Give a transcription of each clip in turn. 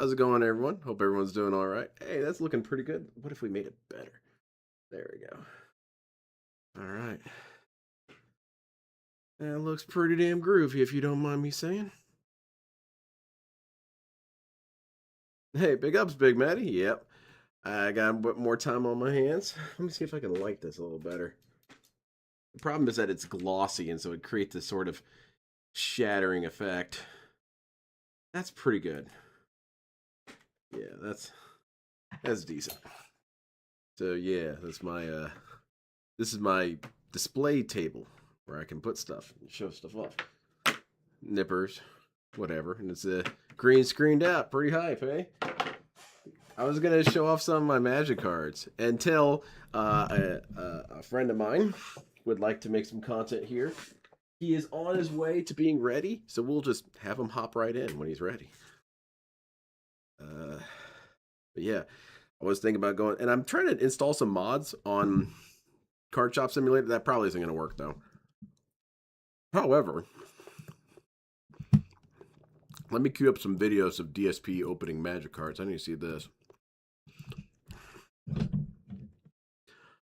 How's it going, everyone? Hope everyone's doing all right. Hey, that's looking pretty good. What if we made it better? There we go. All right. That looks pretty damn groovy, if you don't mind me saying. Hey, big ups, Big Matty. Yep. I got a bit more time on my hands. Let me see if I can light this a little better. The problem is that it's glossy, and so it creates this sort of shattering effect. That's pretty good. Yeah, that's decent. So yeah, that's my this is my display table where I can put stuff and show stuff off. Nippers, whatever, and it's green screened out, pretty hype, eh? I was gonna show off some of my magic cards until a friend of mine would like to make some content here. He is on his way to being ready, so we'll just have him hop right in when he's ready. But yeah, I was thinking about going, and I'm trying to install some mods on Card Shop Simulator. That probably isn't going to work though. However, let me queue up some videos of DSP opening magic cards. I need to see this.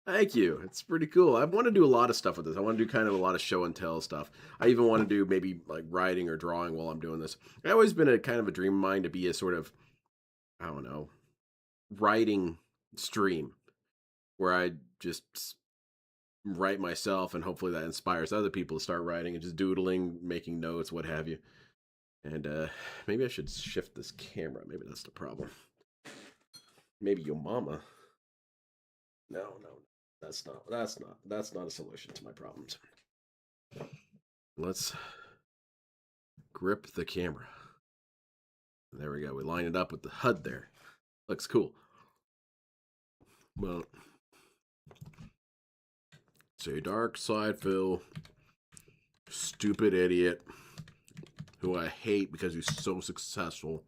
Thank you. It's pretty cool. I want to do a lot of stuff with this. I want to do kind of a lot of show and tell stuff. I even want to do maybe like writing or drawing while I'm doing this. I've always been a kind of a dream of mine to be a sort of, I don't know, writing stream where I just write myself, and hopefully that inspires other people to start writing and just doodling, making notes, what have you. And maybe I should shift this camera. Maybe that's the problem. Maybe your mama. No, that's not a solution to my problems. Let's grip the camera. There we go. We line it up with the HUD there. Looks cool. Well, say Darkysde Phil, stupid idiot, who I hate because he's so successful.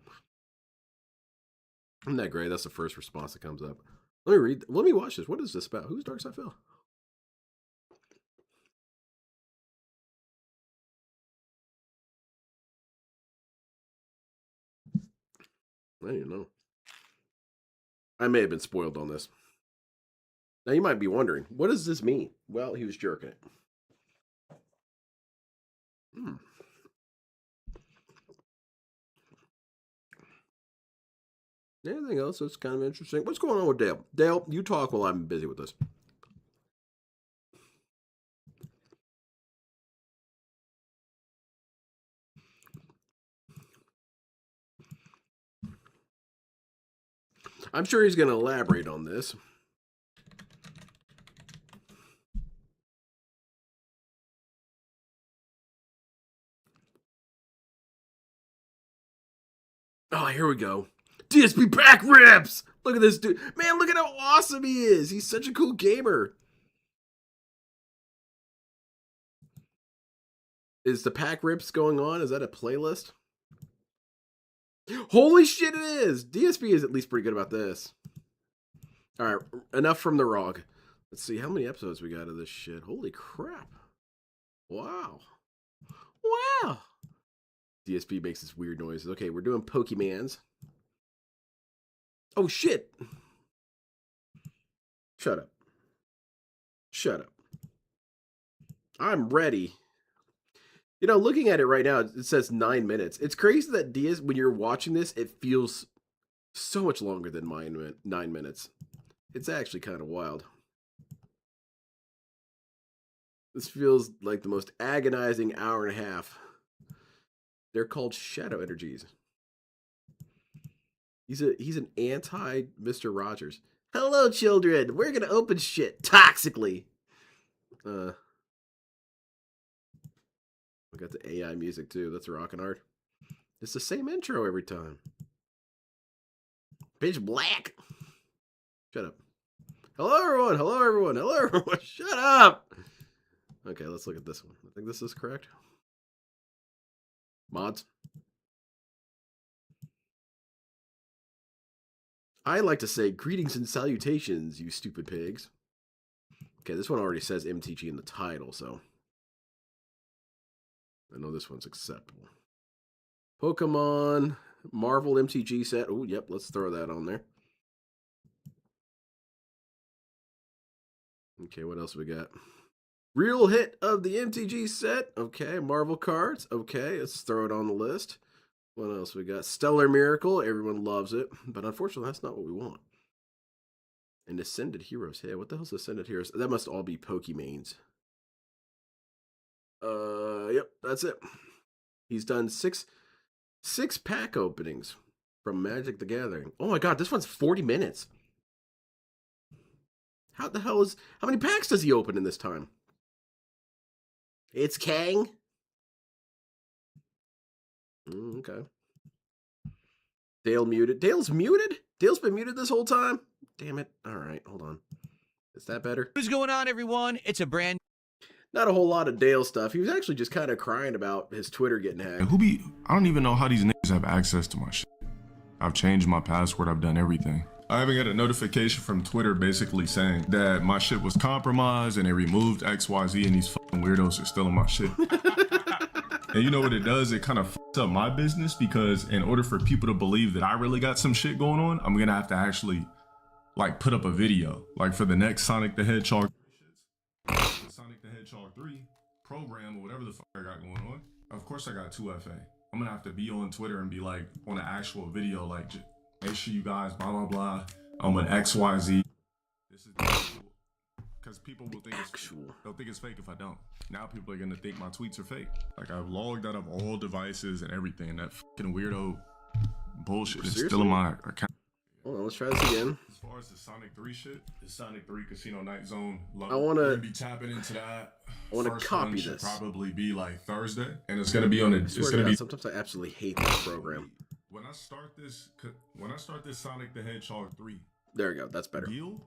Isn't that great? That's the first response that comes up. Let me watch this. What is this about? Who's Darkysde Phil? I don't even know. I may have been spoiled on this. Now you might be wondering, what does this mean? Well, he was jerking it. Anything else that's kind of interesting? What's going on with Dale? Dale, you talk while I'm busy with this. I'm sure he's going to elaborate on this. Oh, here we go. DSP pack rips! Look at this dude. Man, look at how awesome he is. He's such a cool gamer. Is the pack rips going on? Is that a playlist? Holy shit, it is! DSP is at least pretty good about this. Alright, enough from the ROG. Let's see how many episodes we got of this shit. Holy crap. Wow. Wow. DSP makes this weird noises. Okay, we're doing Pokemans. Oh, shit. Shut up. Shut up. I'm ready. You know, looking at it right now, it says 9 minutes. It's crazy that when you're watching this, it feels so much longer than 9 minutes. It's actually kind of wild. This feels like the most agonizing hour and a half. They're called shadow energies. He's an anti Mr. Rogers. Hello, children. We're gonna open shit toxically. We got the AI music too. That's rockin' hard. It's the same intro every time. Bitch black. Shut up. Hello everyone. Hello everyone. Hello everyone. Shut up. Okay, let's look at this one. I think this is correct. Mods. I like to say greetings and salutations, you stupid pigs. Okay, this one already says MTG in the title, so I know this one's acceptable. Pokemon Marvel MTG set. Oh, yep, let's throw that on there. Okay, what else we got? Real hit of the MTG set. Okay, Marvel cards. Okay, let's throw it on the list. What else we got? Stellar Miracle. Everyone loves it, but unfortunately, that's not what we want. And Ascended Heroes. Hey, what the hell's Ascended Heroes? That must all be Pokemains. Yep, that's it. He's done six pack openings from Magic the Gathering. Oh my god, this one's 40 minutes. How many packs does he open in this time? It's Kang. Okay. Dale muted. Dale's muted? Dale's been muted this whole time? Damn it. All right, hold on. Is that better? What's going on, everyone? It's a brand... Not a whole lot of Dale stuff. He was actually just kind of crying about his Twitter getting hacked. I don't even know how these niggas have access to my shit. I've changed my password. I've done everything. I even got a notification from Twitter basically saying that my shit was compromised and they removed XYZ and these fucking weirdos are stealing my shit. And you know what it does? It kind of fucks up my business because in order for people to believe that I really got some shit going on, I'm gonna have to actually like put up a video. Like for the next Sonic the Hedgehog Sonic the Hedgehog 3 program or whatever the fuck I got going on. Of course I got 2FA. I'm gonna have to be on Twitter and be like on an actual video like make sure you guys blah blah blah. I'm an XYZ. This is because people will think they'll think it's fake if I don't. Now people are gonna think my tweets are fake. Like I've logged out of all devices and everything. That fucking weirdo bullshit is still in my account. Hold on, let's try this again. As far as the Sonic 3 shit, the Sonic 3 Casino Night Zone. I want to be tapping into that. I want to copy this. Probably be like Thursday, and it's gonna be on it. It's gonna be. Sometimes I absolutely hate this program. When I start this Sonic the Hedgehog 3, there we go. That's better. Deal.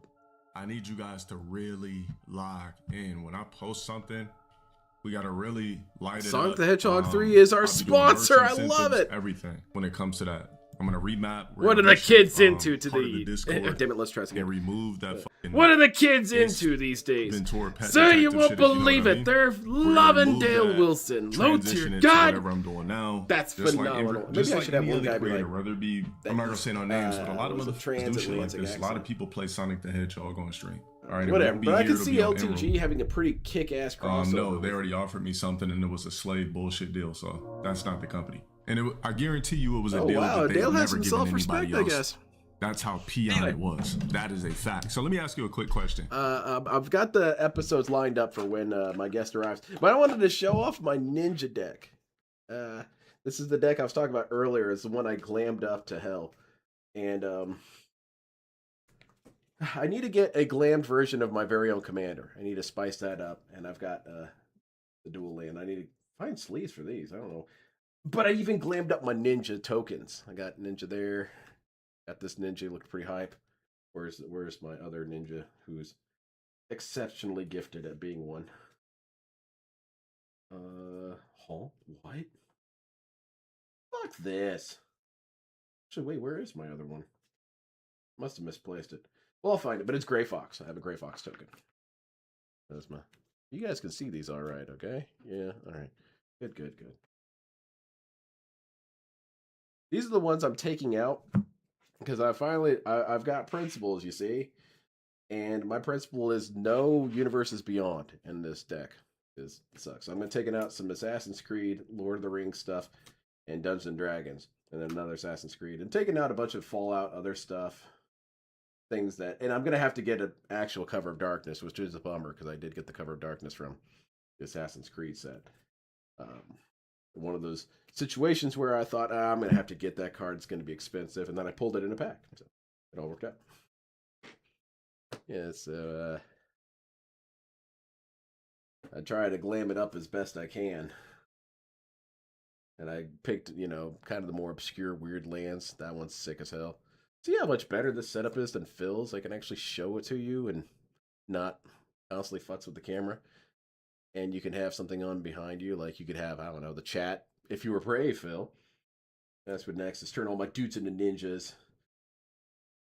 I need you guys to really lock in. When I post something, we gotta really light it up. Sonic the Hedgehog 3 is our sponsor. I love it. Everything when it comes to that. I'm gonna remap. What are the kids into the Discord? Damn it, let's try this again. And remove that fucking. What are the kids into these days? So you won't believe it. They're loving Dale Wilson. Low tier. God, whatever I'm doing now. That's phenomenal. Maybe I should have one guy be like, rather be. I'm not gonna say no names, but a lot of motherfuckers do shit like this. A lot of people play Sonic the Hedgehog on stream. All right, whatever. But I can see LTG having a pretty kick-ass crossover. No, they already offered me something, and it was a slave bullshit deal. So that's not the company. And I guarantee you it was a deal that they Dale never has some given self-respect, anybody else. I guess. That's how peon it was. That is a fact. So let me ask you a quick question. I've got the episodes lined up for when my guest arrives. But I wanted to show off my ninja deck. This is the deck I was talking about earlier. It's the one I glammed up to hell. And I need to get a glammed version of my very own commander. I need to spice that up. And I've got the dual land. I need to find sleeves for these. I don't know. But I even glammed up my ninja tokens. I got ninja there. Got this ninja, looked pretty hype. Where's my other ninja who's exceptionally gifted at being one? What? Fuck this. Actually, wait, where is my other one? Must have misplaced it. Well, I'll find it, but it's Gray Fox. I have a Gray Fox token. That's my... You guys can see these all right, okay? Yeah, all right. Good. These are the ones I'm taking out because I've got principles, you see, and my principle is no universes beyond in this deck. It sucks. So I'm going to take out some Assassin's Creed, Lord of the Rings stuff, and Dungeons and Dragons, and then another Assassin's Creed, and taking out a bunch of Fallout, other stuff, things that, and I'm going to have to get an actual Cover of Darkness, which is a bummer because I did get the Cover of Darkness from the Assassin's Creed set. One of those situations where I thought, I'm going to have to get that card. It's going to be expensive. And then I pulled it in a pack. So it all worked out. Yeah, so I try to glam it up as best I can. And I picked, kind of the more obscure, weird lands. That one's sick as hell. See how much better this setup is than Phil's? I can actually show it to you and not constantly futz with the camera. And you can have something on behind you, like you could have, I don't know, the chat. If you were brave, Phil. That's what next is turn all my dudes into ninjas.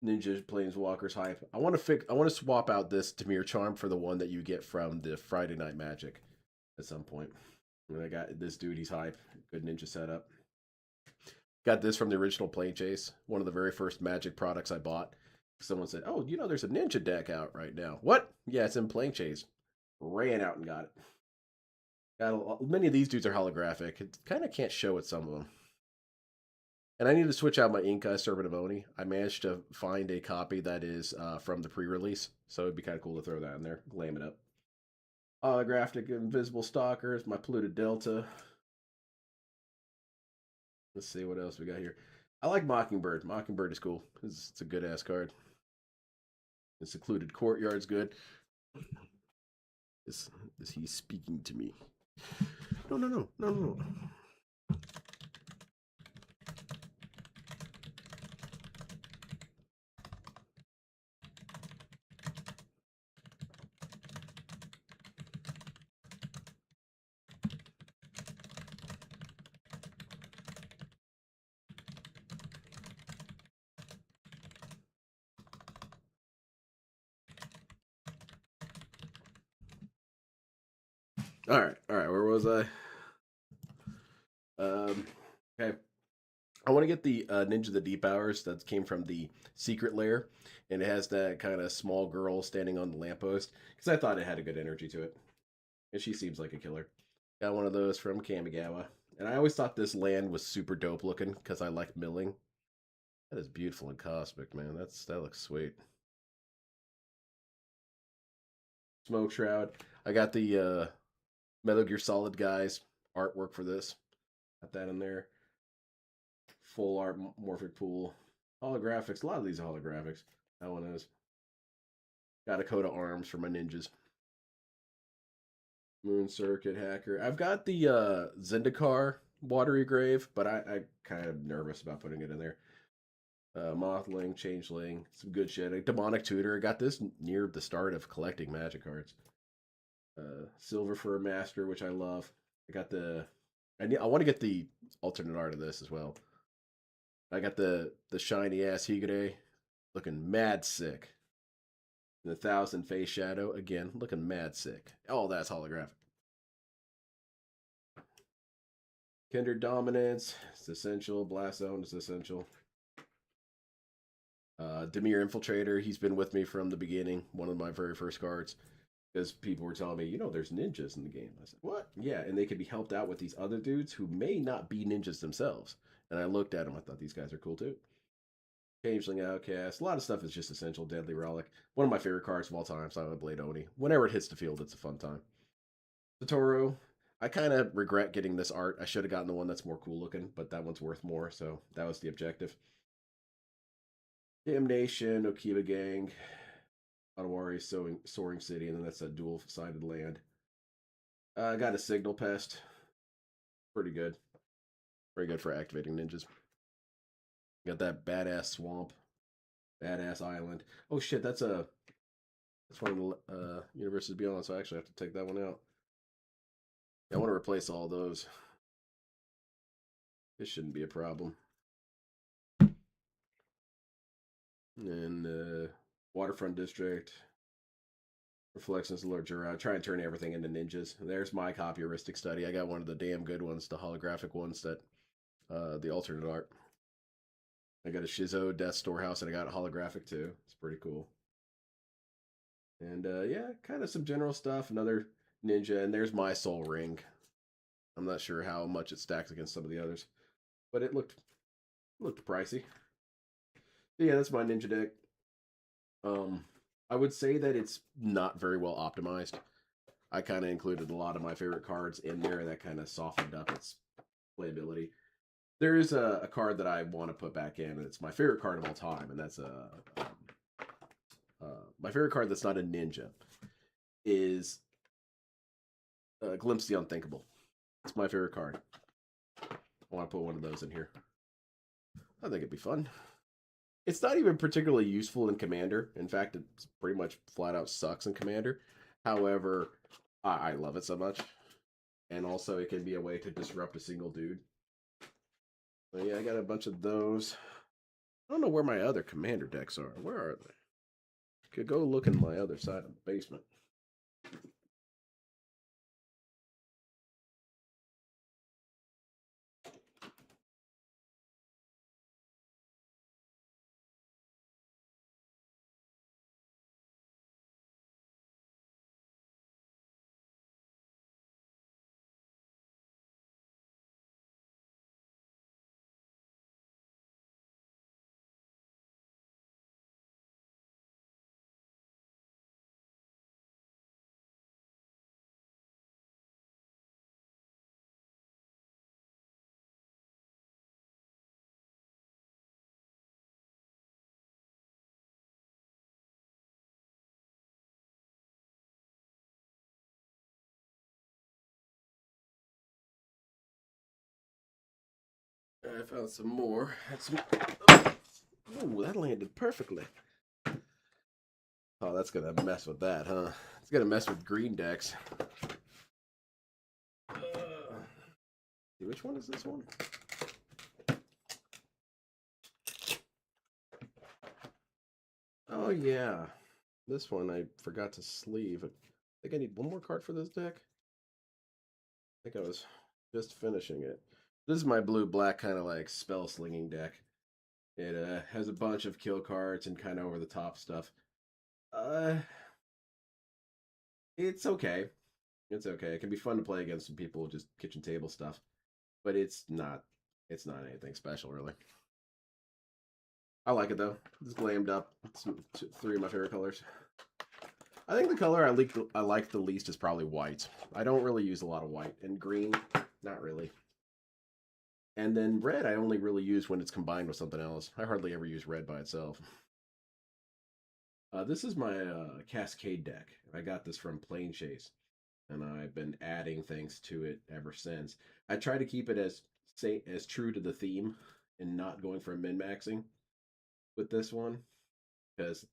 Ninja Planeswalkers hype. I want to swap out this Tamir Charm for the one that you get from the Friday Night Magic at some point. And I got this dude, he's hype. Good ninja setup. Got this from the original Plane Chase, one of the very first Magic products I bought. Someone said, "Oh, there's a ninja deck out right now." What? Yeah, it's in Plane Chase. Ran out and got it. Many of these dudes are holographic. It kind of can't show it, some of them. And I need to switch out my Inca Servant of Oni. I managed to find a copy that is from the pre-release, so it'd be kind of cool to throw that in there, glam it up. Holographic Invisible Stalkers, my Polluted Delta. Let's see what else we got here. I like Mockingbird. Mockingbird is cool. It's a good-ass card. The Secluded Courtyard's good. Is he speaking to me? No. All right. Where was I? Okay. I want to get the Ninja the Deep Hours that came from the Secret Lair, and it has that kind of small girl standing on the lamppost because I thought it had a good energy to it, and she seems like a killer. Got one of those from Kamigawa, and I always thought this land was super dope looking because I like milling. That is beautiful and cosmic, man. That looks sweet. Smoke Shroud. I got the Metal Gear Solid guys artwork for this. Got that in there. Full art Morphic Pool. Holographics. A lot of these are holographics. That one is. Got a coat of arms for my ninjas. Moon Circuit Hacker. I've got the Zendikar Watery Grave, but I kind of nervous about putting it in there. Mothling, Changeling, some good shit. A Demonic Tutor. I got this near the start of collecting Magic cards. Silver for a Master, which I love. I got the. I want to get the alternate art of this as well. I got the shiny ass Higure, looking mad sick. And the 1,000 Face Shadow, again, looking mad sick. All that's holographic. Kindred Dominance, it's essential. Blast Zone is essential. Demir Infiltrator, he's been with me from the beginning. One of my very first cards. Because people were telling me, you know, there's ninjas in the game. I said, what? Yeah, and they could be helped out with these other dudes who may not be ninjas themselves. And I looked at them, I thought these guys are cool too. Changeling Outcast. A lot of stuff is just essential. Deadly Relic. One of my favorite cards of all time, Silent Blade Oni. Whenever it hits the field, it's a fun time. Satoru. I kind of regret getting this art. I should have gotten the one that's more cool looking, but that one's worth more, so that was the objective. Damnation, Okiba Gang, Otawari, Soaring City, and then that's a dual-sided land. I got a Signal Pest. Pretty good. Very good for activating ninjas. Got that badass swamp, badass island. Oh shit, that's one of the Universes Beyond, so I actually have to take that one out. Yeah, I want to replace all those. This shouldn't be a problem. And Waterfront District, Reflections of Lord Jura. I try and turn everything into ninjas. And there's my copyistic study. I got one of the damn good ones, the holographic ones that the alternate art. I got a Shizo Death Storehouse, and I got a holographic too. It's pretty cool. And yeah, kind of some general stuff. Another ninja, and there's my Soul Ring. I'm not sure how much it stacks against some of the others, but it looked pricey. But yeah, that's my ninja deck. I would say that it's not very well optimized. I kind of included a lot of my favorite cards in there, and that kind of softened up its playability. There is a card that I want to put back in, and it's my favorite card of all time, and that's my favorite card that's not a ninja is Glimpse the Unthinkable. It's my favorite card. I want to put one of those in here. I think it'd be fun. It's not even particularly useful in Commander. In fact, it pretty much flat out sucks in Commander. However, I love it so much. And also, it can be a way to disrupt a single dude. But yeah, I got a bunch of those. I don't know where my other Commander decks are. Where are they? Could go look in my other side of the basement. I found some more. Oh, that landed perfectly. Oh, that's gonna mess with that, huh? It's gonna mess with green decks. Which one is this one? Oh yeah, this one I forgot to sleeve. I think I need one more card for this deck. I think I was just finishing it. This is my blue-black kind of like spell slinging deck. It has a bunch of kill cards and kind of over the top stuff. It's okay. It's okay. It can be fun to play against some people, just kitchen table stuff. But it's not anything special really. I like it though. It's glammed up. It's three of my favorite colors. I think the color I like the least is probably white. I don't really use a lot of white. And green, not really. And then red I only really use when it's combined with something else. I hardly ever use red by itself. This is my Cascade deck. I got this from Plane Chase, and I've been adding things to it ever since. I try to keep it as true to the theme and not going for min-maxing with this one, because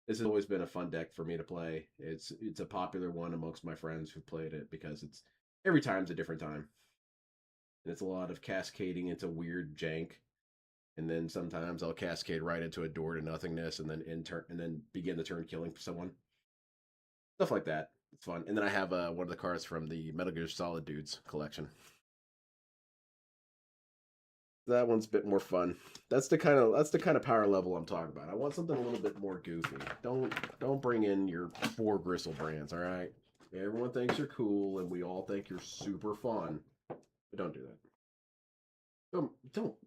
this has always been a fun deck for me to play. It's a popular one amongst my friends who played it because it's every time's a different time. And it's a lot of cascading into weird jank. And then sometimes I'll cascade right into a door to nothingness and then begin the turn killing someone. Stuff like that. It's fun. And then I have one of the cards from the Metal Gear Solid Dudes collection. That one's a bit more fun. That's the kind of power level I'm talking about. I want something a little bit more goofy. Don't bring in your 4 Gristle brands, all right? Everyone thinks you're cool and we all think you're super fun. But don't do that.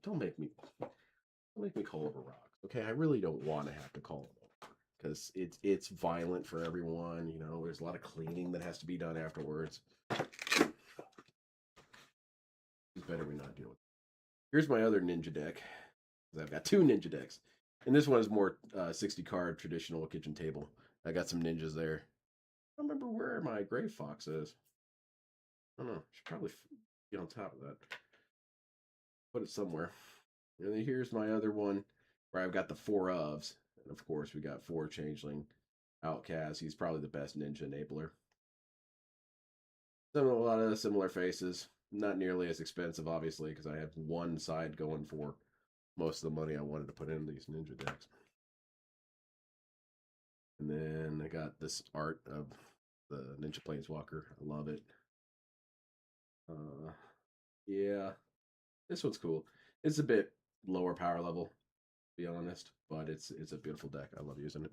Don't make me call over rocks. Okay? I really don't want to have to call them over because it's violent for everyone, you know. There's a lot of cleaning that has to be done afterwards. It's better we not deal with it. Here's my other ninja deck. I've got 2 ninja decks. And this one is more 60 card traditional kitchen table. I got some ninjas there. I don't remember where my Grave Fox is. I don't know. Should probably get on top of that. Put it somewhere. And then here's my other one where I've got the 4 ofs. And of course we got 4 Changeling. Outcast. He's probably the best ninja enabler. A lot of similar faces. Not nearly as expensive, obviously, because I have one side going for most of the money I wanted to put into these ninja decks. And then I got this art of the Ninja Planeswalker. I love it. Yeah, this one's cool. It's a bit lower power level, to be honest, but it's a beautiful deck. I love using it.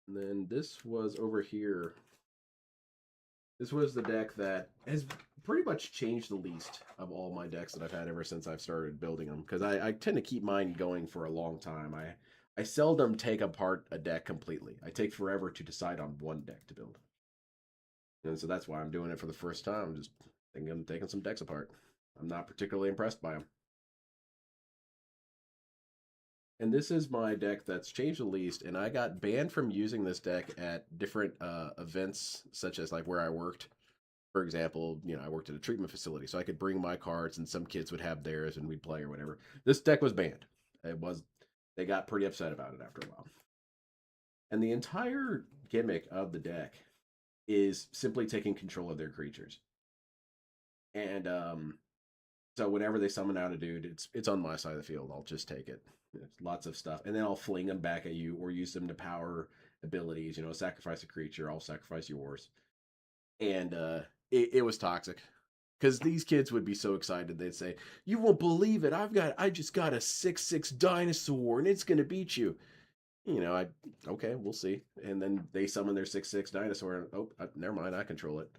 And then this was over here. This was the deck that has pretty much changed the least of all my decks that I've had ever since I've started building them. Because I tend to keep mine going for a long time. I seldom take apart a deck completely. I take forever to decide on one deck to build. And so that's why I'm doing it for the first time. I'm just thinking I'm taking some decks apart. I'm not particularly impressed by them. And this is my deck that's changed the least, and I got banned from using this deck at different events, such as like where I worked. For example, you know, I worked at a treatment facility, so I could bring my cards, and some kids would have theirs, and we'd play or whatever. This deck was banned. They got pretty upset about it after a while. And the entire gimmick of the deck is simply taking control of their creatures. And so whenever they summon out a dude, it's on my side of the field. I'll just take it. It's lots of stuff. And then I'll fling them back at you or use them to power abilities. You know, sacrifice a creature, I'll sacrifice yours. And it was toxic. Because these kids would be so excited. They'd say, "You won't believe it. I just got a 6/6 dinosaur and it's gonna beat you." You know, okay, we'll see. And then they summon their 6/6 dinosaur and never mind, I control it.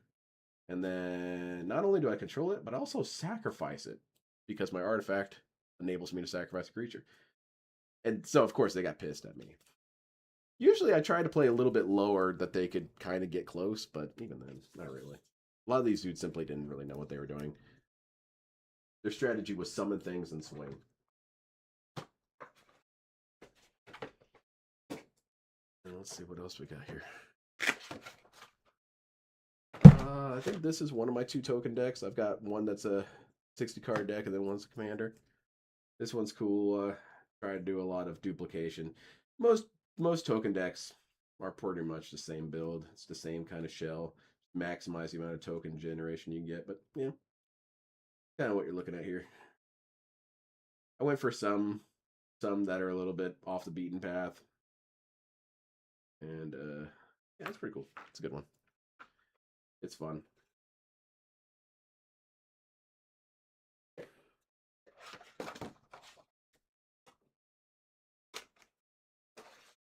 And then not only do I control it, but I also sacrifice it because my artifact enables me to sacrifice a creature. And so, of course, they got pissed at me. Usually I try to play a little bit lower that they could kind of get close, but even then, not really. A lot of these dudes simply didn't really know what they were doing. Their strategy was summon things and swing. And let's see what else we got here. I think this is one of my 2 token decks. I've got one that's a 60 card deck and then one's a commander. This one's cool. Try to do a lot of duplication. Most token decks are pretty much the same build. It's the same kind of shell. Maximize the amount of token generation you can get, but yeah, kind of what you're looking at here. I went for some that are a little bit off the beaten path, and yeah, it's pretty cool. It's a good one. It's fun.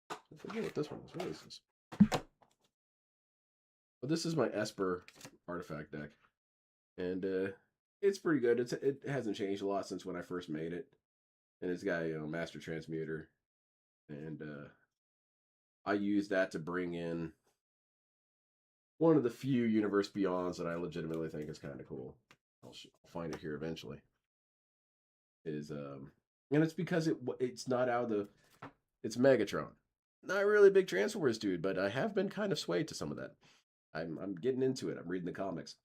I forget what this one is. What is this? But this is my Esper artifact deck. and it's pretty good. It hasn't changed a lot since when I first made it, and it's got master transmuter, and I use that to bring in one of the few universe beyonds that I legitimately think is kind of cool. I'll find it here eventually. Is and it's because it's not out of the it's Megatron. Not really a big Transformers dude, but I have been kind of swayed to some of that. I'm getting into it. I'm reading the comics.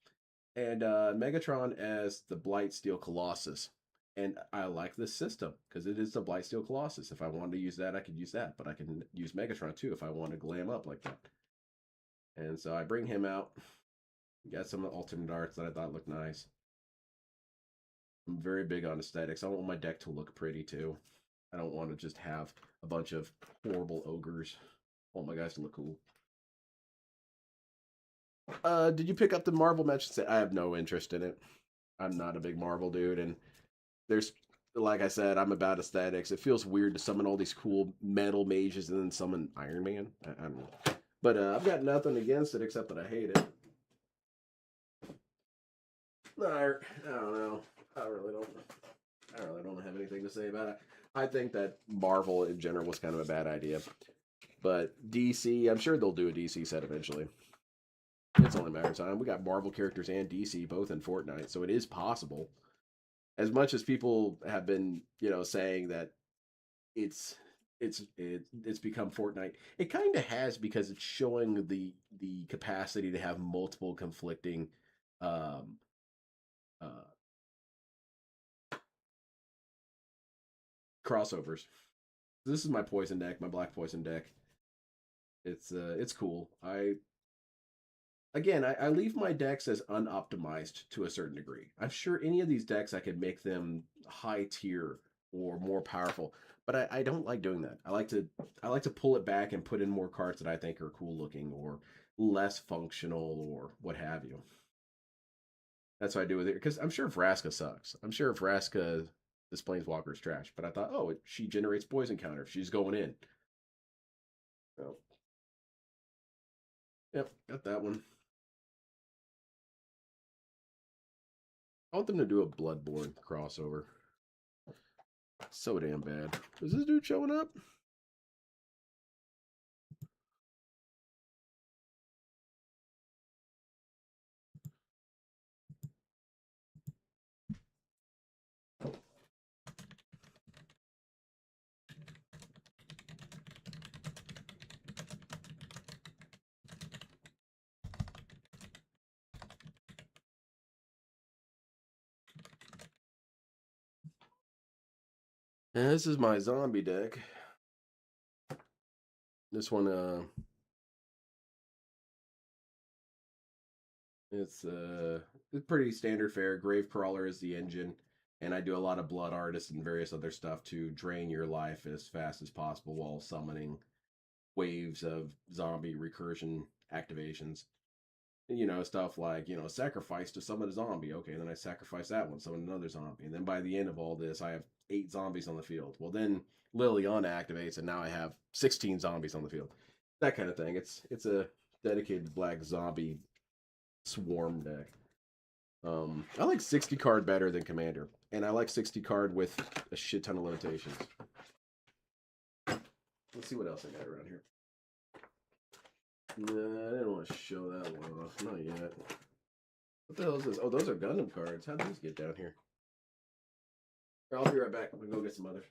And Megatron as the Blightsteel Colossus. And I like this system because it is the Blightsteel Colossus. If I wanted to use that, I could use that. But I can use Megatron too if I want to glam up like that. And so I bring him out. Got some alternate arts that I thought looked nice. I'm very big on aesthetics. I want my deck to look pretty too. I don't want to just have a bunch of horrible ogres. I want my guys to look cool. Did you pick up the Marvel match? I have no interest in it. I'm not a big Marvel dude, and there's, like I said, I'm about aesthetics. It feels weird to summon all these cool metal mages and then summon Iron Man. I don't know. But I've got nothing against it except that I hate it. No, I don't know. I really don't have anything to say about it. I think that Marvel in general was kind of a bad idea. But DC, I'm sure they'll do a DC set eventually. It's only a matter of time. We got Marvel characters and DC both in Fortnite, so it is possible. As much as people have been, saying that it's become Fortnite, it kind of has because it's showing the capacity to have multiple conflicting uh, crossovers. This is my poison deck, my black poison deck. It's cool. I leave my decks as unoptimized to a certain degree. I'm sure any of these decks I could make them high tier or more powerful, but I don't like doing that. I like to pull it back and put in more cards that I think are cool looking or less functional or what have you. That's what I do with it because I'm sure Vraska sucks. I'm sure Vraska this Planeswalker is trash, but I thought, oh, she generates poison counter. She's going in. So, yep, got that one. I want them to do a Bloodborne crossover. So damn bad. Is this dude showing up? And this is my zombie deck. This one, it's pretty standard fare. Gravecrawler is the engine, and I do a lot of Blood Artist and various other stuff to drain your life as fast as possible while summoning waves of zombie recursion activations. Stuff like, sacrifice to summon a zombie. Okay, then I sacrifice that one, summon another zombie. And then by the end of all this, I have 8 zombies on the field. Well, then Liliana activates, and now I have 16 zombies on the field. That kind of thing. It's a dedicated black zombie swarm deck. I like 60 card better than Commander, and I like 60 card with a shit ton of limitations. Let's see what else I got around here. Nah, I didn't want to show that one off. Not yet. What the hell is this? Oh, those are Gundam cards. How did these get down here? I'll be right back. I'm going to go get some others.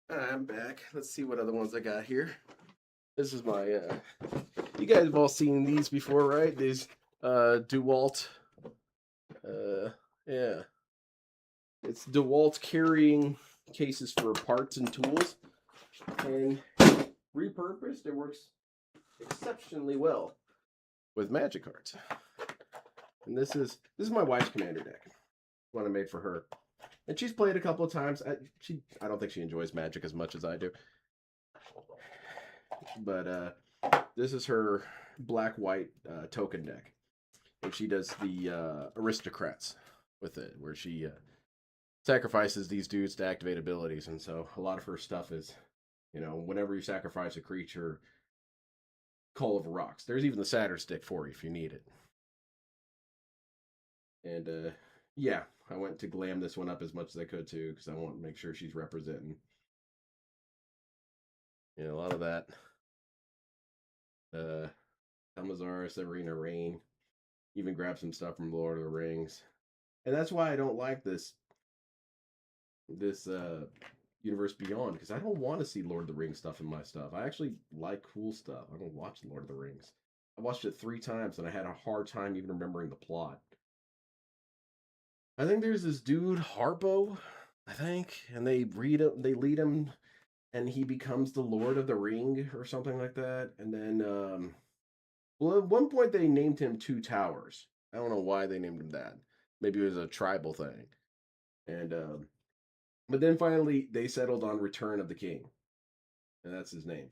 I'm back. Let's see what other ones I got here. This is my, you guys have all seen these before, right? These, DeWalt, yeah. It's DeWalt carrying cases for parts and tools. And repurposed, it works exceptionally well with magic cards. And this is my wife's commander deck. One I made for her. And she's played a couple of times. I don't think she enjoys Magic as much as I do. But this is her black-white token deck. And she does the aristocrats with it, where she sacrifices these dudes to activate abilities. And so a lot of her stuff is, you know, whenever you sacrifice a creature, Call of Rocks. There's even the Satyr stick for you if you need it. And yeah, I went to glam this one up as much as I could too, because I want to make sure she's representing. You know, a lot of that. Tamazara, Severina Rain. Even grab some stuff from Lord of the Rings. And that's why I don't like this Universe Beyond, because I don't want to see Lord of the Rings stuff in my stuff. I actually like cool stuff. I don't watch Lord of the Rings. I watched it 3 times and I had a hard time even remembering the plot. I think there's this dude, Harpo, I think, and they lead him, and he becomes the Lord of the Ring or something like that. And then, well, at one point they named him Two Towers. I don't know why they named him that. Maybe it was a tribal thing. And but then finally they settled on Return of the King, and that's his name.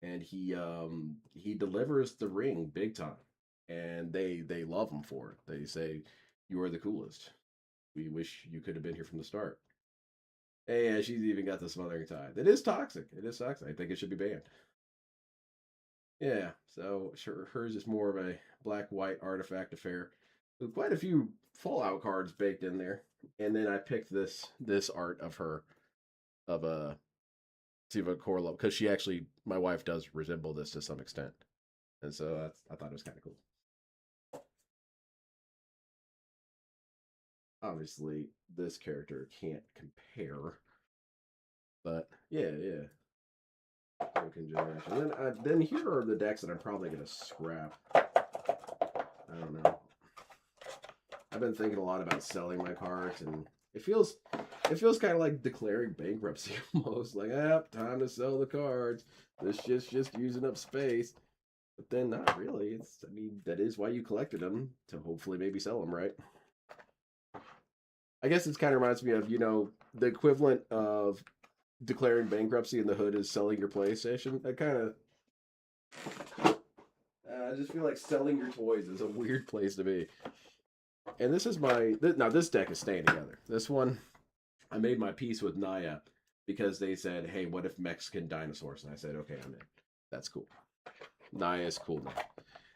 And he delivers the ring big time, and they love him for it. They say, "You are the coolest. We wish you could have been here from the start." Hey, yeah, she's even got the smothering tide. It is toxic. It is toxic. I think it should be banned. Yeah, so sure, hers is more of a black-white artifact affair with quite a few Fallout cards baked in there. And then I picked this art of her, of a Siva Corlo, because she actually, my wife does resemble this to some extent, and so I thought it was kind of cool. Obviously, this character can't compare, but yeah. And then here are the decks that I'm probably gonna scrap. I don't know. I've been thinking a lot about selling my cards, and it feels kind of like declaring bankruptcy almost. Like, time to sell the cards. This just using up space. But then not really. I mean, that is why you collected them, to hopefully maybe sell them, right? I guess it kind of reminds me of, you know, the equivalent of declaring bankruptcy in the hood is selling your PlayStation. That kind of, I just feel like selling your toys is a weird place to be. And this is now this deck is staying together. This one, I made my peace with Naya because they said, "Hey, what if Mexican dinosaurs?" And I said, "Okay, I'm in. That's cool. Naya is cool now."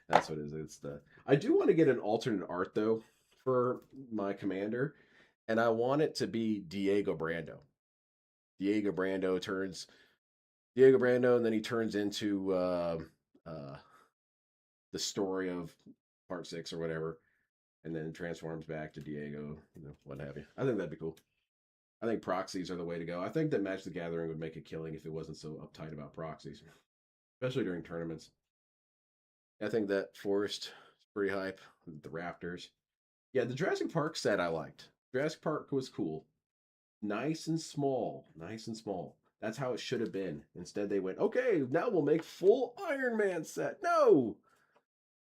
That's what it is. I do want to get an alternate art though for my commander, and I want it to be Diego Brando. Diego Brando, and then he turns into the story of Part 6 or whatever, and then transforms back to Diego, you know, what have you. I think that'd be cool. I think proxies are the way to go. I think that Magic the Gathering would make a killing if it wasn't so uptight about proxies, especially during tournaments. I think that Forest is pretty hype. The Raptors. Yeah, the Jurassic Park set I liked. Jurassic Park was cool. Nice and small. Nice and small. That's how it should have been. Instead, they went, okay, now we'll make full Iron Man set. No!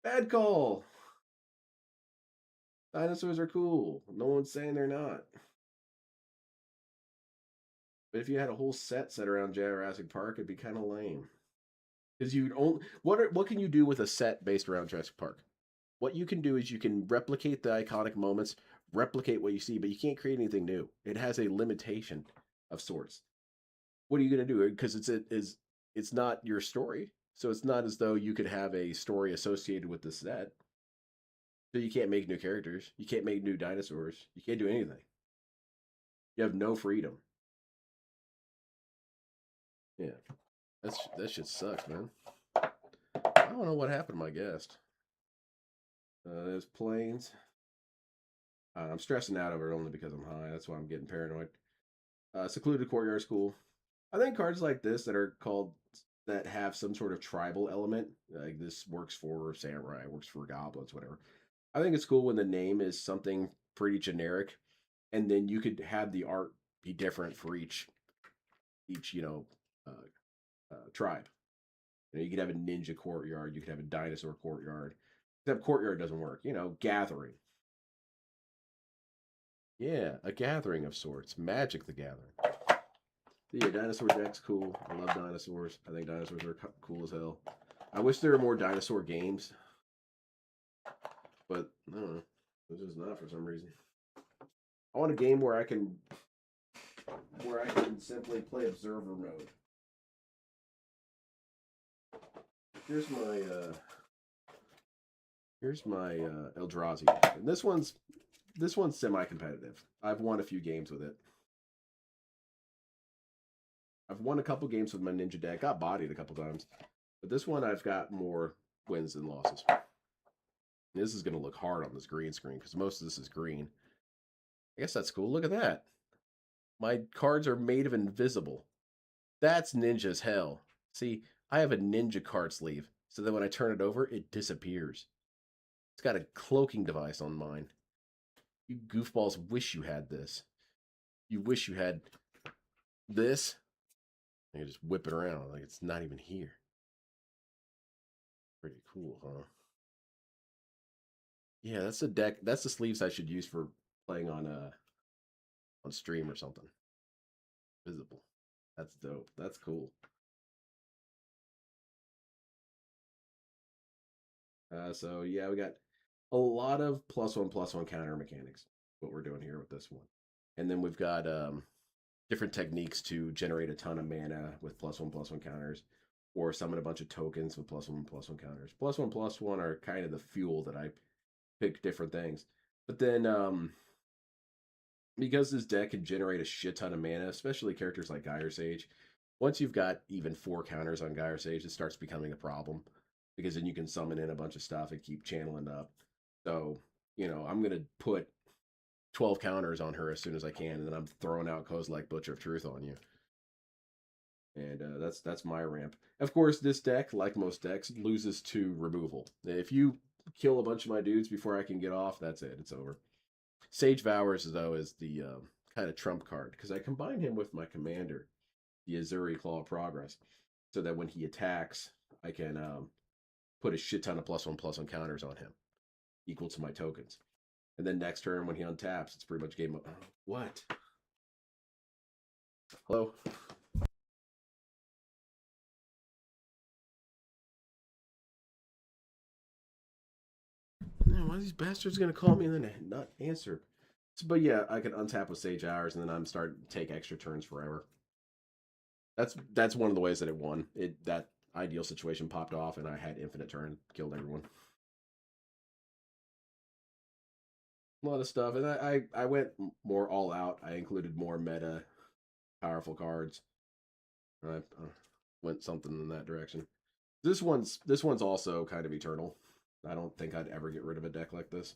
Bad call. Dinosaurs are cool. No one's saying they're not. But if you had a whole set around Jurassic Park, it'd be kind of lame. Because you'd only what can you do with a set based around Jurassic Park? What you can do is you can replicate the iconic moments, replicate what you see, but you can't create anything new. It has a limitation of sorts. What are you going to do? Because it's not your story, so it's not as though you could have a story associated with the set. So you can't make new characters. You can't make new dinosaurs. You can't do anything. You have no freedom. Yeah, that shit sucks, man. I don't know what happened to my guest. There's planes. I'm stressing out over it only because I'm high. That's why I'm getting paranoid. Secluded Courtyard is cool. I think cards like this that have some sort of tribal element, like this works for samurai, works for goblins, whatever. I think it's cool when the name is something pretty generic, and then you could have the art be different for each tribe. You could have a ninja courtyard, you could have a dinosaur courtyard. Except courtyard doesn't work. Gathering. Yeah, a gathering of sorts. Magic the Gathering. Yeah, dinosaur deck's cool. I love dinosaurs. I think dinosaurs are cool as hell. I wish there were more dinosaur games, but I don't know. There's just not for some reason. I want a game where I can simply play observer mode. Here's my Eldrazi deck. And this one's semi-competitive. I've won a few games with it. I've won a couple games with my ninja deck. Got bodied a couple times. But this one I've got more wins than losses. This is going to look hard on this green screen because most of this is green. I guess that's cool. Look at that. My cards are made of invisible. That's ninja as hell. See, I have a ninja card sleeve, so that when I turn it over, it disappears. It's got a cloaking device on mine. You goofballs wish you had this. You wish you had this. You just whip it around like it's not even here. Pretty cool, huh? Yeah, that's the deck. That's the sleeves I should use for playing on stream or something. Visible. That's dope. That's cool. So yeah, we got a lot of +1/+1 counter mechanics. What we're doing here with this one, and then we've got different techniques to generate a ton of mana with +1/+1 counters, or summon a bunch of tokens with +1/+1 counters. +1/+1 are kind of the fuel that I pick different things. But then because this deck can generate a shit ton of mana, especially characters like Gyre Sage, once you've got even 4 counters on Gyre Sage, it starts becoming a problem. Because then you can summon in a bunch of stuff and keep channeling up. So, I'm going to put 12 counters on her as soon as I can, and then I'm throwing out Kozilek Butcher of Truth on you. And that's my ramp. Of course, this deck, like most decks, loses to removal. If you kill a bunch of my dudes before I can get off, that's it. It's over. Sage Vours, though, is the kind of trump card, because I combine him with my commander, the Azuri Claw of Progress, so that when he attacks, I can put a shit ton of +1/+1 counters on him, equal to my tokens. And then next turn, when he untaps, it's pretty much game over. What? Hello? Man, why are these bastards going to call me and then not answer? But yeah, I can untap with Sage Hours, and then I'm starting to take extra turns forever. That's one of the ways that it won. That ideal situation popped off, and I had infinite turn, killed everyone. A lot of stuff, and I went more all out. I included more meta, powerful cards. I went something in that direction. This one's also kind of eternal. I don't think I'd ever get rid of a deck like this,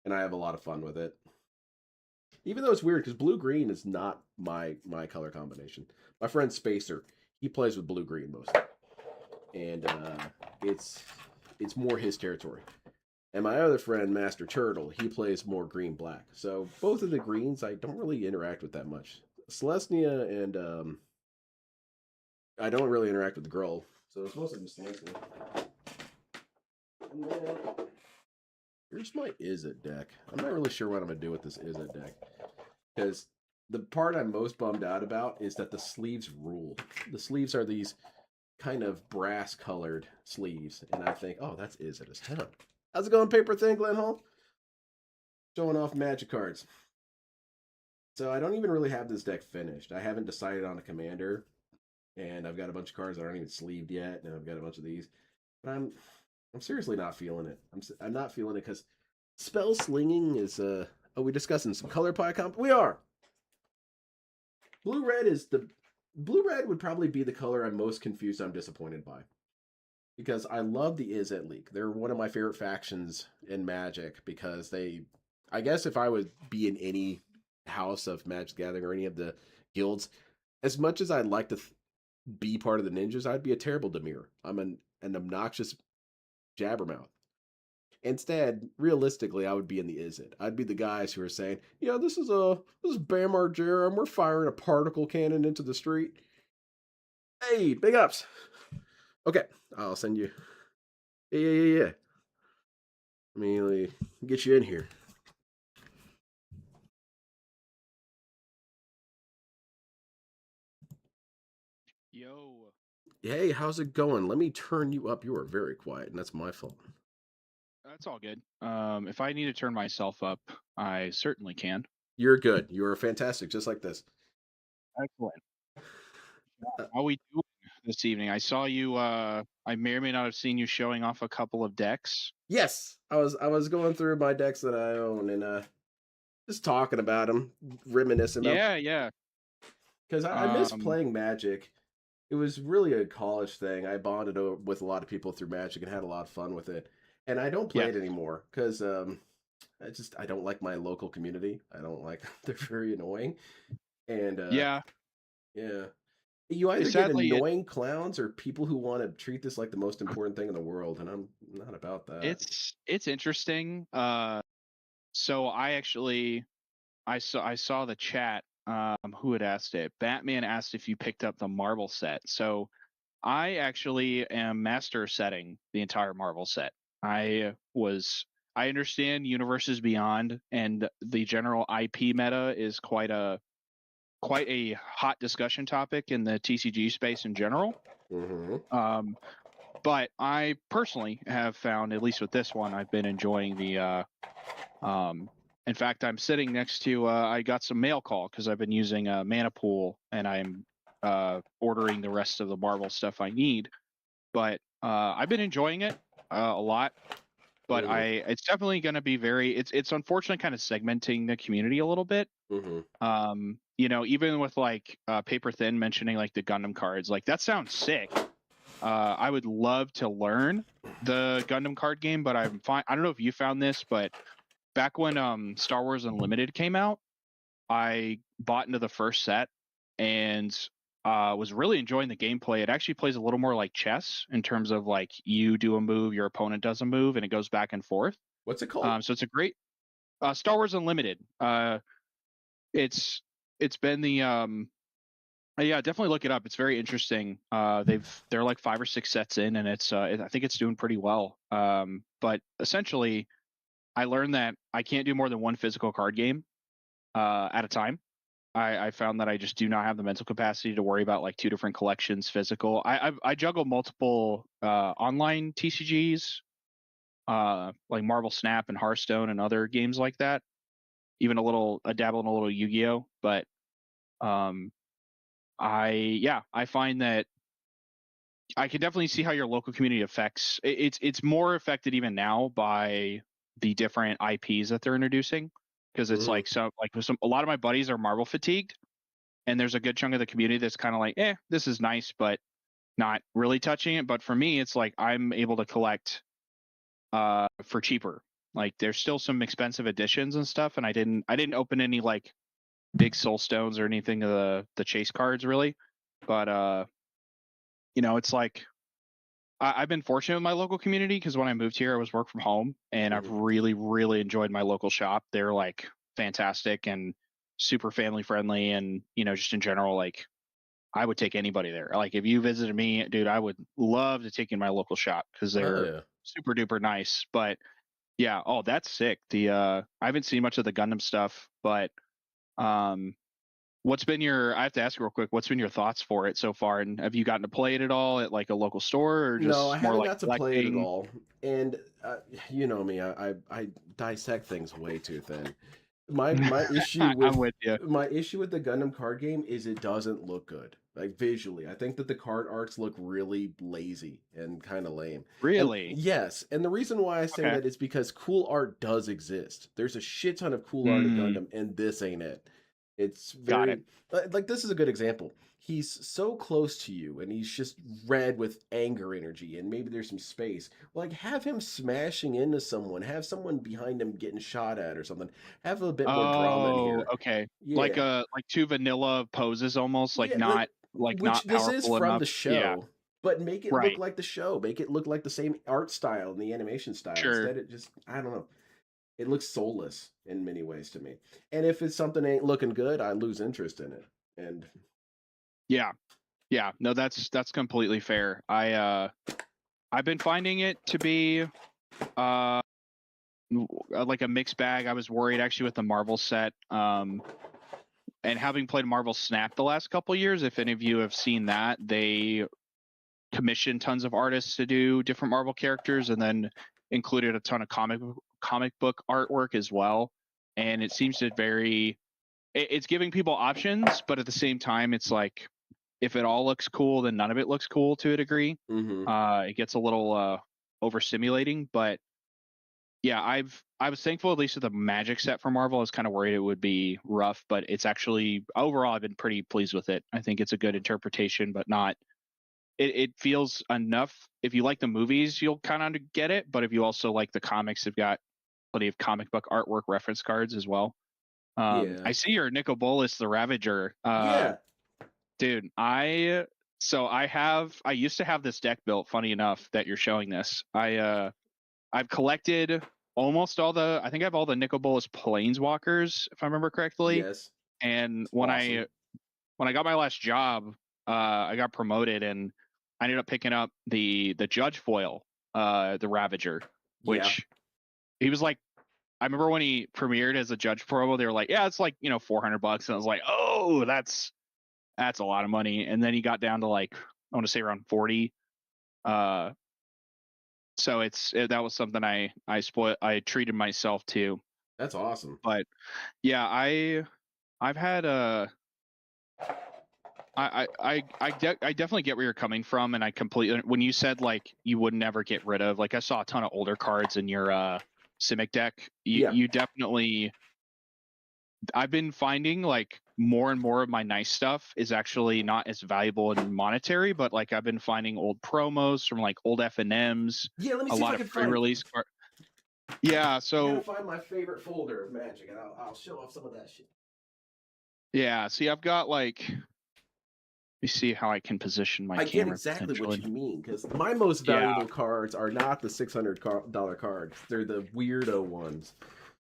and I have a lot of fun with it. Even though it's weird because blue-green is not my color combination. My friend Spacer, he plays with blue-green mostly, and it's more his territory. And my other friend, Master Turtle, he plays more green-black. So both of the greens I don't really interact with that much. Celestia and I don't really interact with the girl, so it's mostly just Celestia. And then here's my Izzet deck. I'm not really sure what I'm going to do with this Izzet deck. Because the part I'm most bummed out about is that the sleeves rule. The sleeves are these kind of brass-colored sleeves. And I think, oh, that's Izzet as hell. How's it going, Paper Thin, Glenn Hall? Showing off magic cards. So I don't even really have this deck finished. I haven't decided on a commander. And I've got a bunch of cards that aren't even sleeved yet. And I've got a bunch of these. But I'm seriously not feeling it. I'm not feeling it because spell slinging is are we discussing some color pie comp? We are. Blue-red would probably be the color I'm most confused, I'm disappointed by. Because I love the Izzet League. They're one of my favorite factions in Magic because I guess if I would be in any house of Magic the Gathering or any of the guilds, as much as I'd like to be part of the ninjas, I'd be a terrible Demir. I'm an obnoxious jabbermouth. Instead, realistically, I would be in the Izzet. I'd be the guys who are saying, "Yeah, this is Bam Margera, and we're firing a particle cannon into the street." Hey, big ups. Okay, I'll send you. Yeah. Let me get you in here. Yo. Hey, how's it going? Let me turn you up. You are very quiet, and that's my fault. That's all good. If I need to turn myself up, I certainly can. You're good. You are fantastic, just like this. Excellent. Uh, How we doing this evening? I saw you. I may or may not have seen you showing off a couple of decks. yes, I was going through my decks that I own and just talking about them, reminiscing about. Yeah. Because I miss playing Magic. It was really a college thing. I bonded with a lot of people through Magic and had a lot of fun with it. And I don't play it anymore because I don't like my local community. I don't like they're very annoying. And yeah. You either get annoying clowns or people who want to treat this like the most important thing in the world, and I'm not about that. It's interesting. So I saw the chat. Who had asked it? Batman asked if you picked up the Marvel set. So I actually am master setting the entire Marvel set. I understand Universes Beyond and the general IP meta is quite a hot discussion topic in the TCG space in general. Mm-hmm. But I personally have found, at least with this one, I've been enjoying the. In fact, I'm sitting next to. I got some mail call because I've been using a Mana Pool, and I'm ordering the rest of the Marvel stuff I need. But I've been enjoying it a lot. But it's definitely going to be it's unfortunately kind of segmenting the community a little bit. Mm-hmm. Even with like Paper Thin mentioning like the Gundam cards, like that sounds sick. I would love to learn the Gundam card game, but I'm fine. I don't know if you found this, but back when Star Wars Unlimited came out, I bought into the first set and was really enjoying the gameplay. It actually plays a little more like chess in terms of like you do a move, your opponent does a move, and it goes back and forth. What's it called? So it's a great Star Wars Unlimited. It's been the yeah, definitely look it up. It's very interesting. They're like 5 or 6 sets in, and I think it's doing pretty well. But essentially, I learned that I can't do more than one physical card game at a time. I found that I just do not have the mental capacity to worry about like 2 different collections physical. I juggle multiple online TCGs, like Marvel Snap and Hearthstone and other games like that. Even I dabble in a little Yu-Gi-Oh, but I find that I can definitely see how your local community affects. It's more affected even now by the different IPs that they're introducing because it's like a lot of my buddies are Marvel fatigued, and there's a good chunk of the community that's kind of like, this is nice, but not really touching it. But for me, it's like I'm able to collect for cheaper. Like there's still some expensive editions and stuff, and I didn't open any like big soul stones or anything of the chase cards really, but it's like I've been fortunate with my local community because when I moved here, I was work from home, and I've really, really enjoyed my local shop. They're like fantastic and super family friendly, and just in general, like I would take anybody there. Like if you visited me, dude, I would love to take you in my local shop because they're super duper nice. But yeah, oh, that's sick. I haven't seen much of the Gundam stuff, but what's been I have to ask real quick, what's been your thoughts for it so far? And have you gotten to play it at all at like a local store or just No, I more haven't like got to play it at all. And you know me, I dissect things way too thin. My issue with I'm with you. My issue with the Gundam card game is it doesn't look good. Like visually, I think that the card arts look really lazy and kind of lame. Really? Yes, and the reason why I say that is because cool art does exist. There's a shit ton of cool art in Gundam, and this ain't it. It's Got it. very like this is a good example. He's so close to you and he's just red with anger energy and maybe there's some space. Like have him smashing into someone, have someone behind him getting shot at or something. Have a bit more drama in Oh, here. okay. Yeah. Like two vanilla poses almost, Yeah, like like which not this is powerful from enough. the Yeah, show, but make it look right. like the show. Make it look like the same art style and the animation style. Sure. Instead it just I don't know. It looks soulless in many ways to me. And if it's something ain't looking good, I lose interest in it. And Yeah. Yeah. No, that's completely fair. I've been finding it to be uh like a mixed bag. I was worried actually with the Marvel set. And having played Marvel Snap the last couple years, if any of you have seen that, they commissioned tons of artists to do different Marvel characters and then included a ton of comic book artwork as well. And it seems to it's giving people options, but at the same time, it's like if it all looks cool, then none of it looks cool to a degree. mm-hmm. It gets a little overstimulating, but yeah, I was thankful at least with the Magic set for Marvel. I was kind of worried it would be rough, but it's actually overall I've been pretty pleased with it. I think it's a good interpretation, but not it feels enough. If you like the movies, you'll kind of get it, but if you also like the comics, they've got plenty of comic book artwork reference cards as well. Yeah. I see your Nicol Bolas the Ravager. Yeah. Dude, I used to have this deck built, funny enough that you're showing this. I've collected almost all I think I have all the Nicol Bolas Planeswalkers, if I remember correctly. Yes. And Awesome. when I got my last job, I got promoted and I ended up picking up the Judge foil, the Ravager, Yeah. which he was like, I remember when he premiered as a Judge promo, they were like, yeah, it's like, $400. And I was like, oh, that's a lot of money. And then he got down to like, I want to say around 40. So that was something I treated myself to. That's awesome. But yeah, I've had I definitely get where you're coming from, and I completely when you said like you would never get rid of, like I saw a ton of older cards in your Simic deck. Yeah. You definitely, I've been finding like more and more of my nice stuff is actually not as valuable in monetary, but like I've been finding old promos from like old FNMs, Yeah, let me a see if lot I of can find pre-release cards. Yeah, I gotta so find my favorite folder of Magic and I'll show off some of that shit. yeah, see, I've got like, let me see how I can position my I get camera exactly what potentially. you mean because my most Yeah, valuable cards are not the $600 cards. They're the weirdo ones.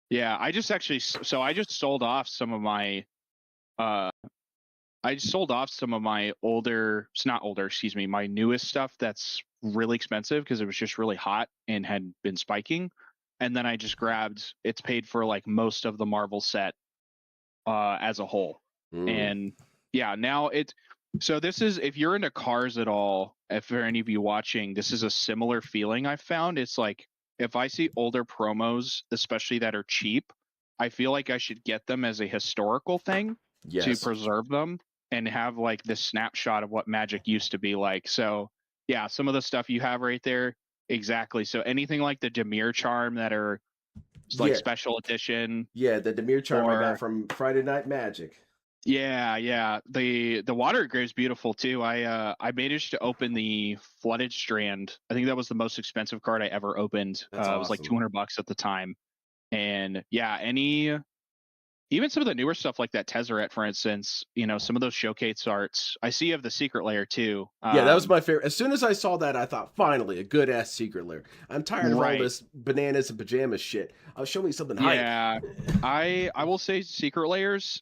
yeah. I just actually, so I just sold off some of my, uh, I sold off some of my older, it's not older, excuse me, my newest stuff that's really expensive because it was just really hot and had been spiking. And then I just grabbed, it's paid for like most of the Marvel set as a whole. Mm. And yeah, now so this is, if you're into cars at all, if there are any of you watching, this is a similar feeling I found. It's like if I see older promos, especially that are cheap, I feel like I should get them as a historical thing to Yes. preserve them and have like this snapshot of what Magic used to be like. So yeah, some of the stuff you have right there, exactly. So anything like the Demir charm that are like Yeah. special edition, Yeah, the Demir charm I got or from Friday Night Magic. yeah. The water grave's beautiful too. I managed to open the flooded strand. I think that was the most expensive card I ever opened. That's It was like awesome. $200 at the time. And yeah, even some of the newer stuff like that Tezzeret, for instance, some of those showcase arts. I see you have the secret layer too. Yeah, that was my favorite. As soon as I saw that, I thought, finally, a good ass secret lair. I'm tired of all Right. this bananas and pajamas shit. Show me something hype. Yeah. I will say secret layers.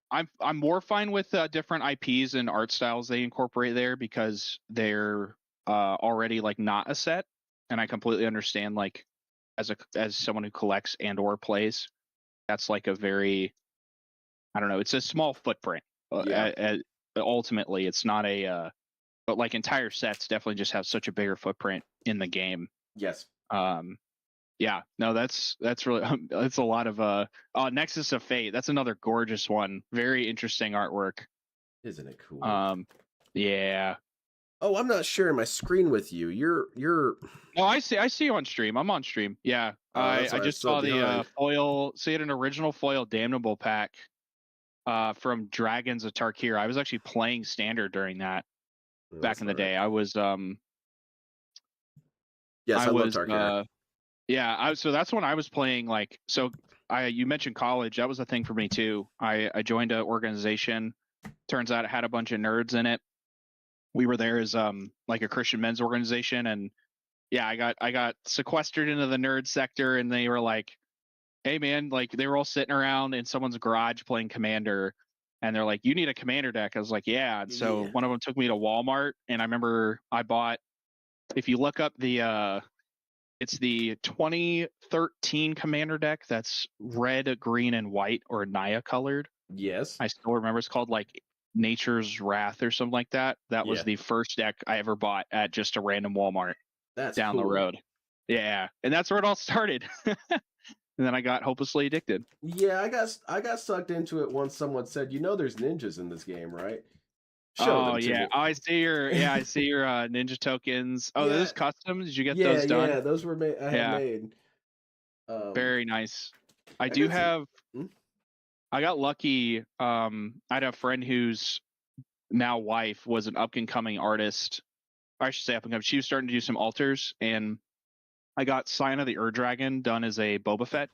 I'm more fine with different IPs and art styles they incorporate there because they're already like not a set, and I completely understand like as someone who collects and or plays, that's like a very, I don't know, it's a small footprint. Yeah. Ultimately, it's not but like entire sets definitely just have such a bigger footprint in the game. Yes. Yeah, no, that's really that's a lot of Nexus of Fate. That's another gorgeous one. Very interesting artwork. Isn't it cool? Yeah. Oh, I'm not sharing my screen with you. You're. Oh, I see you on stream. I'm on stream. Yeah. Oh, I that's I why I was just so saw the behind. foil. See it an original foil damnable pack from Dragons of Tarkir. I was actually playing standard during that Oh, back that's in the all right. day. I was Yes, I I love was Tarkir. yeah, so that's when I was playing like so you mentioned college. That was a thing for me too. I joined an organization. Turns out it had a bunch of nerds in it. We were there as like a Christian men's organization, and yeah, I got sequestered into the nerd sector, and they were like, "Hey man," like they were all sitting around in someone's garage playing Commander, and they're like, "You need a Commander deck." I was like, "Yeah." And so Yeah. one of them took me to Walmart, and I remember I bought. If you look up the it's the 2013 Commander deck that's red, green, and white or Naya colored. Yes. I still remember it's called like Nature's Wrath or something like that. That was Yeah. the first deck I ever bought at just a random Walmart That's down the cool. road. Yeah, and that's where it all started. And then I got hopelessly addicted. Yeah, I got sucked into it once someone said, there's ninjas in this game, right? Show Oh them to yeah, me. I see your ninja tokens. Oh, Yeah, those customs. Did you get yeah, those done? yeah. Those were made. I had Yeah, made. Um, very nice. I I do got some. have. Hmm? I got lucky. I had a friend whose now wife was an up and coming artist. I should say up and coming. She was starting to do some altars, and I got Sign of the Ur Dragon done as a Boba Fett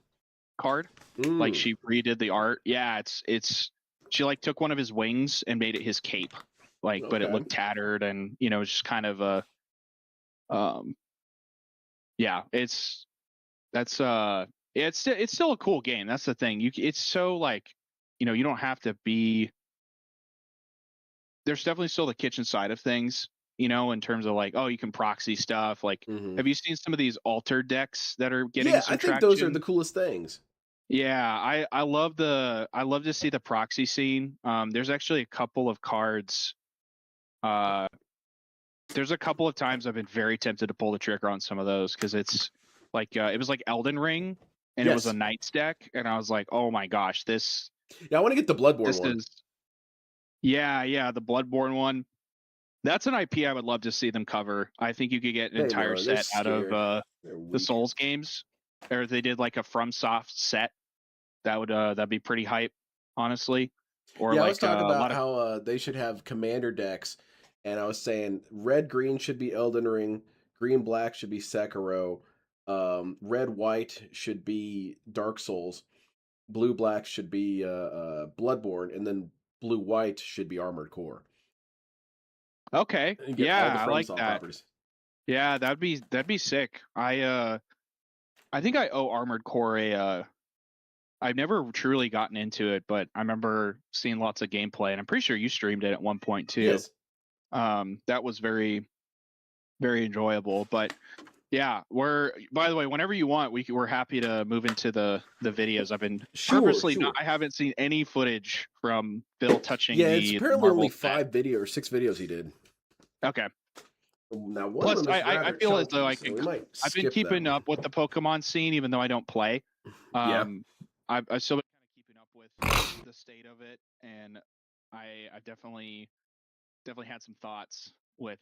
card. Like Mm, she redid the art. Yeah, it's she like took one of his wings and made it his cape. Like, but it okay. looked tattered, and it's just kind of a um yeah, that's it's still a cool game. That's the thing. It's so like, you don't have to be. There's definitely still the kitchen side of things, in terms of like, oh, you can proxy stuff. Like, Hmm. have you seen some of these altar decks that are getting Yeah, I some think those are the traction? coolest things. Yeah, I love to see the proxy scene. There's actually a couple of cards. Uh, there's a couple of times I've been very tempted to pull the trigger on some of those because it's like it was like Elden Ring, and it was a Yes. Knights deck, and I was like, oh my gosh, Yeah, I want to get the Bloodborne this one. is yeah, the Bloodborne one. That's an IP I would love to see them cover. I think you could get an They entire know they're set out of scared. They're the weak. Souls games, or if they did like a FromSoft set, that'd be pretty hype, honestly. Or Yeah, I was like talking a about lot of how they should have commander decks, and I was saying red green should be Elden Ring, green black should be Sekiro, red white should be Dark Souls, blue black should be Bloodborne, and then blue white should be Armored Core. okay, And you get all the yeah, I like FromSoft that. properties. Yeah, that'd be sick. I think I owe Armored Core a I've never truly gotten into it, but I remember seeing lots of gameplay, and I'm pretty sure you streamed it at one point too. Yes, That was very, very enjoyable. But yeah, by the way, whenever you want, we're happy to move into the videos. I've been sure, purposely not. sure. I haven't seen any footage from Phil touching Yeah, it's the apparently only Marvel set. 5 video or 6 videos he did. Okay. Now one of Plus, them is I rather feel as though chunky, so we might I've been skip that keeping one. up with the Pokemon scene, even though I don't play. Yeah. I've still been kind of keeping up with the state of it, and I've definitely had some thoughts with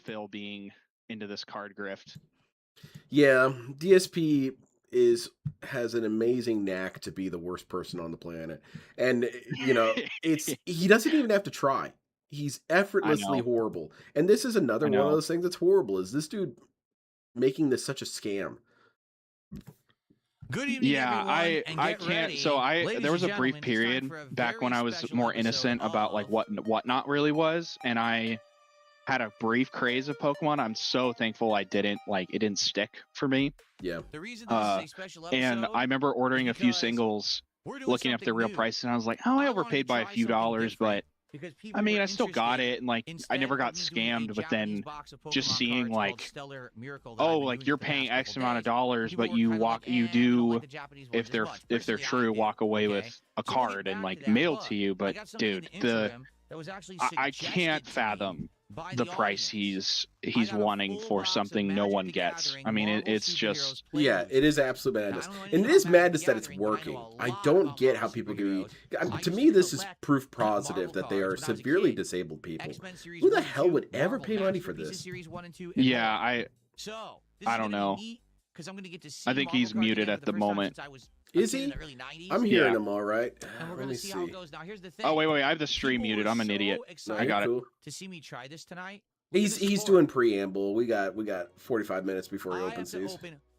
Phil being into this card grift. Yeah, DSP has an amazing knack to be the worst person on the planet. And it's he doesn't even have to try. He's I effortlessly know. horrible. And this is another I one of know. those things that's horrible is this dude making this such a scam. Good evening, Yeah, everyone, and I get can't. ready. So Ladies there was and a brief gentlemen, it's time period for a back when very I was special more episode innocent about like of what not really was, and I had a brief craze of Pokemon. I'm so thankful I didn't it didn't stick for me. Yeah. The reason this is a special And episode I remember ordering a few because singles, we're doing looking up the something real new. prices, and I was like, oh, I I wanted to overpaid by a try few something dollars, different but because I people mean, were I still got interested. it, and like I Instead never got of me doing a scammed. But Japanese then box of just Pokemon seeing cards called like, Stellar Miracle that oh, I've been like doing you're for the paying past X couple amount of days, dollars, people but were you kind of like, you we don't like do the Japanese if ones as they're much. if they're Personally, I true, do. walk away Okay, with a so we'll get card and back to like that. mailed But to you. I But got something in dude, the interim that was actually I can't suggested to me fathom the price he's wanting for something no one gets. I mean, it's just yeah, it is absolute madness, and it is madness that it's working. I don't get how people can be. To me, this is proof positive that they are severely disabled people. Who the hell would ever pay money for this? Yeah, I don't know. I think he's muted at the moment. Is he? I'm hearing him all right. Let me see. Oh wait, I have the stream muted. I'm an idiot. I got it. To see me try this tonight. He's doing preamble. We got 45 minutes before he opens these.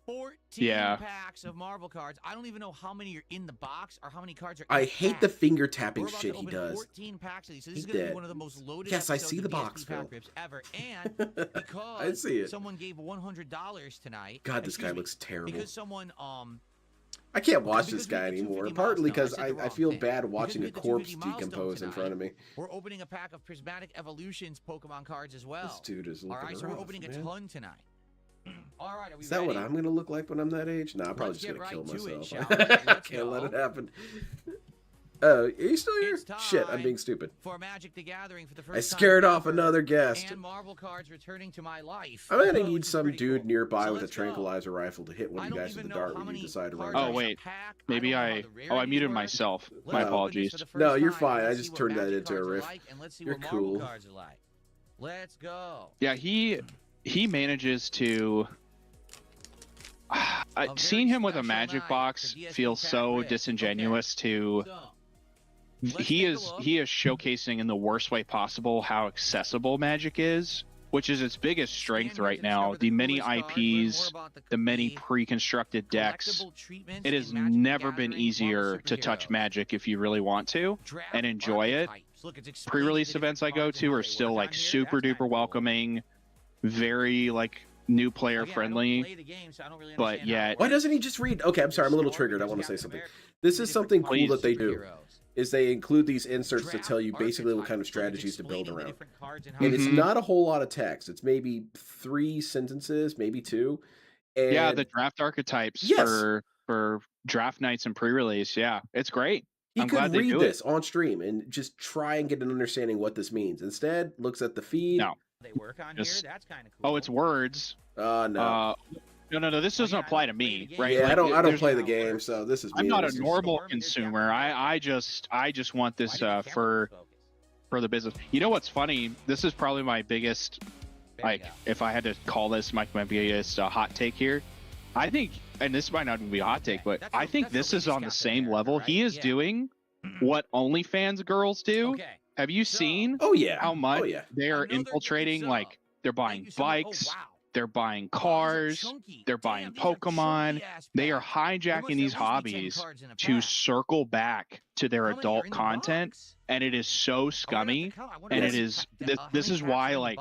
14 packs of Marvel cards. I don't even know how many are in the box or how many cards are in I the hate pack. the finger tapping We're about shit to he open does. 14 packs of these. So this He is going to did. be one of the most loaded Yes, I episodes see the of box, BSP Power Phil. Grips ever. And because see it. someone gave $100 tonight. God, this guy looks terrible. Because someone I can't watch this because we guy hit the anymore. 250 Partly milestone. because I said the I wrong feel thing. bad Because watching we a hit the corpse 250 milestone decompose in front of me. We're opening a pack of Prismatic Evolutions Pokemon cards as well. This dude is looking All right, so we're rough, opening man. a ton tonight. All right, are we Is that ready? what I'm gonna look like when I'm that age? Nah, I'm probably Let's just gonna get kill right to it, myself. shall we? Let's Can't let go. it happen. Are you still here? It's Shit, I'm time being stupid. For Magic the Gathering for the first I time scared off ever, another guest. And Marvel cards returning to my life. I'm gonna which need is some pretty dude cool. nearby So with a let's go. tranquilizer rifle to hit one I of you don't guys with even the know dart how when you many decide to run. cards Oh are in down. a wait, pack. maybe I don't know I. how the Oh, I rarities muted work. myself. Let's My No. open this apologies. for the No, first you're time, fine. and I let's just see what turned that Magic into a cards are riff. like, and let's see You're what Marvel cool. cards are like. Let's go. Yeah, he manages to. Seeing him with a magic box feels so disingenuous to. So, He is showcasing in the worst way possible how accessible Magic is, which is its biggest strength right now. The many IPs, the many pre-constructed decks. It has never been easier to touch Magic if you really want to and enjoy it. Pre-release events I go to are still like super duper welcoming, very like new player friendly, but yet Why doesn't he just read? Okay, I'm sorry, I'm a little triggered. I want to say something. This is something cool that they do. Is they include these inserts to tell you basically what kind of strategies to build around. And it's not a whole lot of text. It's maybe 3 sentences, maybe 2. And yeah, the draft archetypes for draft nights and pre-release. Yeah, it's great. he I'm could glad they read do this on stream and just try and get an understanding what this means. Instead, looks at the feed. No. They work on here. That's kind of cool. Oh, it's words. No. No. This doesn't apply to me, right? Yeah, Like, I don't there's- play the game, so this is me. I'm not a This is- normal consumer. I just want this for the business. You know what's funny? This is probably my biggest, like, if I had to call this my biggest hot take here. I think, and this might not even be a hot take, but I think this is on the same level. He is doing what OnlyFans girls do. Okay. Have you seen Oh yeah. how much Oh yeah. they are Another good infiltrating? sub. Like, they're buying bikes, they're buying cars, they're buying Pokemon. They are hijacking these hobbies to circle back to their adult content, and it is so scummy. And it is this is why, like,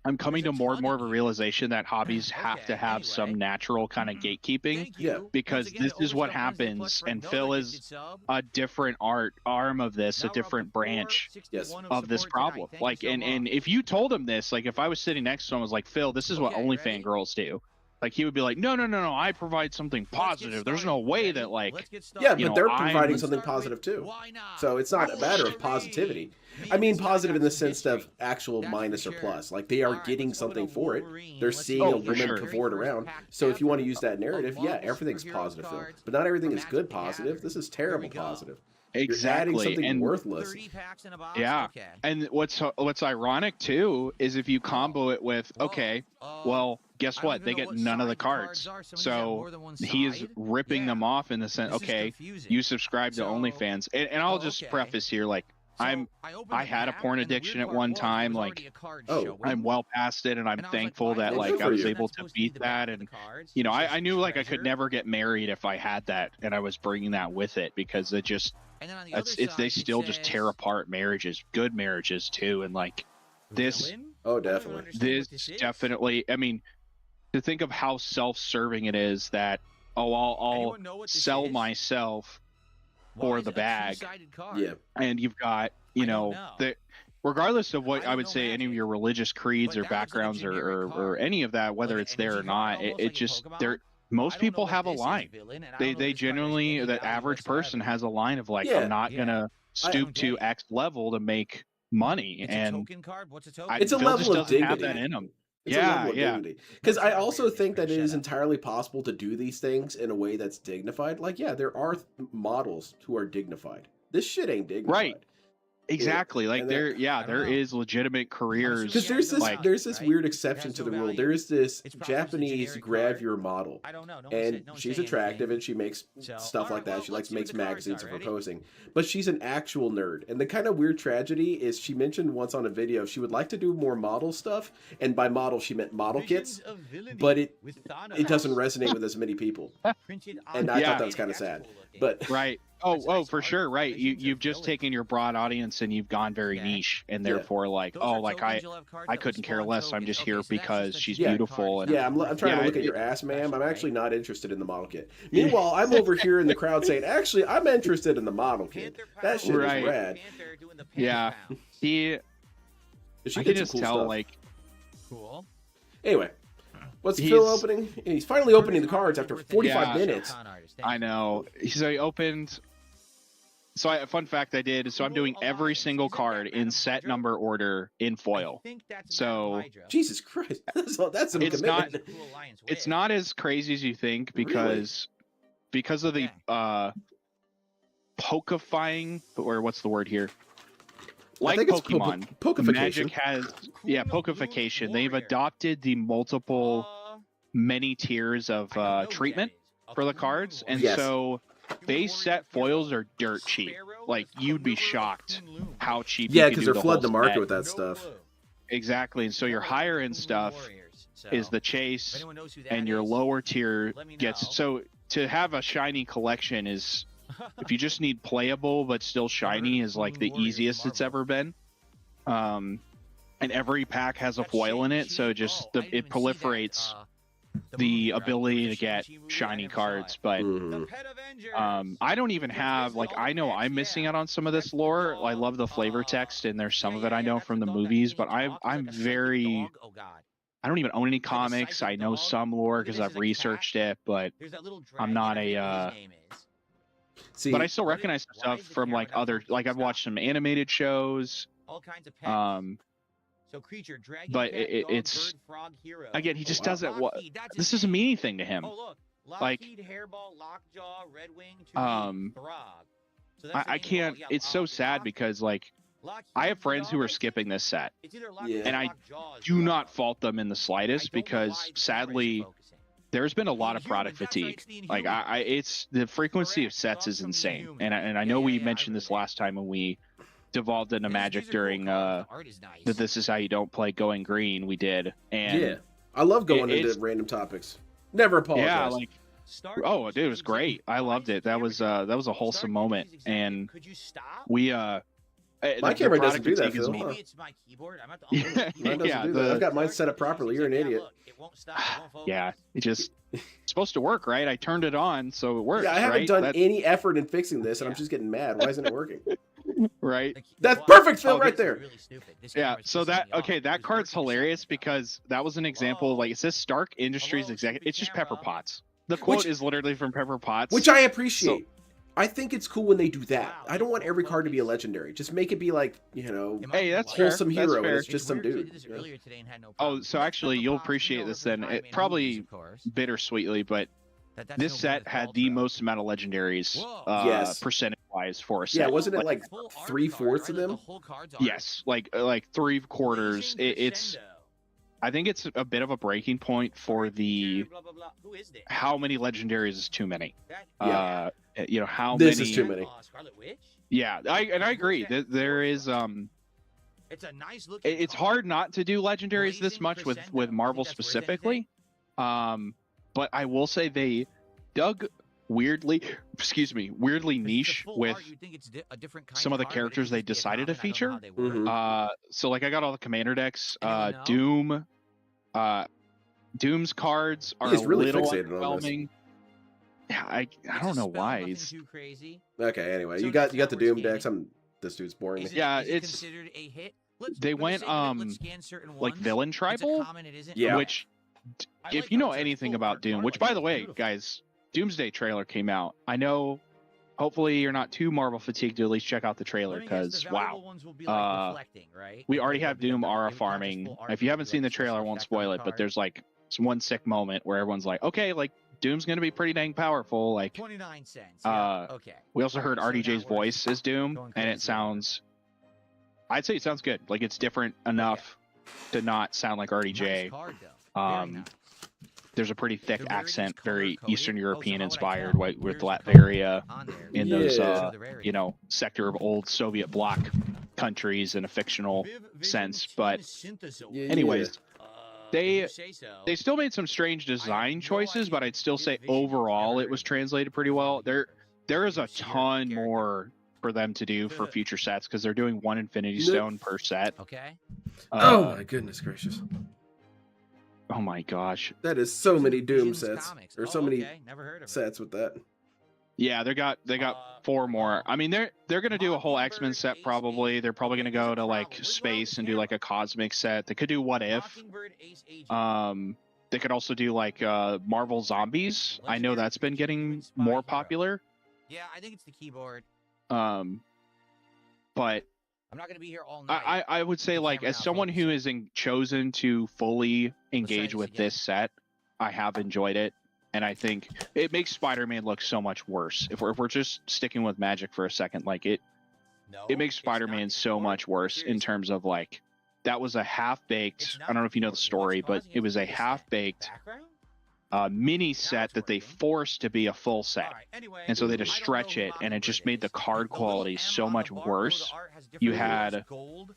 I'm coming to more and more of a realization that hobbies have to have some natural kind of gatekeeping, Yeah. because this is what happens, and Phil is a different arm of this, a different branch Yes. of this problem. Like, and if you told him this, like, if I was sitting next to him, I was like, Phil, this is what OnlyFans girls do. Like, he would be like, no, I provide something positive. There's no way that, like, Yeah, you but know, they're I'm- providing something positive too. So it's not a matter of positivity. I mean positive in the sense of actual minus or plus. Like, they are getting something for it. They're seeing a Oh, for woman sure. cavort around. So if you want to use that narrative, yeah, everything's positive, Phil. But not everything is good positive. This is terrible positive. You're adding exactly. something And worthless. yeah, and what's ironic too is if you combo it with, okay, well, guess what? They get none of the cards. So he is ripping them off in the sense, okay, you subscribe to OnlyFans. And I'll just preface here, like, I had a porn addiction at one time. Like, I'm well past it, and I'm thankful that, well, like, good I for was you. able to beat that. And, you know, I knew, like, I could never get married if I had that, and I was bringing that with it, because it just, they still just tear apart marriages, good marriages too. And, like, this Oh, definitely. definitely, I mean, to think of how self-serving it is that, oh, I'll sell myself for the bag. Yeah. And you've got, you know, the, regardless of what I would say, any of your religious creeds or backgrounds or any of that, whether it's there or not, it just, most people have a line. They generally, the average person has a line of, like, Yeah. I'm not gonna stoop to X level to make money, It's and a token card. What's a token? It's a Phil level just of doesn't have dignity. that in him. It's a Yeah, level of yeah. dignity. Because I also think that it is Shut up. entirely possible to do these things in a way that's dignified. Like, yeah, there are models who are dignified. This shit ain't dignified. Right. Exactly. Like and there, I don't there know. is legitimate careers. Because there's this Right? weird It exception has to no the rule. value. There is this It's probably just a Japanese generic gravure model, I don't know. No and one she's say attractive anything. and she makes So, stuff like alright, that. well, She let's see what makes the cards magazines are. for Ready? posing, but she's an actual nerd. And the kind of weird tragedy is she mentioned once on a video she would like to do more model stuff, and by model she meant model kits, but it doesn't resonate with as many people. And I thought that was kind of sad. But Right. Oh, for sure. Right. You've just taken your broad audience and you've gone very niche, and therefore like, I couldn't care less. I'm just here because she's beautiful. And yeah, I'm trying to look at your ass, ma'am. I'm actually not interested in the model kit. Meanwhile, I'm over here in the crowd saying, actually, I'm interested in the model kit. That shit is rad. Yeah. She I did can some just cool tell stuff. like Cool. Anyway, what's He's- Phil opening? He's finally opening the cards after 45 Yeah. minutes. I know. So he opened. So fun fact I did. So I'm doing every single card in set number order in foil. So Jesus Christ, that's some It's not- commitment. it's not as crazy as you think because of the pokafying, or what's the word here? I Like think it's Pokemon, pokification. Magic has pokafication. They've adopted the multiple many tiers of treatment for the cards, and Yes. so base set foils are dirt cheap. Like you'd be shocked how cheap. Yeah, you because can do they're the whole flooding the market set. with that stuff. Exactly, and so your higher end stuff is the chase, and your lower tier gets. So to have a shiny collection is, if you just need playable but still shiny, is like the easiest it's ever been. And every pack has a foil in it, so just it proliferates the ability to get shiny cards. But I don't even have, like, I know I'm missing out on some of this lore. I love the flavor text, and there's some of it I know from the movies, but I'm very, I don't even own any comics. I know some lore because I've researched it, but I'm not a See, but I still recognize stuff from like other, like I've watched some animated shows. All kinds of pets. So creature, dragon, But cat, it- dog, it's- bird, frog, hero. Again, he just wow. doesn't. What Lockheed, that's this his doesn't mean name. anything to him. Oh look, Like- Lockheed, Hairball, Lockjaw, Redwing, Um, Throg. So that's the I name of can't. all- yeah, It's so sad Lockheed, because like Lockheed, I have friends who are Throg. skipping this set. It's either Lockheed Yeah. or And I Lockjaw is Do Throg. not fault them in the I slightest don't know because why Throg is sadly focusing. there's been a lot of Inhumans, product that's right, fatigue. it's the Like Inhumans. it's the frequency of Correct, sets dogs is from insane, Inhumans. and I Yeah, know we yeah, I mentioned this remember last time when we devolved into And Magic these are cool during cards, the art is nice. the This Is How You Don't Play Going Green. We did, and yeah, I love going it's- into random topics. Never apologize. yeah, like. Start Oh, each dude, it was season great. I loved it. That was a wholesome Start moment, each season. and Could you stop? we My the camera product doesn't do that, fatigue is Phil. me. Huh. Maybe it's my keyboard. I'm at the Mine doesn't Yeah, do that. the- I've got mine set up properly. You're an idiot. Look, it won't stop. It won't focus. Yeah, it just it's supposed to work, right? I turned it on, so it works. Yeah, I haven't right? done That- any effort in fixing this, and I'm Yeah. just getting mad. Why isn't it working? right. That's perfect, Phil, Oh, right This is there. really stupid. This Yeah, camera's so pissing that me off. okay, It that was card's working a second hilarious ago. because that was an example. Like it says Stark Industries Hello, executive. stupid It's just Pepper camera. Potts. The quote is literally from Pepper Potts. Which I appreciate. I think it's cool when they do that. I don't want every card to be a legendary. Just make it be like, Am I Hey, that's right? fair. wholesome That's hero, and fair. it's just some weird 'cause I dude. did this you know? earlier today and had no Oh, problem. so That's actually, Pepper you'll Potts, appreciate you know, this for then. time It and probably movies, of course. bittersweetly, but That's this no set good had fault, the though. most amount of legendaries, Whoa. Yes. percentage-wise for a set. Yeah, wasn't it But like full art 3/4 card, of right? them? Like the whole card's art. Yes, like 3/4. Blazing It's. Crescendo. I think it's a bit of a breaking point for the Blah, blah, blah. Who is this? how many legendaries is too many. That- How This many? is too many. Scarlet Witch? Yeah, I agree. There is It's a nice looking it's card. hard not to do legendaries this Blazing much with Crescendo. Marvel Think that's worth specifically. But I will say they dug weirdly niche Full with art, you'd think it's a different kind some of the card, but it characters could they just be a decided to common. I don't know feature. how they work. Mhm. So like I got all the commander decks. Anyone know? Doom, Doom's cards are He's a really little fixated on this. underwhelming. Yeah, I It's don't a know spell, why. nothing He's too crazy. Okay, anyway, So you got that's the not Doom worth decks. scanning. This dude's boring me. Is it, Yeah, is it it's- considered a hit? Let's, they we're gonna went, say that let's scan certain like ones. villain It's a tribal, common, it isn't. Yeah. which I if like you how know it's a anything full about art Doom, card, which like, by it's the way, beautiful. guys, Doomsday trailer came out. I know hopefully you're not too Marvel fatigued to at least check out the trailer, Let me guess, because the valuable wow. ones will be, like, reflecting, right? We Like, already they'll have be like Doom the- aura not just full farming. art, If you but haven't it'll be, seen the like, special trailer, I won't effect on spoil the it, but card. there's like one sick moment where everyone's like, okay, like Doom's gonna be pretty dang powerful. Like 29 cents. Yeah. Okay. we also All heard right, so RDJ's not worth voice as Doom, going and it crazy over. sounds, I'd say it sounds good. Like it's different enough to not sound like Nice RDJ. card, though. Very Um, nice. There's a pretty thick The rarity's accent, very color-coded. Eastern Oh, so European how would I inspired, tell? with Here's the color Latveria on there. in those Yeah. The rarity. you know, sector of old Soviet bloc countries in a fictional sense. But Yeah, anyways, If you they say so. they still made some strange design choices, but I'd still say overall it was translated pretty well. There is a ton more for them to do for future sets, because they're doing one Infinity Stone per set. Okay. Oh my goodness gracious. Oh my gosh. That is so many Doom Visions sets. Comics. Or Oh, so many okay. Never heard of it. sets with that. Yeah, they got 4 more. I mean, they're gonna do a whole X-Men set probably. They're probably gonna go to like space and do like a cosmic set. They could do What If. Mockingbird, Ace Agent. They could also do like Marvel Zombies. I know that's been getting more popular. Yeah, I think it's the keyboard. But I'm not gonna be here all night. I would say, The like, camera as not someone who focusing. is chosen to fully engage this with again. this set, I have enjoyed it, and I think it makes Spider-Man look so much worse. If we're just sticking with magic for a second, like it makes Spider-Man so much worse in terms of like that was a half-baked. I don't know if you know the story, but it was a half-baked mini set that they forced to be a full set. And so they had to stretch it, and it just made the card quality so much worse. You had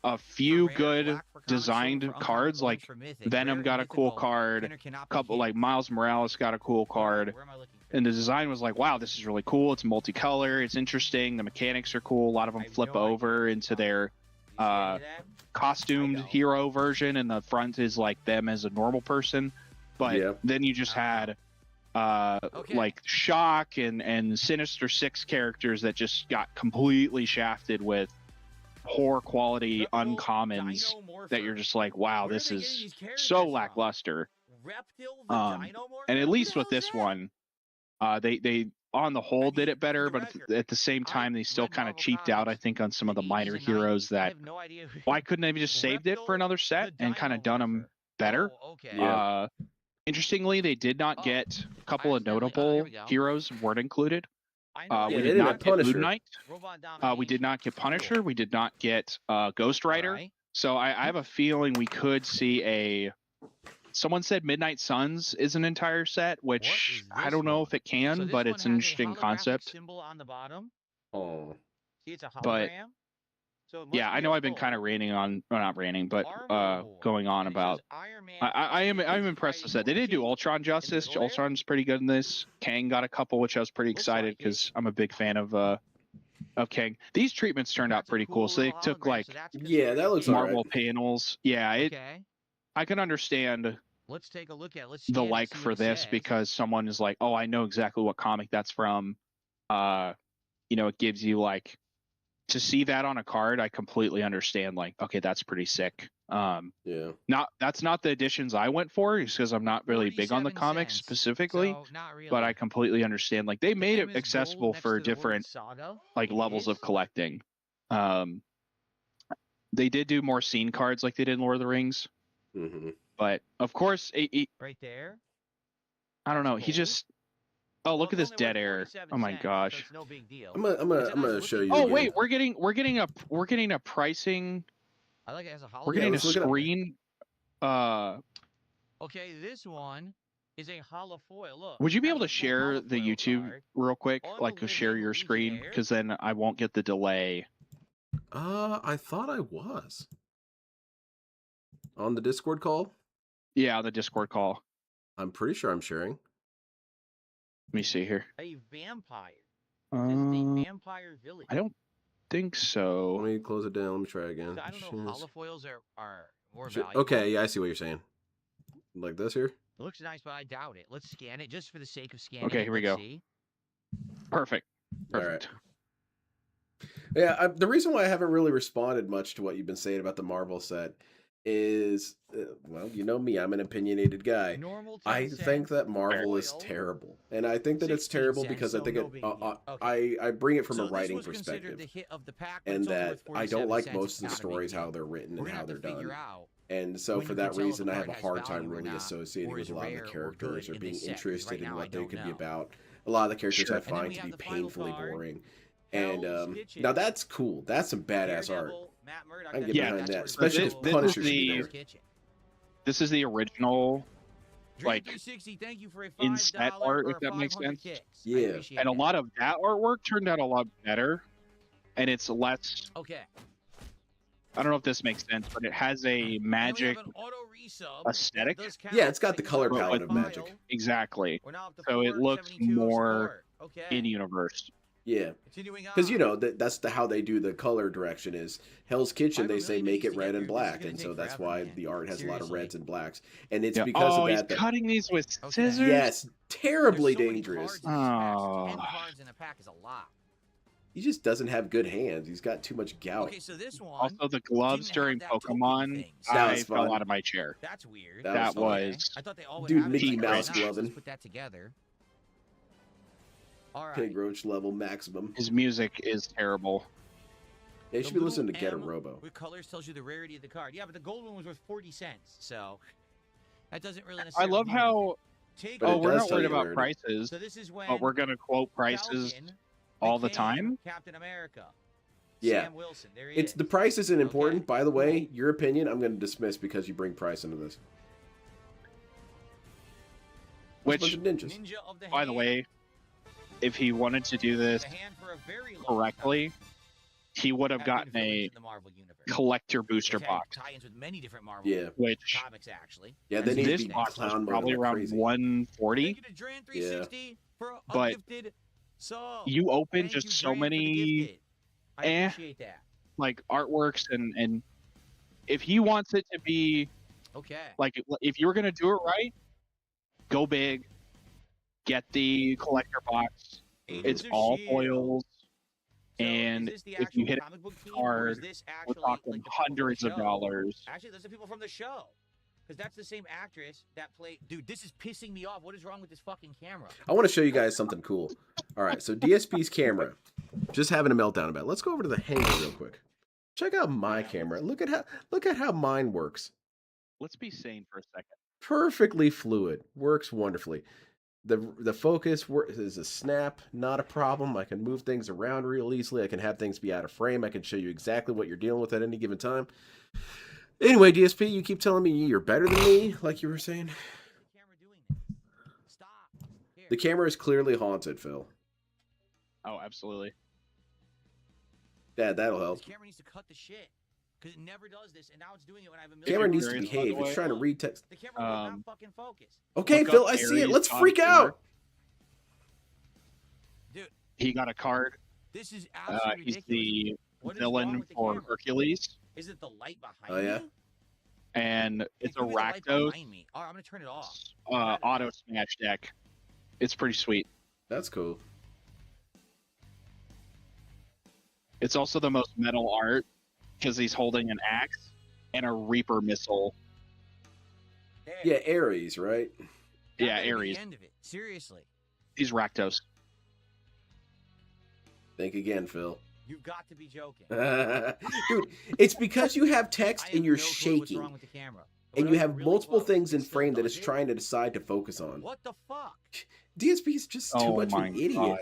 a few good designed cards, like Venom got a cool card, a couple like Miles Morales got a cool card, and the design was like, wow, this is really cool. It's multicolor, it's interesting, the mechanics are cool. A lot of them flip over into their costumed hero version, and the front is like them as a normal person. But then you just had like Shock and Sinister Six characters that just got completely shafted with poor quality uncommons that you're just like, wow, this is so lackluster. And at least with this one, they on the whole did it better, but at the same time they still kind of cheaped out, I think, on some of the minor heroes that why couldn't they have just saved it for another set and kind of done them better? Interestingly, they did not get a couple of notable heroes weren't included. We did not get Moon Knight. We did not get Punisher. We did not get Ghost Rider. So I have a feeling we could see someone said Midnight Suns is an entire set, which I don't know if it can, but it's an interesting concept. Symbol on the bottom. Oh. See, it's a hologram. But so it must yeah, be I know a I've been full. kind of ranting on, well, not ranting, but going on about. I'm impressed with that. They did do Ultron justice. Ultron's pretty good in this. Kang got a couple, which I was pretty excited because I'm a big fan of Kang. These treatments turned out pretty cool. So they took like Yeah, that looks Marvel alright. panels. Yeah, I can understand Let's take a look at. Let's the like for this because someone is like, oh, I know exactly what comic that's from. It gives you like to see that on a card. I completely understand. Like, okay, that's pretty sick. That's not the editions I went for, because I'm not really big on the comics specifically. So, not really. But I completely understand. Like, they made it M is accessible gold for next to the word different saga. like It levels of is? collecting. They did do more scene cards like they did in Lord of the Rings, Mm-hmm. but of course, Right there. I don't know. He Gold? just. Oh, look Well, at this it's only dead worth air. 47 Oh my cents, gosh. So it's no big deal. I'm gonna show you. Oh again. wait, we're getting a pricing. I like it as a hologram. We're getting a let's look it up. screen. Okay, this one is a hollow foil. Look. Would you be has able to a full share the holofoil YouTube card. real quick? On Like, the share Living your screen, Legionnaire. because then I won't get the delay. I thought I was on the Discord call. Yeah, the Discord call. I'm pretty sure I'm sharing. Let me see here. A vampire. This is a Uh, vampire village. I don't think so. Let me close it down. Let me try again. So I don't know if holofoils are more Shit. valuable. Okay, yeah, I see what you're saying. Like this here. It looks nice, but I doubt it. Let's scan it just for the sake of scanning. Okay, it. here we Let's go. See. Perfect. All right. Perfect. Yeah, the reason why I haven't really responded much to what you've been saying about the Marvel set is, well, you know me, I'm an opinionated guy. Normal 10 I cents. think that Marvel is Oil, terrible, and I think that it's 16 terrible cents, because I so think no it. big deal. Okay. I bring it from So a this writing was considered perspective, the hit of the pack, but and it's only that worth I don't 47 like cents. most It's of the not a big stories how deal. they're written We're and gonna how have to they're figure done. out And so when for you can that tell if reason, a I have card a has hard time value or really not, associating or with is a lot of the rare or characters good or in being this set, 'cause interested right in now I what they don't could be know. about. A lot of the characters Sure. I And then find we to have be the final painfully card, boring. And Hell's now Kitchen. that's cool. That's some badass art. Daredevil, Matt Murdock, I can that's get Yeah, behind that's that, where especially this- because this is Punisher should be the- there. Hell's Kitchen. This is the original, Dream like, 360, thank you for a in $5 set art, or if that makes 500 sense. kicks. I Yeah. appreciate and a that. lot of that artwork turned out a lot better, and it's less. Okay. I don't know if this makes sense, but it has a magic And we have an auto resub that aesthetic. does count. Yeah, it's got the Thank you color for palette the of file. magic. Exactly. We're now up to So it looks 472 of more support. Okay. in universe. Yeah, Continuing on. because you know that's how they do the color direction is Hell's Kitchen. I have a They say million make days it to red get and through. This is black, gonna and so take that's forever, why man. the art has a lot of Seriously. reds and blacks, and it's Yeah. because Oh, of he's that. cutting these with Okay. scissors. Yes, terribly There's so many dangerous. cards in these packs. Oh. 10 cards in a pack is a lot. He just doesn't have good hands. He's got too much gout. Okay, so this one. Also, the gloves didn't have during that token Pokemon, thing, so- That I was fell fun. out of my chair. That's weird. That That Okay. was I thought they all would Dude, have it. Mickey Like, Mouse nice. gloving. Let's put that together. All right. Pig Roach level maximum. his music is terrible. They The should be little listening to Get a M Robo. with colors tells you the rarity of the card. Yeah, but the gold one was worth 40 cents, so that doesn't really I necessarily love mean how. anything. Take But it Oh, we're does not tell worried you about rarity. prices, So this is when but we're gonna quote prices Falcon all the became time. Captain America. Yeah. Sam Wilson. There he It's is. the price isn't important. Okay, By the way, cool. your opinion I'm going to dismiss because you bring price into this. Which, Bunch of ninjas. Ninja of the by the hand. way, if he wanted to do this The hand for a very long correctly, he would have time. gotten Been villains a in the Marvel universe. collector booster Which had box, tie-ins with many different Marvel Yeah. which comics, actually. Yeah, they and need to this be box was clown mode probably like around crazy. 140. Thank you to Dran 360 for a But gifted sub. You open Thank just you, so Dran, for the many gifted. I eh. appreciate that. like artworks, and if he wants it to be Okay. like, if you were gonna do it right, go big, get the collector box. Agents It's of all S.H.I.E.L.D.. foils, So, and is this the if you actual hit it comic book team, or hard, is this we're actually, talking like, the people from the hundreds of show? dollars. Actually, those are people from the show. Because that's the same actress that played. Dude, this is pissing me off. What is wrong with this fucking camera? I want to show you guys something cool. All right, so DSP's camera. Just having a meltdown about it. Let's go over to the hanger real quick. Check out my camera. Look at how mine works. Let's be sane for a second. Perfectly fluid. Works wonderfully. The focus is a snap, not a problem. I can move things around real easily. I can have things be out of frame. I can show you exactly what you're dealing with at any given time. Anyway, DSP, you keep telling me you're better than me, like you were saying. Camera doing this. Stop. Here. The camera is clearly haunted, Phil. Oh, absolutely. Dad, that'll help. This camera needs to cut the shit. Because it never does this, and now it's doing it when I have a The million. camera needs to Curious, by behave. the It's way. trying to read text. The camera will not Um, fucking focus. Okay, Look Phil, up I see it. Aries Let's on freak camera. out. Dude, He got a card. this is absolutely He's ridiculous. the What is wrong villain with the for camera? Hercules, Is it the light behind Oh, yeah? me? and Like, it's a give me the light Rakdos behind me. All right, I'm gonna turn it off. auto smash deck. It's pretty sweet. That's cool. It's also the most metal art because he's holding an axe and a Reaper missile. There. Yeah, Aries, right? That Yeah, better be Aries. The end of it. Seriously, He's Rakdos. Think again, Phil. you've got to be joking. Dude, it's because you have text I and have you're no clue what's shaking. wrong with the camera. And When you I'm have really multiple close, things in it still frame that does it's it. trying to decide to focus on. What the fuck? DSP is just too Oh much of my an idiot. God.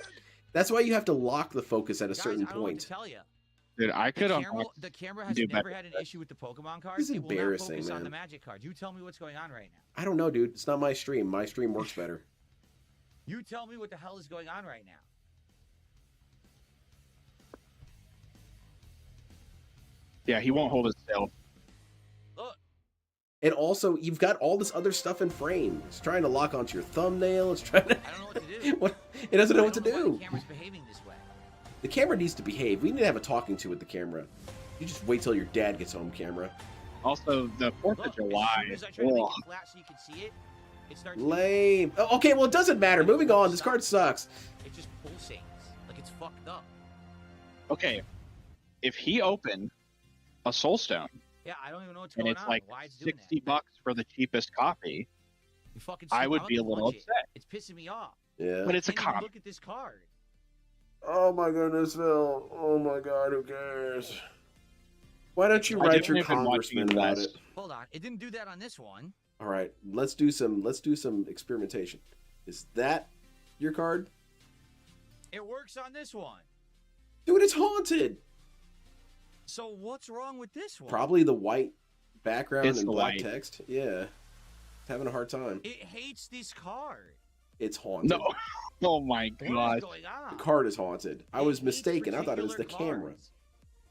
That's why you have to lock the focus at a Guys, certain I don't know what point. to tell you. Dude, I The could camera, unlock. the camera has do never better had an than that. issue with the Pokemon cards. This is It will not embarrassing, focus on man. the Magic card. You tell me what's going on right now. I don't know, dude. It's not my stream. My stream works better. You tell me what the hell is going on right now. Yeah, he won't hold his tail. Look, And also, you've got all this other stuff in frame. It's trying to lock onto your thumbnail. It's trying to... I don't know what to do. What? It doesn't know I what to don't know why do. the camera's behaving this way. The camera needs to behave. We need to have a talking to with the camera. You just wait till your dad gets home, camera. Also, the 4th Look, of July. as soon as I try to make Ugh. it flat so you can see it, it starts. Lame. Oh, okay, well, it doesn't matter. Moving on. This card sucks. It just pulsates like it's fucked up. Okay, if he opened a Soul Stone Yeah, I don't even know what's and going it's on. like Why it's doing $60 that? for the cheapest copy, You fucking I stupid. would I'm be a about to little punch it. upset. It's pissing me off. Yeah. But it's a Can't even comic. look at this card. Oh my goodness, Phil. Oh my God, who cares? Why don't you I write just your have been watching congressman it about less. it? Hold on. It didn't do that on this one. All right, let's do some experimentation. Is that your card? It works on this one. Dude, it's haunted. So what's wrong with this one? Probably the white background It's and the black white. text. Yeah. It's having a hard time. It hates this card. It's haunted. No. Oh my What is god. going on? The card is haunted. I It was hates mistaken. I thought it was the particular camera. cards.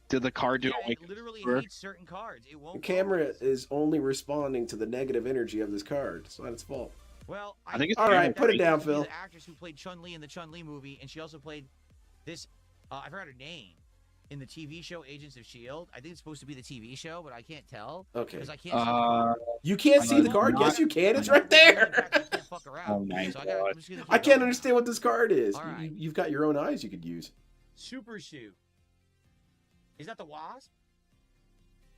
Did the card do Yeah, like it literally work? hates certain cards. It won't. The camera focus. is only responding to the negative energy of this card. It's not its fault. Well, I think it's All right, that put it was down, supposed to be Phil. The actress who played Chun-Li in the Chun-Li movie, and she also played this. I forgot her name in the TV show Agents of Shield. I think it's supposed to be the TV show, but I can't tell Okay. because I can't see the card. You can't see the card? not- Yes, you can. It's I right there. can't fuck around. Oh my So God. I'm just gonna keep I can't going understand what this card is. All right. You've got your own eyes you could use. Super Suit. Is that the Wasp?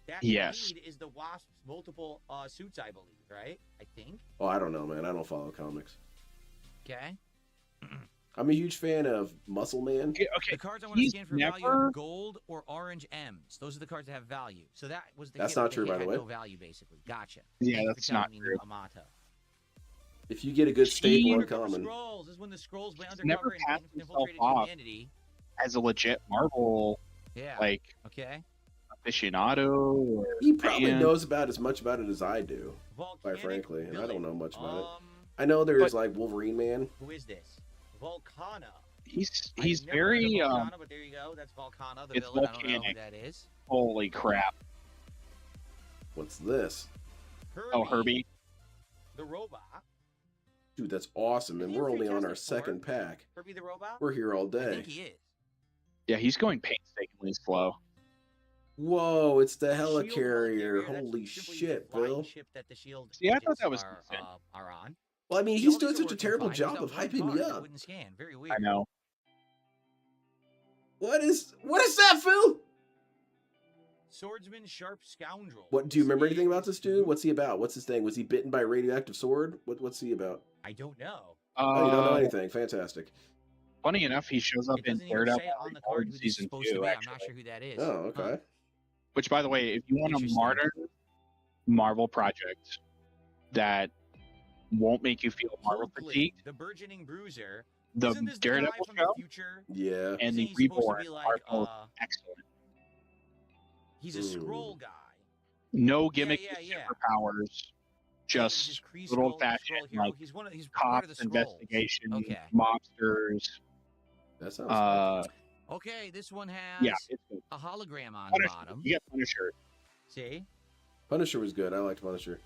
That Yes. lead is the Wasp's multiple suits, I believe, right? I think. Oh, I don't know, man. I don't follow comics. Okay. I'm a huge fan of Muscle Man. Okay, The cards I want to he's scan for value never- are gold or orange M's. Those are the cards that have value. So that was the That's hit. not true, by hit the had way. No value, basically. Gotcha. Yeah, Thank you for that's telling not me, true. Amato. If you get a good staple Undercover uncommon. Scrolls is when the scrolls went never undercover passed and himself infiltrated off. humanity. as a legit Marvel Yeah. like Okay. aficionado or He probably fan. knows about as much about it as I do, Volcanic quite frankly. And I don't know much about it. I know there's like Wolverine Man. Who is this? Volcana. He's I've never heard very of Volcana, but there you go. That's Volcana, the it's villain. I don't know who volcanic. that is. holy crap. What's this? Oh, Herbie. The robot. Dude, that's awesome. And Isn't he we're only on our Fantastic Four? second pack. Herbie the robot. We're here all I day. think he is. Yeah, he's going painstakingly slow. Whoa, it's the Shield helicarrier. that's Holy simply shit, the flying Bill. ship that the Shield See, I thought agents that was are, decent. are on. Well, I mean, The he's others doing are such a working terrible fine. job There's of that one hyping card me that up. wouldn't scan. Very weird. I know. What is that, Phil? Swordsman, sharp scoundrel. What do you This remember anything about is- this dude? What's he about? What's his thing? Was he bitten by a radioactive sword? What's he about? I don't know. Oh, you don't know anything. Fantastic. Funny enough, he shows up It in doesn't even Daredevil say on the card who this is season supposed to 2, be. I'm actually. not sure who that is. Oh, okay. Huh. Which, by the way, if you want a Interesting. modern Marvel project that won't make you feel Marvel Coldplay, fatigued, the burgeoning bruiser. the Isn't this the guy Daredevil from show the future? Yeah. and Isn't the he supposed to Reborn be like, are both excellent. he's a Hmm. scroll guy. No gimmick yeah, with yeah. superpowers, He's just Kree good scroll- old-fashioned, scroll hero. like, He's part of the cops, scrolls. investigation, Okay. mobsters. That sounds fun. Okay, this one has Yeah, it's good. a hologram on the Punisher. bottom. You get Punisher. See? Punisher was good. I liked Punisher.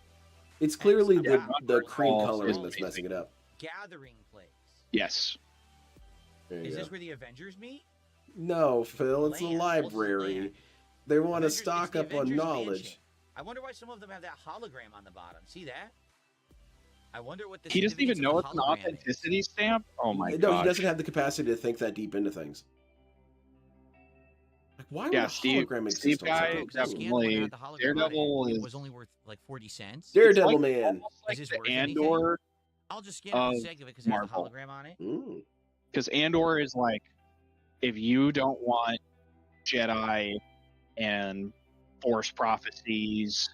It's clearly some the background cream walls coloring is that's amazing. messing it up. Gathering place. Yes. There you Is go. this where the Avengers meet? No, Phil, it's a Land. library. Land. They want to Avengers- stock it's the up on Avengers knowledge. Mansion. I wonder why some of them have that hologram on the bottom. See that? I wonder what this He doesn't even significance know of it's the an hologram is. authenticity stamp. Oh my No, god. he doesn't have the capacity to think that deep into things. Like, why would Yeah, a Steve- hologram Steve exist on guy, something? Because the scan one definitely. had the hologram on it. Daredevil It is- was only worth like 40 cents. Daredevil It's Man. almost like this the worth anything? Andor, I'll just scan it for the of sake of it because it has the Marvel. hologram on it. Mm. because Andor is like, if you don't want Jedi and Force prophecies,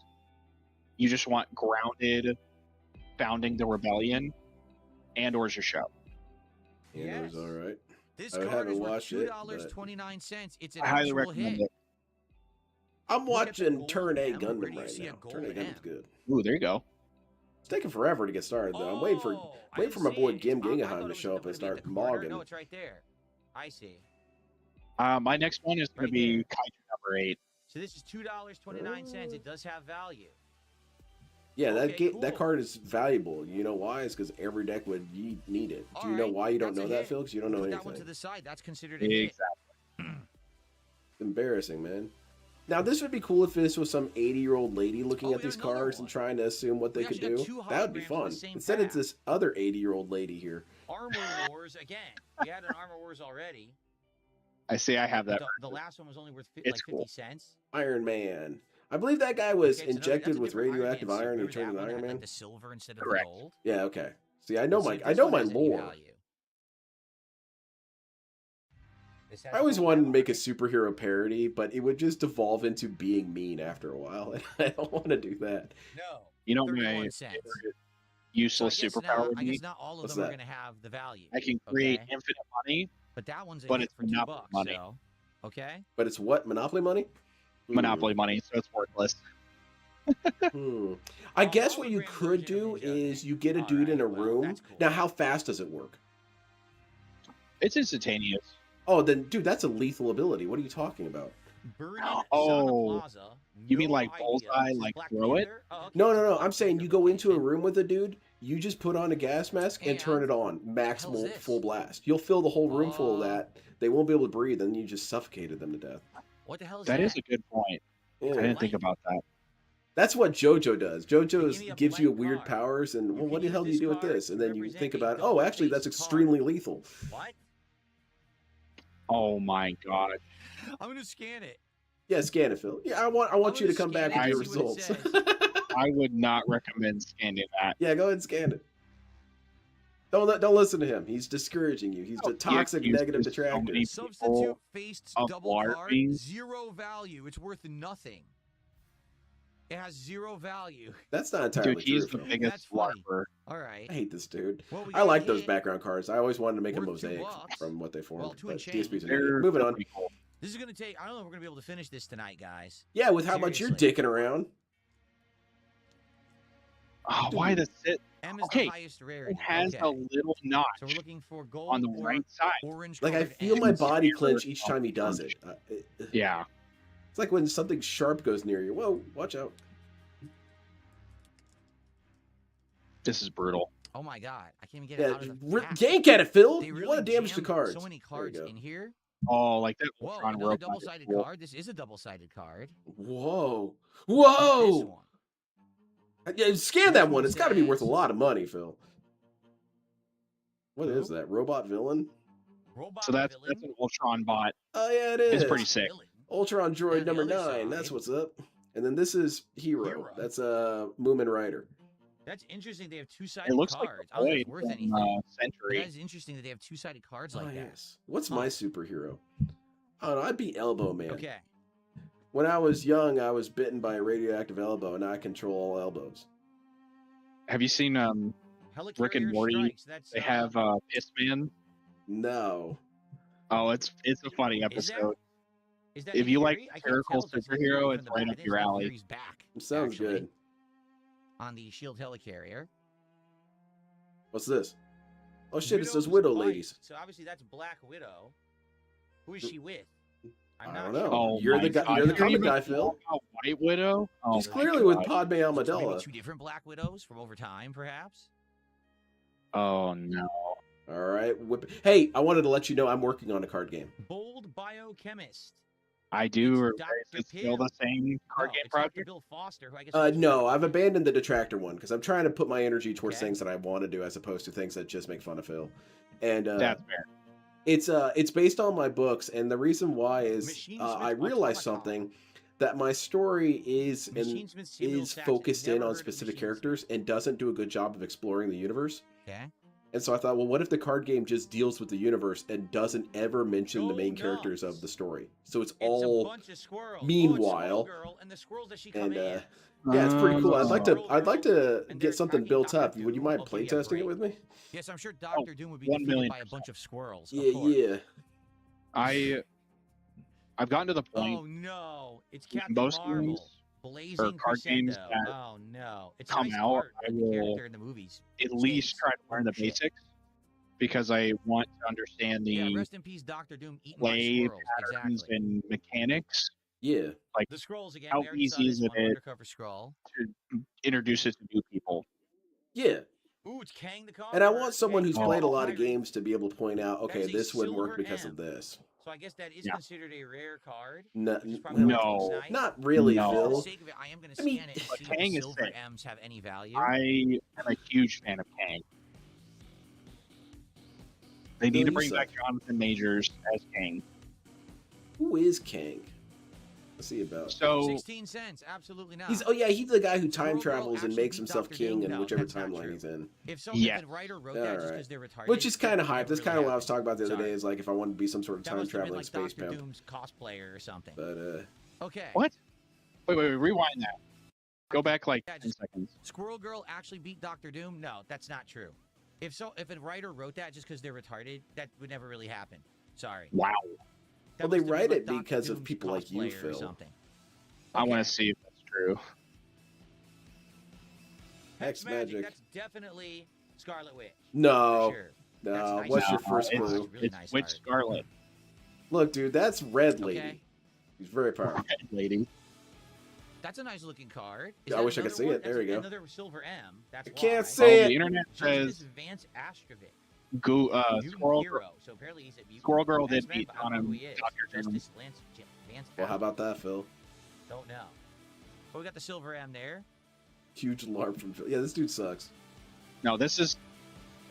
you just want grounded, founding the rebellion. Andor's your show. Andor's Yes. all right. This I card haven't is worth watched it, $2.29. It's an I highly actual recommend hit. it. I'm Look at the watching gold Turn A M. Where Gundam do you right see a now. gold Turn A Gundam's M? good. Ooh, there you go. It's taking forever to get started though. I'm waiting for I waiting didn't for my see boy it. Gim I thought Gingaheim it to was show up and gonna be at start the corner. mogging. No, it's right there. I see. My next one is going Right to be there. Kaiju number 8. So this is $2.29. It does have value. Yeah, Okay, that cool. card is valuable. You know why? It's because every deck would need it. Do you know Alright, why you don't that's know a that, hit. Phil? Because you don't know Put that one to anything. the side. That's considered a hit. Exactly. Embarrassing, man. Now this would be cool if this was some 80-year-old lady looking Oh, at we these got another cards one. and trying to assume what they We could actually do. got two That would be holograms from fun. the same Instead, it's pack. this other 80-year-old lady here. Armor Wars again. We had an Armor Wars already. I see I have that. The last one was only worth like It's 50 cool. cents. Iron Man. I believe that guy was Okay, so injected that's a with different radioactive suit. iron and Remember turned that into one that Iron had, like, Man. the silver instead of Correct. the gold? Yeah, okay. See, I know See, my this one has any lore. value. This has I always full wanted to power. make a superhero parody, but it would just devolve into being mean after a while, and I don't want to do that. No. You know, my 31 cents. favorite So useless superpower would I be guess not all of What's them are that? going to have the value. I can create Okay? infinite money, But that one's a but hit it's for $2. Monopoly money. So, okay? But it's what? Monopoly money? Monopoly money, so it's worthless. I guess what you Hologram could version of do Ninja. is you get a dude in a Alright, well, room. that's cool. Now, how fast does it work? It's instantaneous. Oh, then, dude, that's a lethal ability. What are you talking about? Burning Oh, Sana Plaza. you mean no like idea. Bullseye, This is like Black throw it? Panther? Oh, okay, No, so no, no. Black I'm saying Panther you go into a location. room with a dude, you just put on a gas mask and turn And it on. hell's Maximal this? full blast. You'll fill the whole room full of that. They won't be able to breathe, and you just suffocated them to death. What the hell is That is a good point. Yeah. I didn't think about that. That's what JoJo does. They JoJo give me a gives you blank weird card. powers, and You well, can what the use hell do you this do with card this? And to then you represent think a about, oh, actually, that's double-faced extremely lethal. What? Oh my god. I'm gonna scan it. Yeah, scan it, Phil. Yeah, I want you to come scan back it with and your see what it results. says. I would not recommend scanning that. Yeah, go ahead and scan it. Don't listen to him. He's discouraging you. He's a toxic, negative detractor. Substitute faced of double card, LARPing. 0 value. It's worth nothing. It has 0 value. That's not entirely Dude, he's true, the Phil. That's biggest funny. LARPer. All right. I hate this dude. Well, we I got like a those hit. background cards. I always wanted to make a Worth $2 mosaic from what they formed. Well, 2 but and change. DSP's an They're idiot. Moving on. pretty cool. This is gonna take. I don't know if we're gonna be able to finish this tonight, guys. Yeah, with how much you're Seriously. dicking around. Oh, why the sit? M is Okay, the highest rarity. It has okay. a little notch So we're looking for gold on the or right side. orange. Like, I colored feel my M's. body Zero clench each time he does punch. it. Yeah. It's like when something sharp goes near you. Whoa, watch out. This is brutal. Oh my god, I can't even get it Yeah, out of the pack. yank at it, Phil. They You really want to damage the jammed cards. So many There you cards go. in here. Oh, like that Whoa, Ultron another robot. double-sided Cool. card. This is a double-sided card. Whoa. This Whoa. one. Yeah, scan that This one. one It's got to be worth a says- lot of money, Phil. What Who? is that? Robot villain? Robot So that's villain. an Ultron bot. Oh, yeah, it is. It's pretty sick. Villain. Ultron Droid And the number other 9. That's side- what's up. And then this is Hero. Hero. That's Moomin Rider. That's interesting. They have two-sided It looks like cards. a I don't think boy it's worth from anything. But Century. that is interesting that they have two-sided cards like Oh, that. yes. What's Huh. my superhero? Oh, no, I'd be Elbow Man. Okay. When I was young, I was bitten by a radioactive elbow, and now I control all elbows. Have you seen Helicarrier Rick and Morty? Strikes. That's, They have Pissman. No. Oh, it's a funny Is that- episode. Is that If Nick you like Fury? I can't satirical tell if that's Nick superhero, Fury it's from the right back. up I think your it's Nick alley. Fury's back. Sounds actually, good. On the Shield Helicarrier. What's this? Oh, shit, it says Widow's Widow Bite. Ladies. So obviously that's Black Widow. Who is she with? I'm I not don't know. sure. Oh, You're my the guy. God. You're the You comic even guy, know Phil. about White Widow? Oh, He's my clearly with God. Padme So maybe Amidala. two different Black Widows from over time, perhaps. Oh no. All right. Hey, I wanted to let you know I'm working on a card game. Bold Biochemist. I do. Or It's Dr. is it still the same card No, game it's Dr. project? Bill Foster, who I guess No, I've abandoned the detractor one because I'm trying to put my energy towards Okay. things that I want to do as opposed to things that just make fun of Phil. And That's fair. it's based on my books, and the reason why is Machine I Smith realized Automaton. something that my story is Machine Smith Samuel is Saxon. focused Never in heard on of specific Machine characters and doesn't do a good job of exploring the universe. Smith. Okay. And so I thought, well, what if the card game just deals with the universe and doesn't ever mention the Go main characters nuts. of the story? So it's It's a all bunch of squirrels. meanwhile, Squirrel Girl and the squirrels that she come and in. yeah, it's pretty cool. I'd like to And get there's something Dr. built up. Doom. Would you mind I'll give you a playtesting it break. with me? Yes, I'm sure Doctor Doom would be 1 defeated million by a bunch of squirrels. Yeah, of course. yeah. I've gotten to the point Oh no, it's in Captain most Marvel. games Blazing card games Crescendo. that Oh no, it's come nice out, art, I but the will character in the movies. at least stinks. try to learn the Shit. basics because I want to understand Yeah, the rest in peace, Doctor Doom eaten by play squirrels. patterns Exactly. and mechanics Yeah. The scrolls again. how we already saw easy this is it one, is- undercover scroll. to introduce it to new people. Yeah. Ooh, it's Kang the Conqueror. And I want someone who's Kang the played a lot of Pirate. games to be able to point out, okay, That is a this wouldn't work silver because M. of this. So I guess that is Yeah. considered a rare card. No, which is probably why it no, looks nice. not really, No. For the Phil. sake of it, I am going to I mean, scan it and but see Kang if is silver sick. M's have any value. I am a huge fan of Kang. They need Phil, to you bring suck. back Jonathan Majors as Kang. Who is Kang? What's he about? So 16 cents. Absolutely not. He's he's the guy who time Squirrel Girl travels and actually makes beat himself Dr. king Doom? in No, whichever that's not timeline true. he's in. If Yeah. the writer wrote that just because they're retarded, Which is kind of hype. never That's really kind of what I was happened. talking about the other Sorry. day. Is like if I wanted to be some sort of That time must have been traveling like space Dr. pimp. Doom's cosplayer or something. But Okay. what? Wait, rewind that. Go back like Yeah, 10 just- seconds. Squirrel Girl actually beat Dr. Doom? No, that's not true. If a writer wrote that just because they're retarded, that would never really happen. Sorry. Wow. That Well, they must have been write like it Dr. because of Doom's people like you, cosplayer or Phil. something. I want Okay. to see if that's true. Hex magic. That's definitely Scarlet Witch. no, For sure. That's no. nice What's your art. first it's- clue? Really It's nice Witch art. Scarlet. Look, dude, that's Red Lady. Okay. She's very powerful. Red lady. That's a nice looking card. Yeah, I that wish I could another see one? it. There That's we go. Another silver M. That's I why. can't Oh, say the it. internet Joseph says Vance Astrovic. Squirrel Girl. Hero. So apparently he's a mutant. Squirrel Girl did X-Men, beat but I don't know on who him, he is. Dr. Doom. Justice Vance Well, how about that, Phil? Don't know. But we got the silver M there. Huge alarm from Phil. Yeah, this dude sucks. No, this is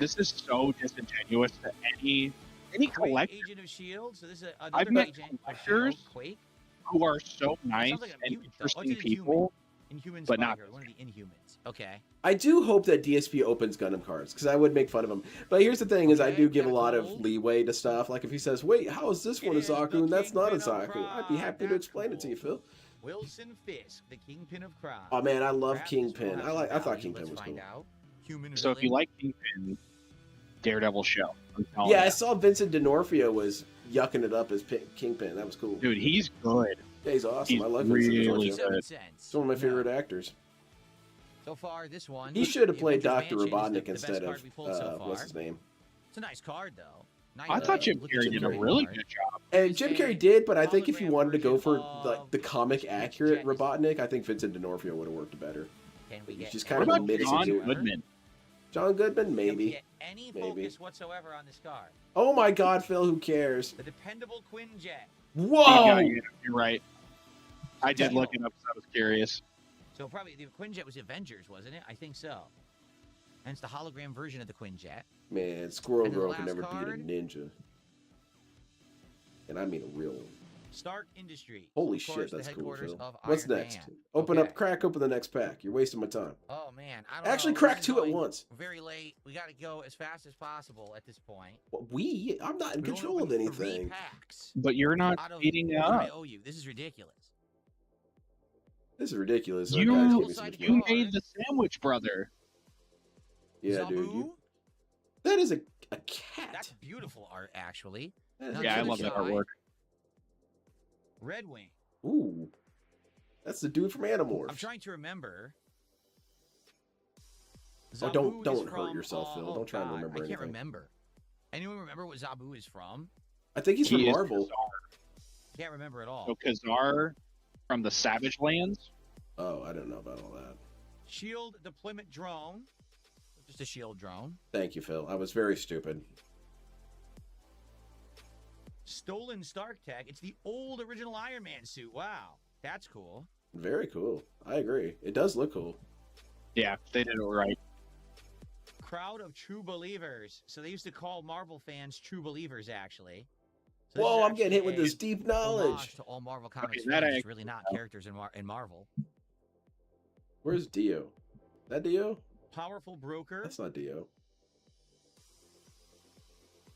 so disingenuous to any Quake, collector Agent of Shield. So this is another I've met agent of collectors Shield. Quake. who are so nice sounds like a and mutant, though. Oh, it's interesting an Inhuman. people. Inhuman But not Spider, one of the Inhumans. Okay. I do hope that DSP opens Gundam cards because I would make fun of him. But here's the thing: is I Okay, do give a got lot of gold. leeway to stuff. Like if he says, "Wait, how is this one a It is the Zaku and that's not a Kingpin of Zaku?" I'd be Crime. happy to That's explain it to you, cool. Phil. Wilson Fisk, the Kingpin of Crime. Oh man, I love Perhaps this will Kingpin. have I some thought value. Kingpin Let's was find cool. out. Human So if you villain. like Kingpin, Daredevil show. I'm telling Yeah, I ya. saw Vincent D'Onofrio was yucking it up as Kingpin. That was cool. Dude, he's good. Yeah, he's awesome. he's I like Vincent really D'Onofrio. good. 47 He's cents. one of my No. favorite actors. So far, this one. He should have the played Avengers Dr. Mansion is Robotnik the best instead card of we pulled so far. what's his name? It's a nice card, though. Nice I thought Jim looking Carrey Jim did a Carrey really card. good job. And It's Jim a Carrey did, but I think if you hologram wanted to go for version like the of comic accurate Jet. Robotnik, I think Vincent D'Onofrio would have worked better. Can we He's get just any kind What of a about mix John into- Goodman? John Goodman, Can we maybe. get any Maybe. focus whatsoever on this card? Oh my God, Phil, who cares? The dependable Quinjet. Whoa! You're right. I did look it up because I was curious. So probably the Quinjet was Avengers, wasn't it? I think so. And it's the hologram version of the Quinjet. Man, Squirrel And then the Girl can last never card? beat a ninja. And I mean a real one. Stark Industries. Holy of course, shit, the that's cool, headquarters Phil. of What's Iron next? Man. Open Okay. up, crack open the next pack. You're wasting my time. Oh man, I don't Actually, know. crack This is two at going once. Very late. We got to go as fast as possible at this point. What, I'm not in We only control of opened 3 anything. packs But you're not out of speeding what I up. owe you. This is ridiculous. This is ridiculous. That You- guy's giving me some Double-sided shit. You card. made the Sandwich Brother. Yeah, dude. Zabu? That is a cat. That's beautiful art, actually. That is Now a Yeah, I to the love that side. artwork. Red Wing. Ooh. That's the dude from Animorphs. I'm trying to remember. Oh, Zabu don't is hurt from- yourself, Phil. Don't try and God, remember I can't anything. remember. Anyone remember what Zabu is from? I think he's from He is Marvel. Kazar. Can't remember at all. So Kazar from the Savage Lands. Oh, I don't know about all that. Shield deployment drone. Just a shield drone. Thank you, Phil. I was very stupid. Stolen Stark Tech. It's the old original Iron Man suit. Wow. That's cool. Very cool. I agree. It does look cool. Yeah, they did it right. Crowd of true believers. So they used to call Marvel fans true believers, actually. So this Whoa, is I'm getting hit with actually this deep a knowledge. homage to all Marvel Comics that fans. I- It's really not characters in Marvel. Where's Dio? That Dio? Powerful broker. That's not Dio.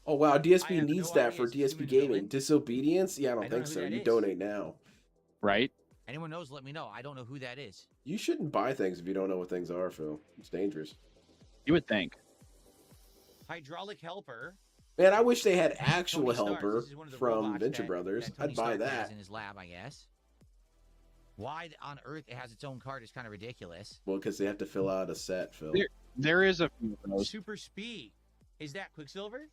Oh wow, DSP I have needs no that idea. for Is it DSP human gaming. villain? Disobedience? Yeah, I don't I don't think know who so. that You is. donate now. Right? Anyone knows, let me know. I don't know who that is. You shouldn't buy things if you don't know what things are, Phil. It's dangerous. You would think. Hydraulic helper. Man, I wish they had actual Tony Stark. helper This is one of the from robots Venture that- Brothers. that Tony I'd buy Stark has that. in his lab, I guess. Why on earth it has its own card is kind of ridiculous. Well, because they have to fill out a set, Phil. There is a few of those. Super speed. Is that Quicksilver?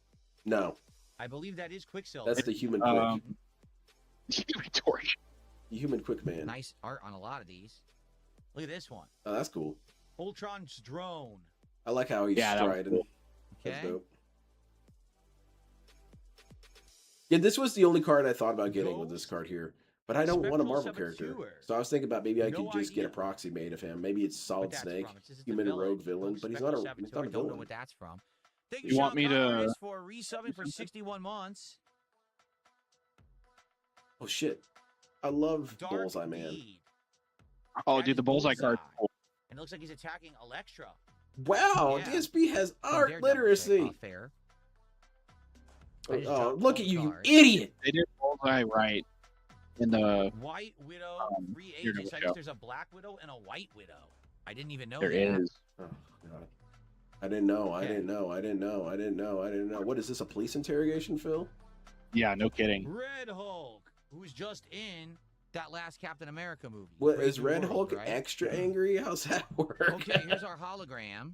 No, I believe that is Quicksilver. that's the human quick. Torch. The human quick man. Nice art on a lot of these. Look at this one. Oh, that's cool. Ultron's drone. I like how he's Yeah, that was striding. cool. That's Okay. dope. Yeah, this was the only card I thought about getting with this Ghost. card here. But I don't want a Spectral Marvel character. Saboteur. So I was thinking about maybe I No could just get a idea. proxy made of him. Maybe it's What Solid that's Snake, from. It says it's human the rogue villain, Ghost but he's Spectral not a Saboteur. he's not a I don't know villain. what that's from. Thank You you, want Sean me to- Connery, for resubbing for 61 months. Oh shit. I love Bullseye Man. Darkysde. Oh, That dude, is the Bullseye card. Bullseye. And it looks like he's attacking Electra. Wow, Yeah. DSP has From art Daredevil literacy. fair. I just Oh, dropped look both at you, you cards. idiot! They did Bullseye right in the. White Widow, free Daredevil agents. I show. guess there's a Black Widow and a White Widow. I didn't even know There that. is. Oh god. I didn't know. I Okay. didn't know. I didn't know. I didn't know. I didn't know. What is this? A police interrogation, Phil? Yeah, no kidding. Red Hulk, who's just in that last Captain America movie. What Brave is New Red World, Hulk right? extra angry? How's that work? Okay, here's our hologram.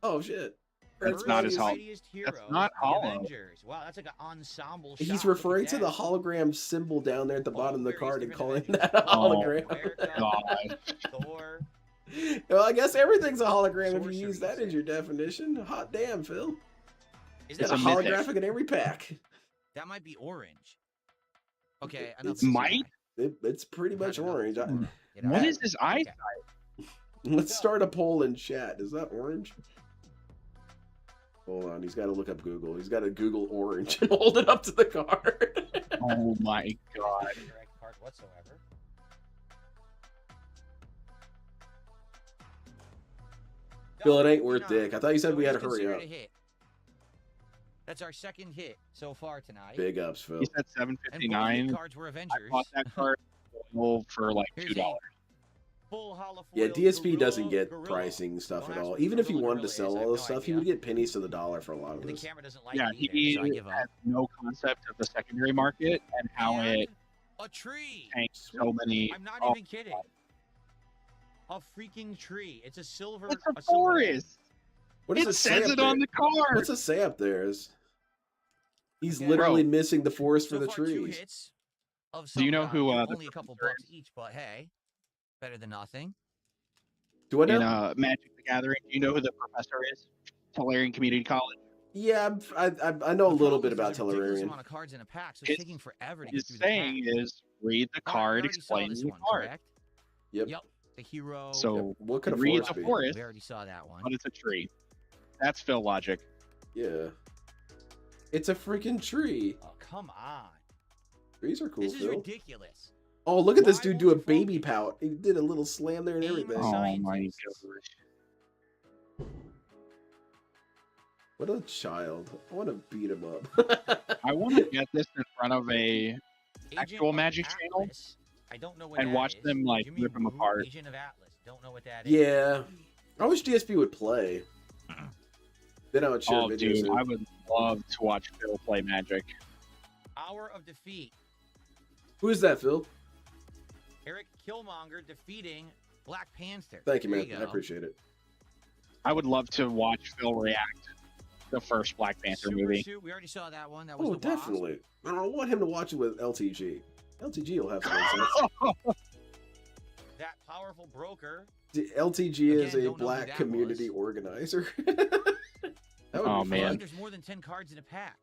Oh shit. That's not his Earth's hol- mightiest hero, not the hollow. Avengers. Wow, that's like an ensemble shot. He's Look at referring to the that. hologram symbol down there at the bottom of the various card and different calling that a Avengers. hologram. America, God. Thor. Well, I guess everything's a hologram if you Sorcery, use that as your definition. Hot damn, Phil. Is There's that a It's a mythic. holographic in every pack. That might be orange. Okay, enough. It's of might? that. It's pretty I've had much enough of orange. Thor. Get out What of is here. this eye? Okay. Let's start a poll in chat. Is that orange? Hold on. He's got to look up Google. He's got to Google orange and hold it up to the card. Oh my god. Not a correct card whatsoever. Phil, it ain't worth 59. dick. I thought you said So we had to it's hurry considered up. a hit. That's our second hit so far tonight. Big ups, Phil. He said And both of the 759. cards were I Avengers. bought that card for like Here's $2. Full holofoil Yeah, DSP doesn't gorilla, get gorilla. pricing stuff Don't at ask all. what Even if he gorilla wanted to is, sell I have all this no stuff, he idea. would get pennies to the dollar for a lot of And the this. camera doesn't like Yeah, it either, he so I give up. has no concept of the secondary market and how And it a tree. tanks so many. I'm not Oh, even kidding. A freaking tree. It's a silver. it's a silver egg. forest. What does It it say says up it on there? the card. What's it say up there? He's Okay. literally Bro. missing the forest for So the far, 2 trees. hits of Do some you know who, value. the Only a couple professor bucks each, but hey, better than nothing. Do I know? In Magic the Gathering, do you know who the professor is? Tellurian Community College. Yeah, I know a The little problem bit is about there's a ridiculous Tellurian. amount of cards in a pack, so it's His- taking forever to get His through saying the pack. is read the All right, we card, already saw explain this the one, card. correct? Yep. Yep. The hero. So What could a read forest the be? forest, We already saw that one. but it's a tree. That's Phil logic. Yeah. It's a freaking tree. Oh, come on. Trees are cool, This is Phil. ridiculous. Oh, look at this Why dude won't do a you baby focus? pout. He did a little slam there and Aim everything. for Oh my scientists. gosh. What a child. I want to beat him up. I want to get this in front of a Agent Actual of Magic channel? Atlas. I don't know what And that watch is. them, like, Jimmy rip 'em Woo, apart. Agent of Atlas. Don't know what that is. Yeah. I wish DSP would play. Then I would share Oh, videos. dude, in. I would love to watch Phil play Magic. Hour of Defeat. Who is that, Phil? Eric Killmonger defeating Black Panther. Thank you, There man. I go. appreciate it. I would love to watch Phil react to the first Black Panther Super movie. Suit. We already saw that one. That was Oh, the Wasp. definitely. I want him to watch it with LTG. LTG will have some sense. That powerful broker. LTG is Again, a don't know who black that community was. organizer. That would Oh, be man. I fun. think there's more than 10 cards in a pack.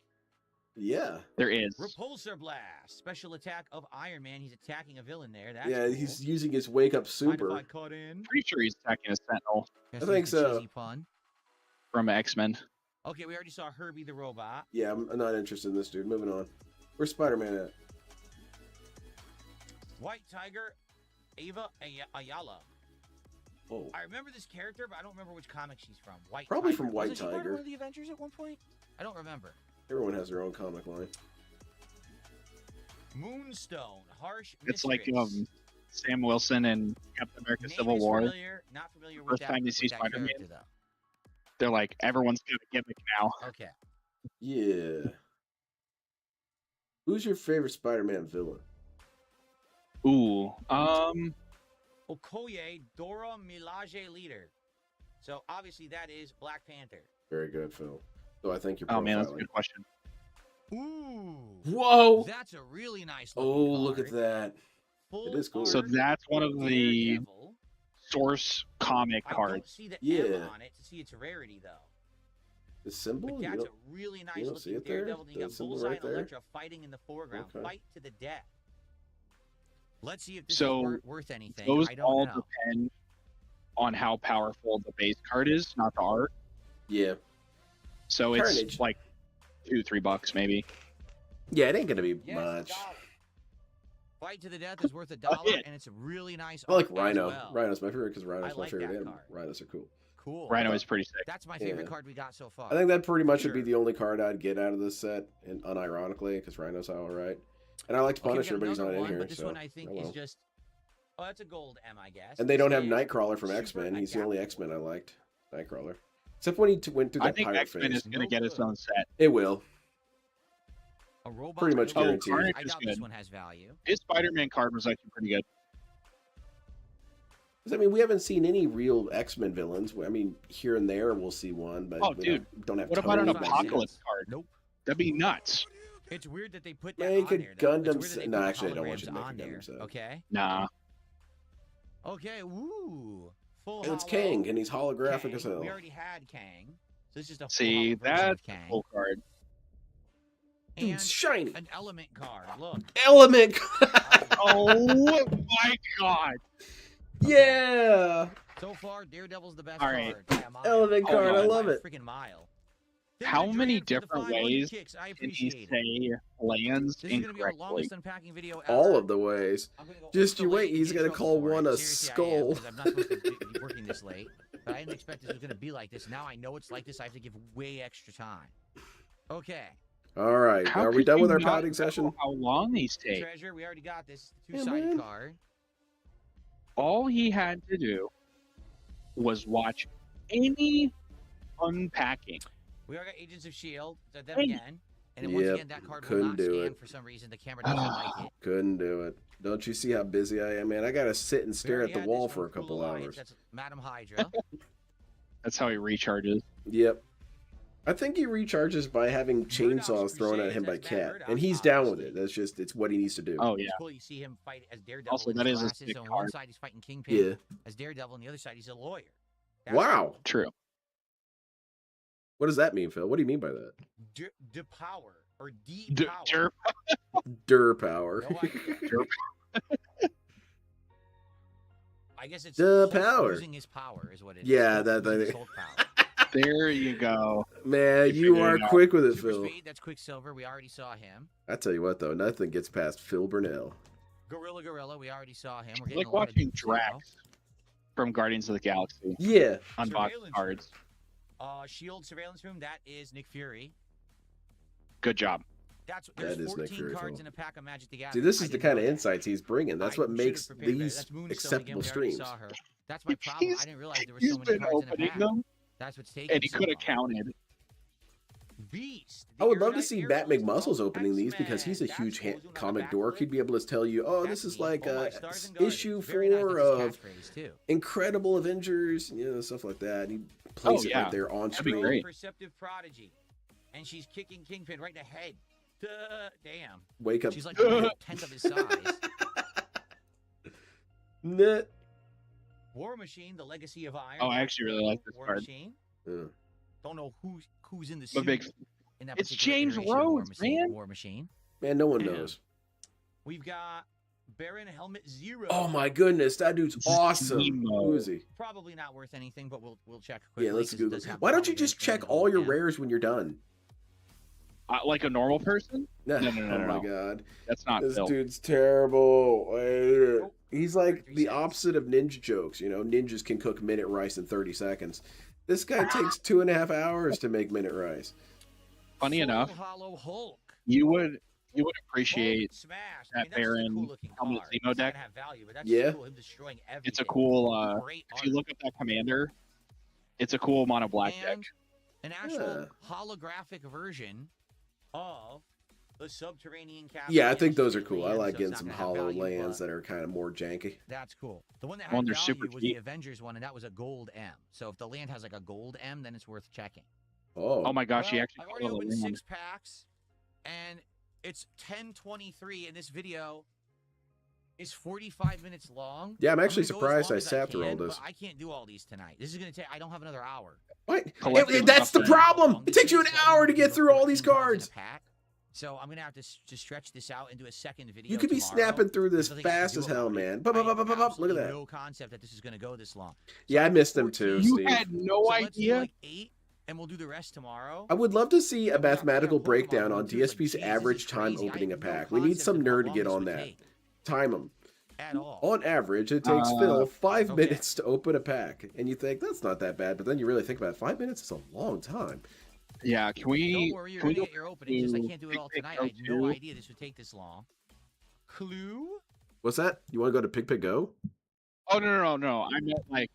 Yeah. There is. Repulsor Blast. Special attack of Iron Man. He's attacking a villain there. That's Yeah, cool. he's using his wake up Mind if super. I cut in? Pretty sure he's attacking a Sentinel Guess I there's think the so. cheesy pun. from X-Men. Okay, we already saw Herbie the robot. Yeah, I'm not interested in this dude. Moving on. Where's Spider-Man at? White Tiger, Ava Ayala. Oh. I remember this character, but I don't remember which comic she's from. White Probably Tiger. from White Wasn't she part of Tiger. one of the Avengers at one point? I don't remember. Everyone has their own comic line. Moonstone, Harsh It's Mistress. like Sam Wilson and Captain America Name Civil is War. Familiar, not familiar with First that, time you see with that Spider-Man. character, though. They're like, everyone's got a gimmick now. Okay. Yeah. Who's your favorite Spider-Man villain? Ooh. Okoye, Dora Milaje leader. So obviously that is Black Panther. Very good, Phil. So I think you're Oh man, that's a profiling. good question. Ooh. Whoa! That's a really nice Oh, looking look at card. that. Full It is cool. So art that's one of the Daredevil. source comic I don't cards. see the Yeah. M on it to see its rarity though. The symbol? But You that's a don't- really nice don't see looking it there? Daredevil. And you The got symbol Bullseye right and there? Elektra fighting in the foreground. Okay. Fight to the death. Let's see if this So, is worth anything. Those I don't all know. depend on how powerful the base card is, not the art. Yeah. So it's Carnage. like $2-3 maybe. Yeah, it ain't gonna be Yes, much. got it. Fight to the death is worth $1, and it's a really nice. I like art Rhino. as well. Rhino's my favorite because Rhino's I my like favorite that animal. card. Rhinos are cool. Cool. Rhino is pretty sick. That's my favorite Yeah. card we got so far. I think that pretty much would be Sure. the only card I'd get out of this set, and unironically, because Rhino's all right. And I liked Okay, we Punisher, got but he's not another in one, here. but this so, one I think oh well. is just. Oh, that's a gold M, I guess. And they don't have This is Nightcrawler from super X-Men. He's the only adaptable. X-Men I liked. Nightcrawler. Except when he went through I that think pirate X-Men phase. is going to get its own set. It will. A robot Pretty much robot. guaranteed. Carnage I is doubt this good. one has value. His Spider-Man card was actually pretty good. 'Cause, I mean, we haven't seen any real X-Men villains. I mean, here and there we'll see one, but Oh, we dude. don't have What about an tons. Tony Apocalypse card? Nope. That'd be nuts. It's weird that they put that Make on a there. Though. Gundam It's weird that set. they No, put the actually, I don't want you to holograms make a on Gundam there. set. Okay. Nah. Okay. Woo. Full. And it's hollow. Kang, and he's holographic Kang. as hell. We already had Kang. So this is just a full See, hollow version of that's a Kang. cool card. Dude, And shiny. an element card. Look. Element. Oh my god. Yeah. So far, Daredevil's the best All right. card. By a mile. Element card. on. I love it. Freaking mile. How Thank you, many Dran, for the different 500 ways kicks. I Did he appreciate it. say lands This is going to be our incorrectly? longest unpacking video ever. All of the ways. I'm gonna go Just you ultra wait, late he's gonna intro call for it. one a Seriously, I am, skull. 'cause I'm not supposed to be working this late, but I didn't expect this was going to be like this. Now I know it's like this. I have to give way extra time. Okay. All right. How Are we could done you with our not padding know session? How long these take? Treasure, we already got this Yeah, two-sided man. card. All he had to do was watch any unpacking. We already got Agents of S.H.I.E.L.D. Did that Hey. again. And then once Yep, again, that card will couldn't not do scan it. for some reason. The camera doesn't like it. Couldn't do it. Don't you see how busy I am, man? I gotta sit and We stare already at the had wall this for one, a couple Cool Alliance. hours. That's Madam Hydra. That's how he recharges. Yep. I think he recharges by having chainsaws thrown at him by Cat, and he's down with it. That's just it's what he needs to do. Oh It's yeah. cool. You see him fight as Daredevil. Also, with that his is a glasses. sick So on card. one side, he's fighting Kingpin Yeah. as Daredevil, on the other side, he's a lawyer. That's Wow. True. What does that mean, Phil? What do you mean by that? Power or D D- power. derp. Dur power. No idea. I guess it's The Hulk power. losing his power is what it is. Yeah, Hulk that- losing that- his Hulk power. There you go. Man, You you figured are it out. quick with it, Super Phil. Speed, that's Quicksilver. We already saw him. I tell you what, though, nothing gets past Phil Burnell. Gorilla, we already saw him. We're getting Like a lot of watching Deep Zero. Drax from Guardians of the Galaxy Yeah. unbox Surveillance cards. Shield surveillance room. That is Nick Fury. Good job. There's That is Nick 14 Fury, cards Phil. in a pack of Magic the See, Gathering. this I is the didn't kind know of that. insights he's bringing. That's I what should've makes prepared better. these That's Moonstone acceptable again. We already streams. saw her. That's my problem. I didn't realize there were so He's many been cards in a opening pack. them, That's what's taking and he so could have long. counted. Beast. I would love to Air see Knight Bat Heroes McMuscles of opening these because he's a X-Men. huge That's cool. Doing comic another dork. He'd backflip. be able to tell you, oh, That's this is neat. like Oh my a stars and garters. issue Very nice. 4 That's his of catchphrase, too. Incredible Avengers, stuff like that. He plays it yeah. right there on That'd be screen. great. Perceptive prodigy, and she's kicking Kingpin right in the head. Duh, damn. Wake up. She's like a tenth of his size. Net. War Machine, the Legacy of Iron. Oh, I actually really like this War card. Machine. Yeah. Don't know who's in the I'm a suit. big- in that It's particular James iteration of War Rhodes, Machine, man. War Machine. Man, no one Damn. knows. We've got Baron Helmet Zero. Oh my goodness, that dude's awesome. Zemo. Who is he? Probably not worth anything, but we'll check quickly. Yeah, let's 'cause it Google. does have Why the don't you hologram just training check all your hologram. rares when you're done? Like a normal person? No, no, Oh my no. god. That's not This Phil. dude's terrible. I hate it. Oh, He's like 3 the seconds. opposite of ninja jokes. Ninjas can cook minute rice in 30 seconds. This guy takes 2.5 hours to make minute rice. Funny Full enough, Hollow Hulk. you would appreciate Hulk smash. that I mean, that's just a Baron cool-looking Helmet card. Zemo It's not deck. gonna have value, but that's Yeah. just cool. Him destroying everything. it's a cool Great if you art. look at that commander, it's a cool mono black deck. And an actual Yeah. holographic version of the subterranean castle. Yeah, I think in those are St. cool. I Leon, like so getting it's some not gonna have hollow value, lands but that are kind of more janky. that's cool. The one that Well, had they're value super was the cheap. Avengers one, and that was a gold M. So if the land has like a gold M, then it's worth checking. Oh my gosh, he Well, actually I've called already it a opened land. 6 packs, and it's 10:23, and this video is 45 minutes long. Yeah, I'm actually gonna go as surprised long I as sat through all can, this. but I can't do all these tonight. This is gonna take. I don't have another hour. What? Collective That's the update. problem. It takes you an hour to get through all these cards. So I'm gonna have to stretch this out into a second video. You could be tomorrow. snapping through this There's nothing I can fast do as hell, about it. man. I have Look at absolutely that. No concept that this is gonna go this long. Yeah, I missed them too, 14. You Steve. had no So let's do idea. like 8, and we'll do the rest tomorrow. I would love to see a And we got mathematical Pokemon breakdown on one, too. It's like, DSP's Jesus, average this is time crazy. I opening a have no pack. We need concept some of how nerd to long get this on would that. take. time them. At all. On average, it takes Phil 5 okay. minutes to open a pack, and you think that's not that bad, but then you really think about it. 5 minutes is a long time. Yeah, can we? Don't worry, you're can we gonna go get your opening. Just I to can't do it all Pick tonight. Go I had no 2? idea this would take this long. Clue? What's that? You want to go to Pick Go? Oh no! I meant like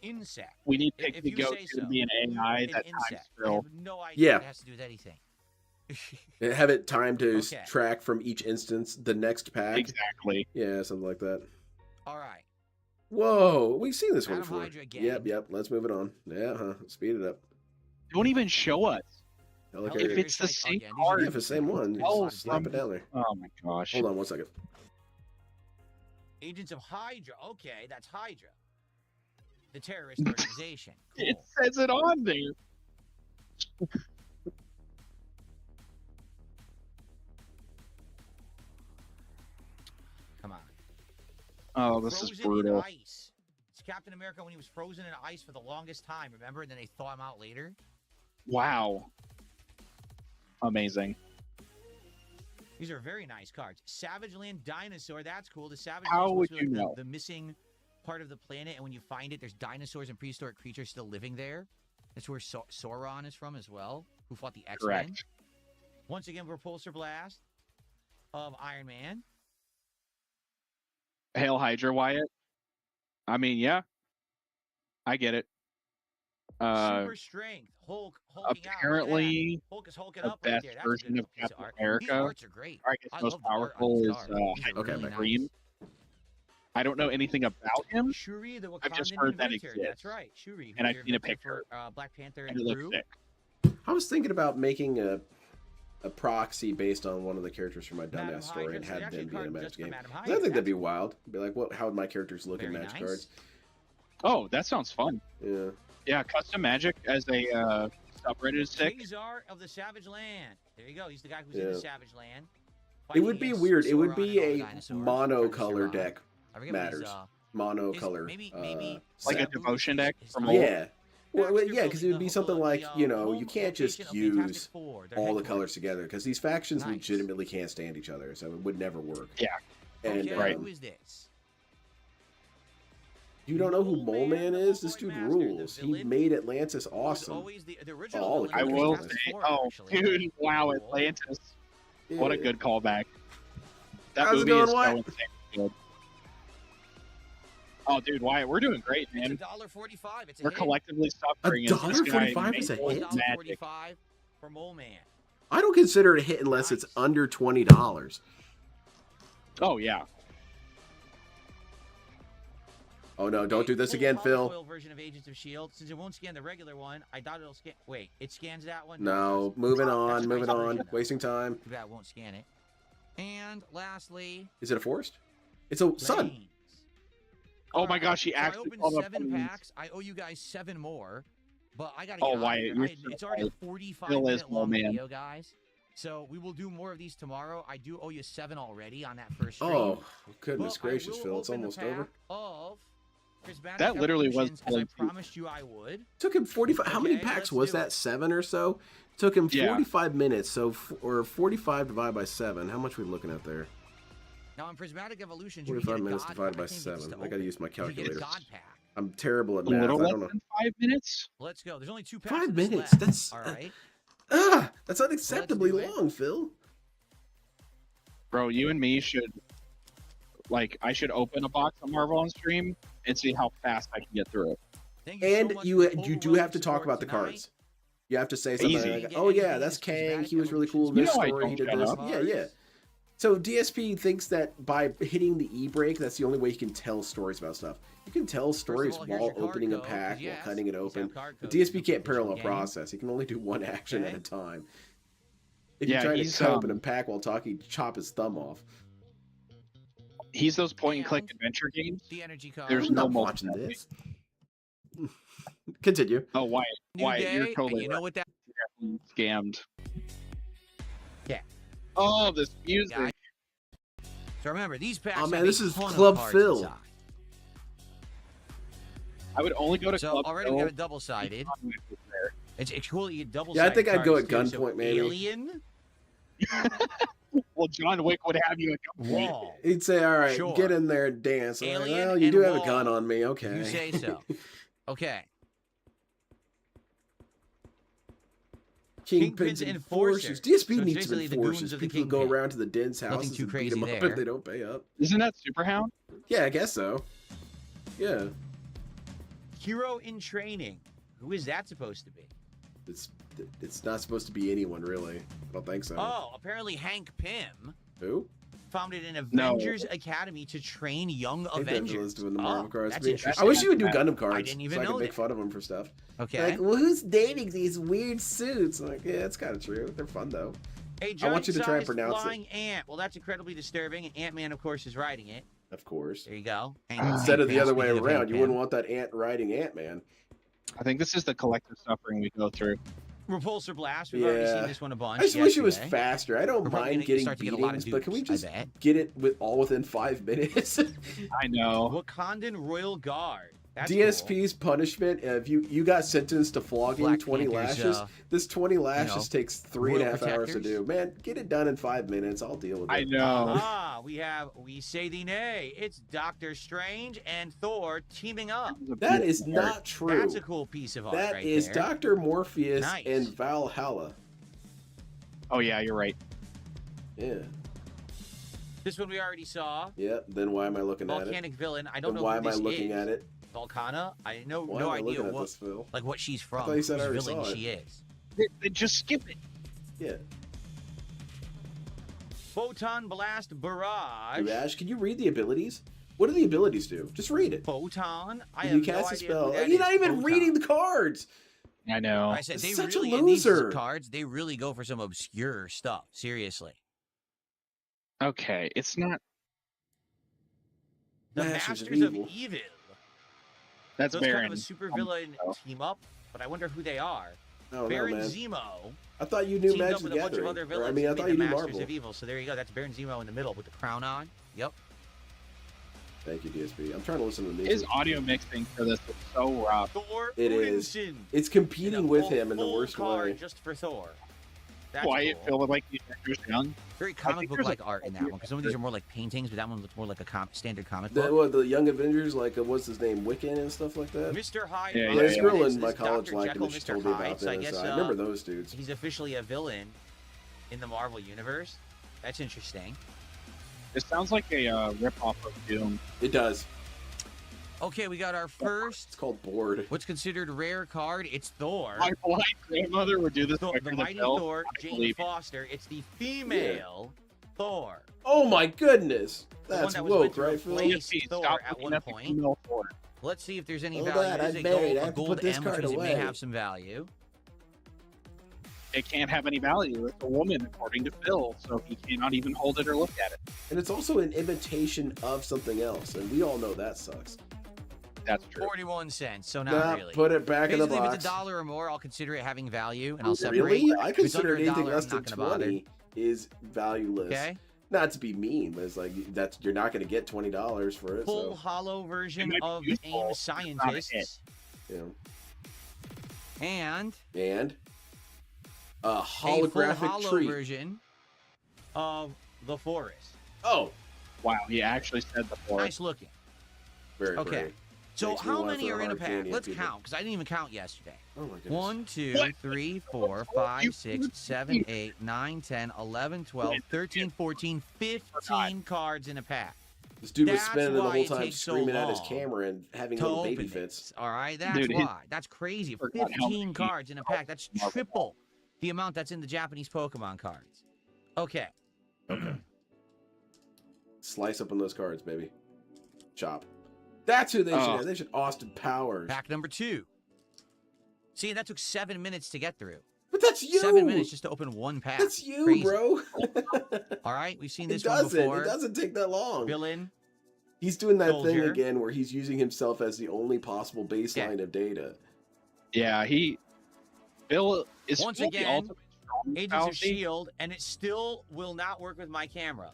Insect. we need If Pick you Go say to so. be an AI An that times insect. I Phil. have no idea Yeah. what it has to do with anything. Have it time to Okay. track from each instance the next pack. Exactly. Yeah, something like that. All right. Whoa, we've seen this one Madam before. Hydra again. Yep. Let's move it on. Yeah, speed it up. Don't even show us. Helicarrier. If it's the Strike same again. These are card- Yeah, if it's the same one, Oh, just slap it down there. Oh my gosh. Hold on 1 second. Agents of Hydra. Okay, that's Hydra. The terrorist organization. It Cool. says it on there. Come on. Oh, this is Frozen brutal. in ice. It's Captain America when he was frozen in ice for the longest time, remember? And then they thaw him out later. Wow. Amazing. These are very nice cards. Savage Land Dinosaur. That's cool. The Savage How Land would is supposed to you be like know? the missing part of the planet, and when you find it, there's dinosaurs and prehistoric creatures still living there. That's where Sauron is from as well, who fought the X-Men. Correct. Once again, Repulsor Blast of Iron Man. Hail Hydra, Wyatt. I mean, yeah. I get it. Super Strength. Hulk hulking out. Look at that. Apparently, Hulk is hulking the up right best there. That's a version good of piece Captain art. America, These arts are great. I guess I most love the art on powerful these is cards. These are Okay, really man. nice. Dream. I don't know anything about him, Shuri, the Wakandan I've just heard that inventor. exists. That's right, Shuri. and who's I've your seen a inventor picture, for Black Panther and and it looks Crew. sick. I was thinking about making a proxy based on one of the characters from my Madam dumbass story Hydra. and So have there's them actually be in a a card match just for game. Madam I Hydra. think that'd be That's wild. Be like, what? How would my characters look in Very match nice. cards? Oh, that sounds fun. Yeah. Yeah, custom magic as a subreddit is sick. Khazar of the Savage Land. There you go. He's the guy who's in Yeah. the Savage Land. It would be weird. It would be a monocolor monocolor deck. Matters. Monocolor. Maybe Like a set. devotion deck from old- Yeah. Well, Baxter yeah, because it would be building something the like, you know, home you can't just location of Fantastic use Four, their all the headquarters. colors together because these factions Nice. legitimately can't stand each other, so it would never work. Yeah. And Okay, Right. who is this? you don't know who Mole Mole Man, Man the is? This Mongoloid dude master, the rules. He villain. made Atlantis Who was awesome. always the original All the villain I of will Fantastic say, Four, oh, actually. dude, wow, Cool. Atlantis. What a Yeah. good callback. That How's it movie going, is so Wyatt? insane good. Oh, dude, Wyatt, we're doing great, It's man. $1.45. It's a We're hit. collectively suffering. and this guy $1.45 is a made hit? magic. $1.45 for Mole Man. I don't consider it a hit unless it's Nice. under $20. Oh, yeah. Oh no, don't do this Full again, Phil. holofoil version of Agents of S.H.I.E.L.D. Since it won't scan the regular one, I doubt it'll scan. Wait, it scans that one? No, it moving doesn't. on, That's a moving nice on. version, though. Wasting time. Too bad it won't scan it. And lastly, Is it a forest? It's a sun. Lanes. Oh my gosh, he So I actually opened called up 7 Lanes. packs. I owe you guys 7 more, but I gotta Oh, get out of Wyatt, here. you're It's so already a right. 45 Phil is minute long Mole Man. video, guys. So we will do more of these tomorrow. I do owe you 7 already on that first stream. Oh, goodness But I gracious, will Phil. It's open the almost over. pack Of Prismatic That literally was Evolutions, as I like- promised you I would. Took him 45. How many Okay, packs let's was do that? it. 7 or so? Took him Yeah. 45 minutes. So, or 45 divided by 7. How much are we looking at there? Now in Prismatic Evolutions, you can 45 get a minutes God divided by pack. I can't get this 7. to I gotta open. use my You can get a calculator. God pack. I'm terrible at A math. little I less don't know. than 5 minutes? Let's go. There's only 2 packs. 5 of this minutes. left. That's All right. that's unacceptably do it. long, Phil. Bro, you and me should, like, I should open a box of Marvel on stream and see how fast I can get through it. Thank you so And much you for the you do overwhelming have to talk support about the tonight. cards. You have to say something Easy. like, Get "Oh yeah, anything that's that's Kang. Prismatic He was really cool in You this know I story. He don't did shut this." up. Yeah. So DSP thinks that by hitting the E break, that's the only way you can tell stories about stuff. You can tell stories all, here's while your card opening a code, 'cause pack, while yes, cutting it these open. have card But codes DSP in can't the original parallel game. process. He can only do one action Okay. at a time. If Yeah, you try to he's, cut open a pack while talking, chop his thumb off. He's those point-and-click And- adventure games. The energy card. There's I'm no not watching multiplayer. this. Continue. Oh, Wyatt, New Wyatt, day, you're and totally you know what that? right. Scammed. Yeah. Oh, this music. Yeah, So remember, these packs. Oh, man, have a this is ton of Club cards Phil. inside. I would only go to So Club already Phil we got a double-sided. It's cool that you get double-sided. Yeah, I think I'd go at cards, too. gunpoint, So maybe. Alien. Well, John Wick would have you at gunpoint. Wall. He'd say, "All right, Sure. get in there and dance." I'm like, Alien well, you and do have a Wall. gun on me, okay? You say so. Okay. Kingpins Kingpins enforcers. enforcers. DSP So it's needs some basically the goons enforcers. of the People who go Kingpin. around to the den's Nothing houses too and beat crazy them up there. if they don't pay up. Isn't that Superhound? Yeah, I guess so. Yeah, Hero in training. Who is that supposed to be? it's not supposed to be anyone really. I don't think so. Oh, apparently Hank Pym Who? founded an No. Avengers Academy to train young I think that's what Avengers. was doing the Marvel cards. That's to me. interesting. I wish you would do Gundam cards. I didn't even so I know could make that. fun of them for stuff. Okay. Like, well, who's dating these weird suits? I'm like, yeah, it's kind of true. They're fun though. A I want you to try and giant-sized pronounce it. flying ant. Well, that's incredibly disturbing, and Ant-Man, of course, is riding it. Of course. There you go. Instead of the other way Speaking of around, Hank you Pym. wouldn't want that ant riding Ant-Man. I think this is the collective suffering we go through. Repulsor Blast. We've already Yeah. seen this one a bunch. I just wish it was yesterday. faster. I don't We're probably mind gonna getting start to get a lot of beatings, but can we dupes, just I bet. get it all within 5 minutes? I know. Wakandan Royal Guard. That's DSP's punishment, if you got sentenced to flogging Black 20 Panther's, lashes, this 20 lashes know, takes 3.5 royal hours to protectors. do. Man, get it done in 5 minutes. I'll deal with it. I cool. know. Ah, we say thee nay. It's Doctor Strange and Thor teaming up. That is not true. That's a cool piece of art That right is there. Dr. Morpheus Nice. and Valhalla. Oh yeah, you're right. Yeah. This one we already saw. Yeah. Then why am I looking at it? Volcanic villain. I don't Then know why who am I this looking is. at it? Volcana. I know Why no am I idea looking at what this, Phil? like what she's from. thought you said I whose already villain saw it. she is. Then just skip it. Yeah. Photon Blast Barrage. Hey, Ash, can you read the abilities? What do the abilities do? Just read it. Photon. I If have you cast no a idea spell. who that You're is. not even Photon. reading the cards. I know. I said they Such a really in these loser. cards. They really go for some obscure stuff. Seriously. Okay, it's not. The Masters Masters of of Evil. Evil. That's So it's kind Baron. of a supervillain so. team up, but I wonder who they are. I don't know, Baron man. Zemo I thought you knew teamed Magic up the with a bunch of Gathering. other Or, villains. I mean, I and thought made you the knew Masters Marvel. of Evil. So there you go. That's Baron Zemo in the middle with the crown on. Yep. Thank you, DSP. I'm trying to listen to the His music. audio mixing for this is so rough. Thor It is. Odinson. It's And competing a with full- him in the full worst card way. just for Thor. That's Why it cool. feel like the Avengers young? Very I comic think book there's like a- art in that one because some of these are more like paintings, but that one looks more like a standard comic The, book. what, the Young Avengers, like, what's his name, Wiccan and stuff like that? Mr. Hyde. Yeah, Yeah, yeah, this yeah. girl It's in my this college Dr. liked him, Jekyll, and she Mr. told me Hyde, about so I this. guess, I remember those dudes. He's officially a villain in the Marvel Universe. That's interesting. It sounds like a rip-off of Doom. It does. Okay, we got our It's first, called Bored. what's considered rare card. It's Thor. My blind grandmother would do this The quicker than mighty Bill. Thor, I Jane believe it. Foster. It's the female Thor. Oh my goodness! The one That's that was meant woke, to right, Phil? replace DSP, Thor stop at looking one at the point. female Thor. Let's see if there's any Hold value. on, There's I'm a married. gold, I a have to gold put this M, card which means it may away. have some value. It can't have any value. It's a woman, according to Phil, so he cannot even hold it or look at it. And it's also an imitation of something else, and we all know that sucks. That's true. 41 cents, so not Nah, really. put it back Basically, in the if box. it's $1 or more, I'll consider it having value, and I'll separate. Really? I If it's consider under anything $1, less I'm than not gonna bother. 20 is valueless. Okay. Not to be mean, but it's like you're not going to get $20 for it. Full So, hollow version might be of useful, AIM it's not a hit. Scientists. you know. And And a a full holographic hollow tree. version of the forest. Oh, Wow, he actually said the Thor. Nice looking. very Okay. pretty. So Makes me how want many for a are in a hard pack? candy Let's if you count, because I didn't even count yesterday. Oh my goodness. 1, 2, What? 3, 4, 5, 6, 7, 8, 9, 10, 11, 12, 13, 14, 15 cards in a pack. This dude was That's spending the why whole it time takes so screaming at his long camera and having To little open baby this. fits. All right, that's Dude, why. That's crazy. Forgot how 15 many cards in a pack. That's Marvel triple the amount that's in the Japanese Pokemon cards. Okay. Slice up on those cards, baby. Chop. That's who they should Oh. have. They should Austin Powers. Pack number 2. See, that took 7 minutes to get through. But that's you. 7 minutes just to open one pack. That's you, Crazy. bro. All right, we've seen It this one doesn't. before. It doesn't take that long. Villain. He's doing that thing Soldier. again where he's using himself as the only possible baseline of data. Yeah, Bill is Once still the again, ultimate strong Agents of fallacy. S.H.I.E.L.D., and it still will not work with my camera.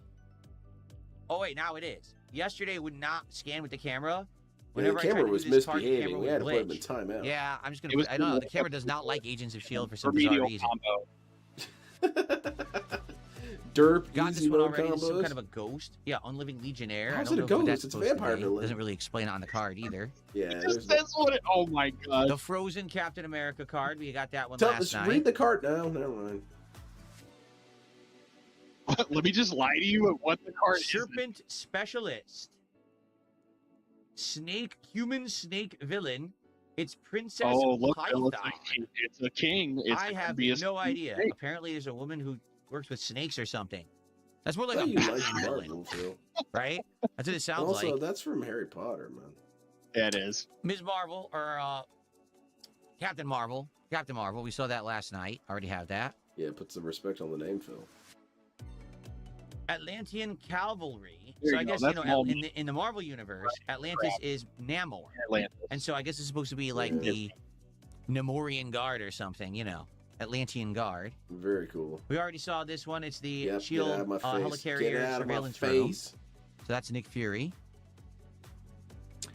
Oh, wait, now it is. Yesterday it would not scan with the camera. Yeah, Whenever the I tried camera to was do this part, the misbehaving. camera We would had to put him in glitch. timeout. Yeah, I'm just It gonna. was I don't know. The the camera does not like Agents of S.H.I.E.L.D. for some remedial bizarre reason. combo. derp, Got easy this one mode already. It's some combos. kind of a ghost. Yeah, unliving legionnaire. How's I don't it a know what ghost? that's It's a supposed to vampire be. villain. Doesn't really explain it on the card either. Yeah, It there's just says what it. Oh my god. The Frozen Captain America card. We got that one Tell, last just night. read the card now. Never mind. Let me just lie to you at what the card is. Serpent Specialist. Human snake villain. It's Princess Oh, look, Python. it's a king. It's I have no idea. Apparently, there's a woman who works with snakes or something. That's more like Well, a you like Batman villain, Marvel, Phil. right? That's what it sounds Also, like. that's from Harry Potter, man. Yeah, it is. Ms. Marvel, or Captain Marvel. Captain Marvel, we saw that last night. Already have that. Yeah, put some respect on the name, Phil. Atlantean Cavalry. There So you I go. guess, That's all in the Marvel universe, Atlantis is Namor. Atlantis. And so I guess it's supposed to be like the Nemorian Guard or something, you know. Atlantean Guard. Very cool. We already saw this one. It's the Yep, get out Shield of my face. helicarrier Get out of my surveillance room. face. So that's Nick Fury.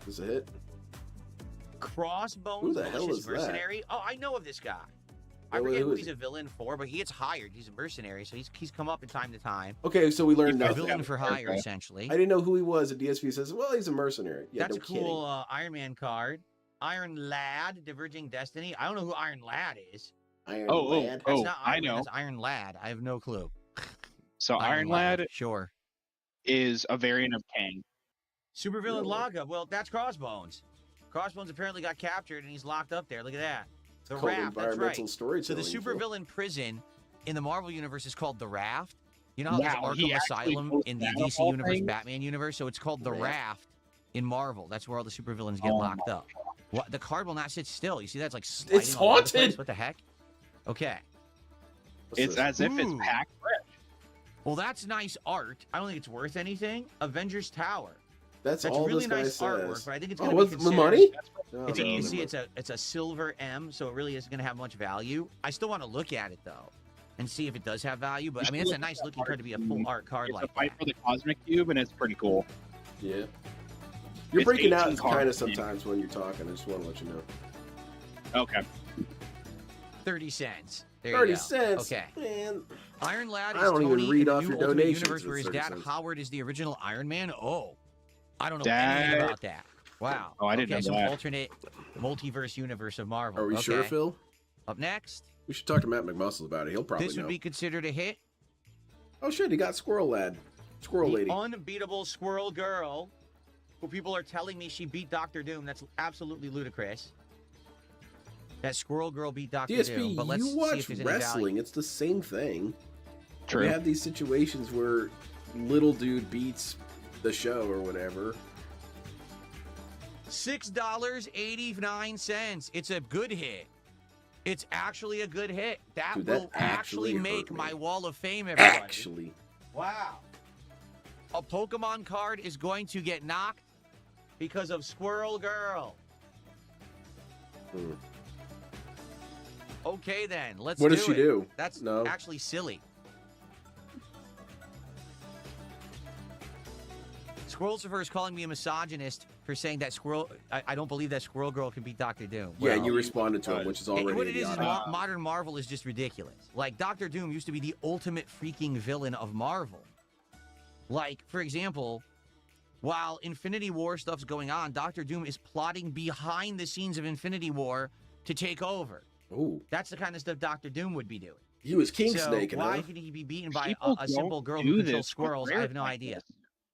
Is it a hit? Crossbones Who the hell Malicious is that? Mercenary. Oh, I know of this guy. I Who forget who is he's he? a villain for, but he gets hired. He's a mercenary, so he's come up in time to time. Okay, so we learned A nothing. villain for hire, Okay. essentially. I didn't know who he was. At DSP says, well, he's a mercenary. Yeah, That's no a cool Iron Man card. Iron Lad, Diverging Destiny. I don't know who Iron Lad is. kidding. Iron Oh, Lad. That's oh, not I Iron Man, know. that's Iron Lad. I have no clue. So Iron Lad Sure. is a variant of Kang. Supervillain Really? Laga. Well, that's Crossbones. Crossbones apparently got captured and he's locked up there. Look at that. The Called Raft. That's environmental right. So storytelling. the Phil. supervillain prison in the Marvel universe is called the Raft. You know how Wow, there's he Arkham actually Asylum knows in the that of DC all universe, things? Batman universe? So it's called the Raft. Raft in Marvel. That's where all the supervillains get Oh locked my up. What? The card will not sit still. You see that's like sliding It's all over the place? haunted! What the heck? Okay. What's It's this? as if it's Ooh. packed fresh. Well, that's nice art. I don't think it's worth anything. Avengers Tower. That's That's all really this guy nice artwork, says. but I think it's Oh, going to with be the considered. money? No, It's no, a, you never see, mind. it's a silver M, so it really isn't going to have much value. I still want to look at it though, and see if it does have value. But I mean, it's a nice looking card to be a full art card It's like a fight that. for the Cosmic Cube, and it's pretty cool. Yeah. You're It's breaking 18 out kind cards, of sometimes when you're talking. I just want to let you know. Okay. 30 cents. There 30 you go. cents. Okay. Man. Iron Lad is I don't even Tony read in the off new your Ultimate donations universe if where his it's 30 dad cents. Howard is the original Iron Man. Oh, I don't know Dad. anything about that. Wow. Oh, I didn't okay, know some that. alternate multiverse universe of Marvel. Are we sure, Okay. Phil? Up next, We should talk to Matt McMuscles about it. He'll probably this would know. be considered a hit. Oh, shit. He got Squirrel Lad. Squirrel The Lady. unbeatable Squirrel Girl, who people are telling me she beat Doctor Doom. That's absolutely ludicrous. That Squirrel Girl beat Doctor Doom. DSP, But let's you see watch if there's any value. wrestling. It's the same thing. True. We have these situations where little dude beats the show or whatever. $6.89. It's a good hit. It's actually a good hit. That Dude, that will actually actually make hurt me. my wall of fame, everybody. Actually. Wow. A Pokemon card is going to get knocked because of Squirrel Girl. Hmm. Okay, then. Let's What do does she it. do? That's No. actually silly. Squirrel Surfer is calling me a misogynist for saying that I don't believe that Squirrel Girl can beat Doctor Doom. Yeah, Well, you responded to him, which is already what it is idiotic. modern Marvel is just ridiculous. Like, Doctor Doom used to be the ultimate freaking villain of Marvel. Like, for example, while Infinity War stuff's going on, Doctor Doom is plotting behind the scenes of Infinity War to take over. Ooh. That's the kind of stuff Doctor Doom would be doing. He was King So Snake, why huh? could he be beaten by People a simple don't girl do who controls this with squirrels? I rare have no like idea. this.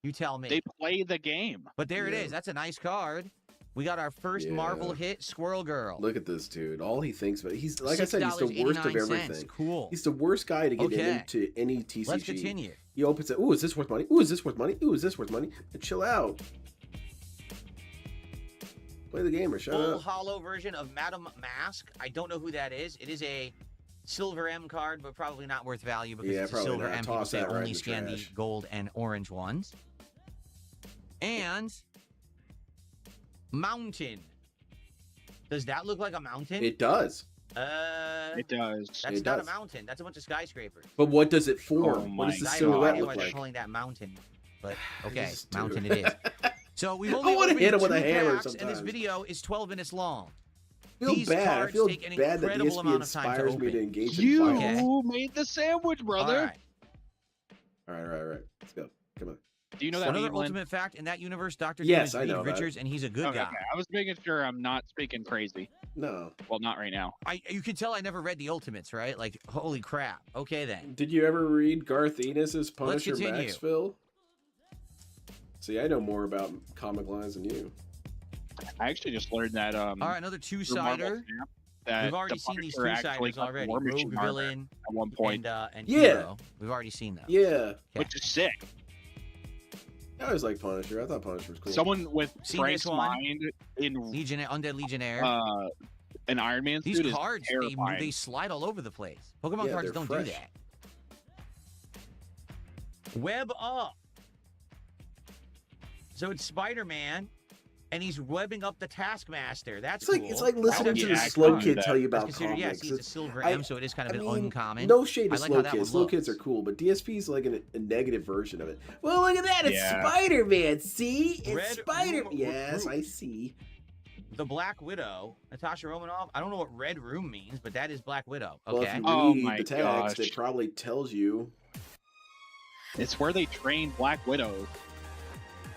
You tell me. They play the game. But there it Yeah. is. That's a nice card. We got our first Yeah. Marvel hit, Squirrel Girl. Look at this dude. All he thinks about. He's like I said, he's the worst of $6.89. everything. Cool. He's the worst guy to get Okay. into any TCG. Let's continue. He opens it. Ooh, is this worth money? Ooh, is this worth money? Ooh, is this worth money? Chill out. Play the game or shut Full up. hollow version of Madame Mask. I don't know who that is. It is a Silver M card, but probably not worth value because Yeah, it's a probably Silver not. M. Toss People say that right only in the scan the trash. gold and orange ones. And Mountain. Does that look like a mountain? It does. It does. That's It not does. a mountain. That's a bunch of skyscrapers. But what does it form? Oh what does my the I have no silhouette idea why look they're like? calling that mountain. But okay, This dude. mountain it is. So we've I only wanna opened hit him with a 2 hammer packs, and this sometimes. video is 12 minutes long. I feel These bad. I cards feel take an bad that incredible DSP amount of time to inspires me to open. engage You in violence. Okay. made the sandwich, brother. All right. All right. Let's go. Come on. Do you know that Another meme, Lynn? ultimate fact in that universe, Dr. Doom Yes, is I Reed know about Richards, and he's a good Okay, guy. okay. I was making sure I'm not speaking crazy. No. Well, not right now. You can tell I never read the Ultimates, right? Like, holy crap. Okay, then. Did you ever read Garth Ennis's Punisher continue. Maxville? See, I know more about comic lines than you. I actually just learned that. All right, another two-sider. We've already seen these two-siders already. Rogue villain at one point, and Yeah. hero. We've already seen them. Yeah. Okay. which is sick. I always liked Punisher. I thought Punisher was cool. Someone with Seen Frank's this one? mind in Undead Legionnaire. an Iron Man These suit is cards, terrifying. they slide all over the place. Pokemon Yeah, cards they're don't fresh. do that. Web up. So it's Spider-Man, and he's webbing up the Taskmaster. That's It's like cool. it's like listening would to be the accurate slow to kid that. tell you That's about considered, comics. he's a silver I- M, so it is kind of I an mean, uncommon. no shade to I like slow how that kids. one Slow kids are looks. cool, but DSP is like a negative version of it. Well, look at that. It's Yeah. Spider-Man. See? It's Red Spider-Man. Room Yes, Recruit. I see. The Black Widow, Natasha Romanoff. I don't know what Red Room means, but that is Black Widow. Well, if Okay. you Oh read my the text, gosh. it probably tells you. It's where they train Black Widows.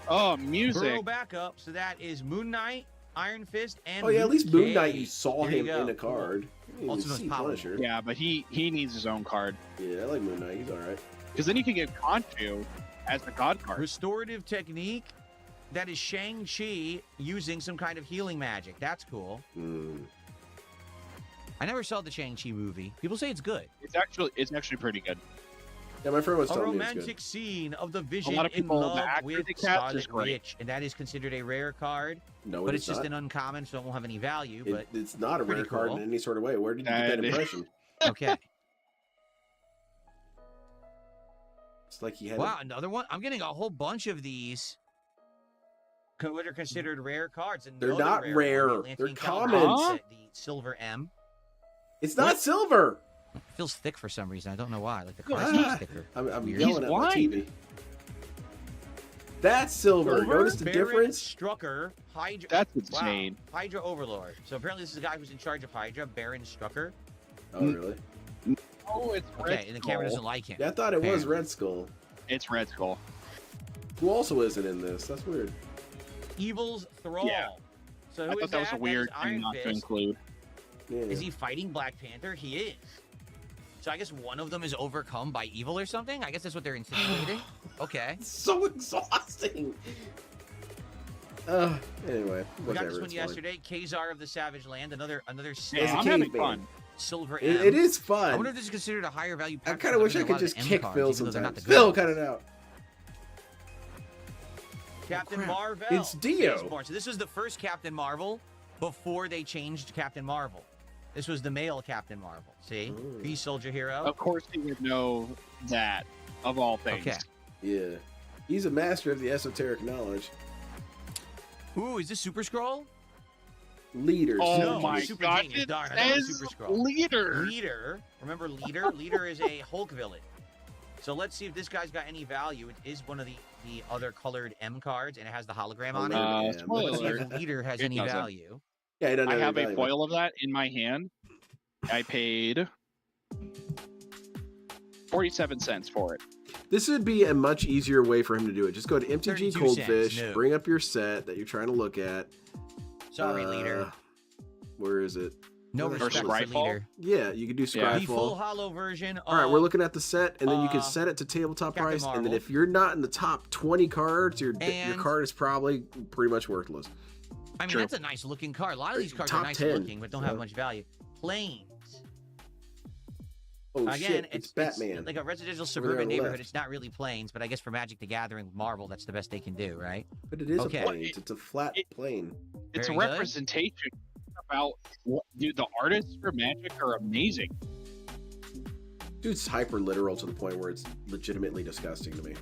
Oh, music. Burrow backup. So that is Moon Knight, Iron Fist, and Oh yeah, at Luke least Moon Knight, Cage. you saw There you him go. in a card. You didn't Also even known see as Power Punisher. Yeah, but he needs his own card Yeah, I like Moon Knight. He's all right. because then you can get Conchu as the God card. Restorative technique. That is Shang-Chi using some kind of healing magic. That's cool. Mm. I never saw the Shang-Chi movie. People say it's good. It's actually pretty good. Yeah, my friend was A telling me it's romantic scene of the Vision lot of in people, the love actor with they cast is Scarlet great. Witch, and that is considered a rare card, good. No, but it it's is just not. an uncommon, so it won't have any value. But It's not a pretty rare card cool. in any sort of way. Where did you get that That is- impression? okay. It's like he had. Wow, another one. I'm getting a whole bunch of these. What are considered rare cards? And They're another not rare rare. one, the They're Atlantean commons. Calendar, the Silver M. It's not silver. It feels thick for some reason. I don't know why. Like the Ah. cards seem thicker. I'm Weird. yelling at my He's TV. That's silver. Notice the Baron difference? Strucker, Hydra. That's Wow. insane. Hydra Overlord. So apparently this is the guy who's in charge of Hydra, Baron Strucker. Oh, really? Oh, it's Red Okay, and the camera Skull. doesn't like him. Yeah, I thought it was Apparently. Red Skull. It's Red Skull. Who also isn't in this? That's weird. Evil's Thrall. Yeah. So I who is thought that was a That weird is thing Iron not to Fist. include. Yeah. Is he fighting Black Panther? He is. So I guess one of them is overcome by evil or something? I guess that's what they're insinuating. Okay. It's so exhausting. Anyway, We whatever. got this one it's fine. yesterday. Kazar of the Savage Land. Another As a Yeah, I'm caveman. having fun. silver It, M. it is I fun. wonder if this is considered a higher value I pack. kind of wish I could just kick Phil sometimes. Phil, cut it out. Captain crap. Marvel. It's Dio. Spaceborne. So this was the first Captain Marvel before they changed Captain Marvel. This was the male Captain Marvel. See? Ooh. Peace Soldier Hero. Of course, he would know that of all things. Okay. Yeah. He's a master of the esoteric knowledge. Ooh, is this Super Scroll? Leader. Oh No, my Super gosh! Genius. It Darn, I know it's says Super Scroll. leader. Leader. Remember Leader? Leader is a Hulk villain. So let's see if this guy's got any value. It is one of the other colored M cards, and it has the hologram on it. Yeah, spoiler Let's see alert. if Leader has It any doesn't. value. Yeah, he doesn't I have any a value. foil of that in my hand. I paid 47 cents for it. This would be a much easier way for him to do it. Just go to MTG 32 Coldfish, cents, no. bring up your set that you're trying to look at. Sorry, Leader. Where is it? No or respect for Scryfall? Leader. Yeah, you could do Yeah. The full Scryfall. hollow version of All right, we're looking at the set, and then you can uh, set it to tabletop Captain price. And then Marvel. if you're not in the top 20 cards, your And- card is probably pretty much worthless. I mean, True. that's a nice looking card. A lot of these cards Top are nice 10, looking, but don't have so. much value. Planes. Oh Again, shit, it's Batman. like a residential there suburban on the neighborhood. left. It's not really planes, but I guess for Magic the Gathering, Marvel, that's the best they can do, right? But it is okay. a plane. It's a flat It- plane. It's Very a good. representation about what, dude. The artists for Magic are amazing. Dude's hyper literal to the point where it's legitimately disgusting to me.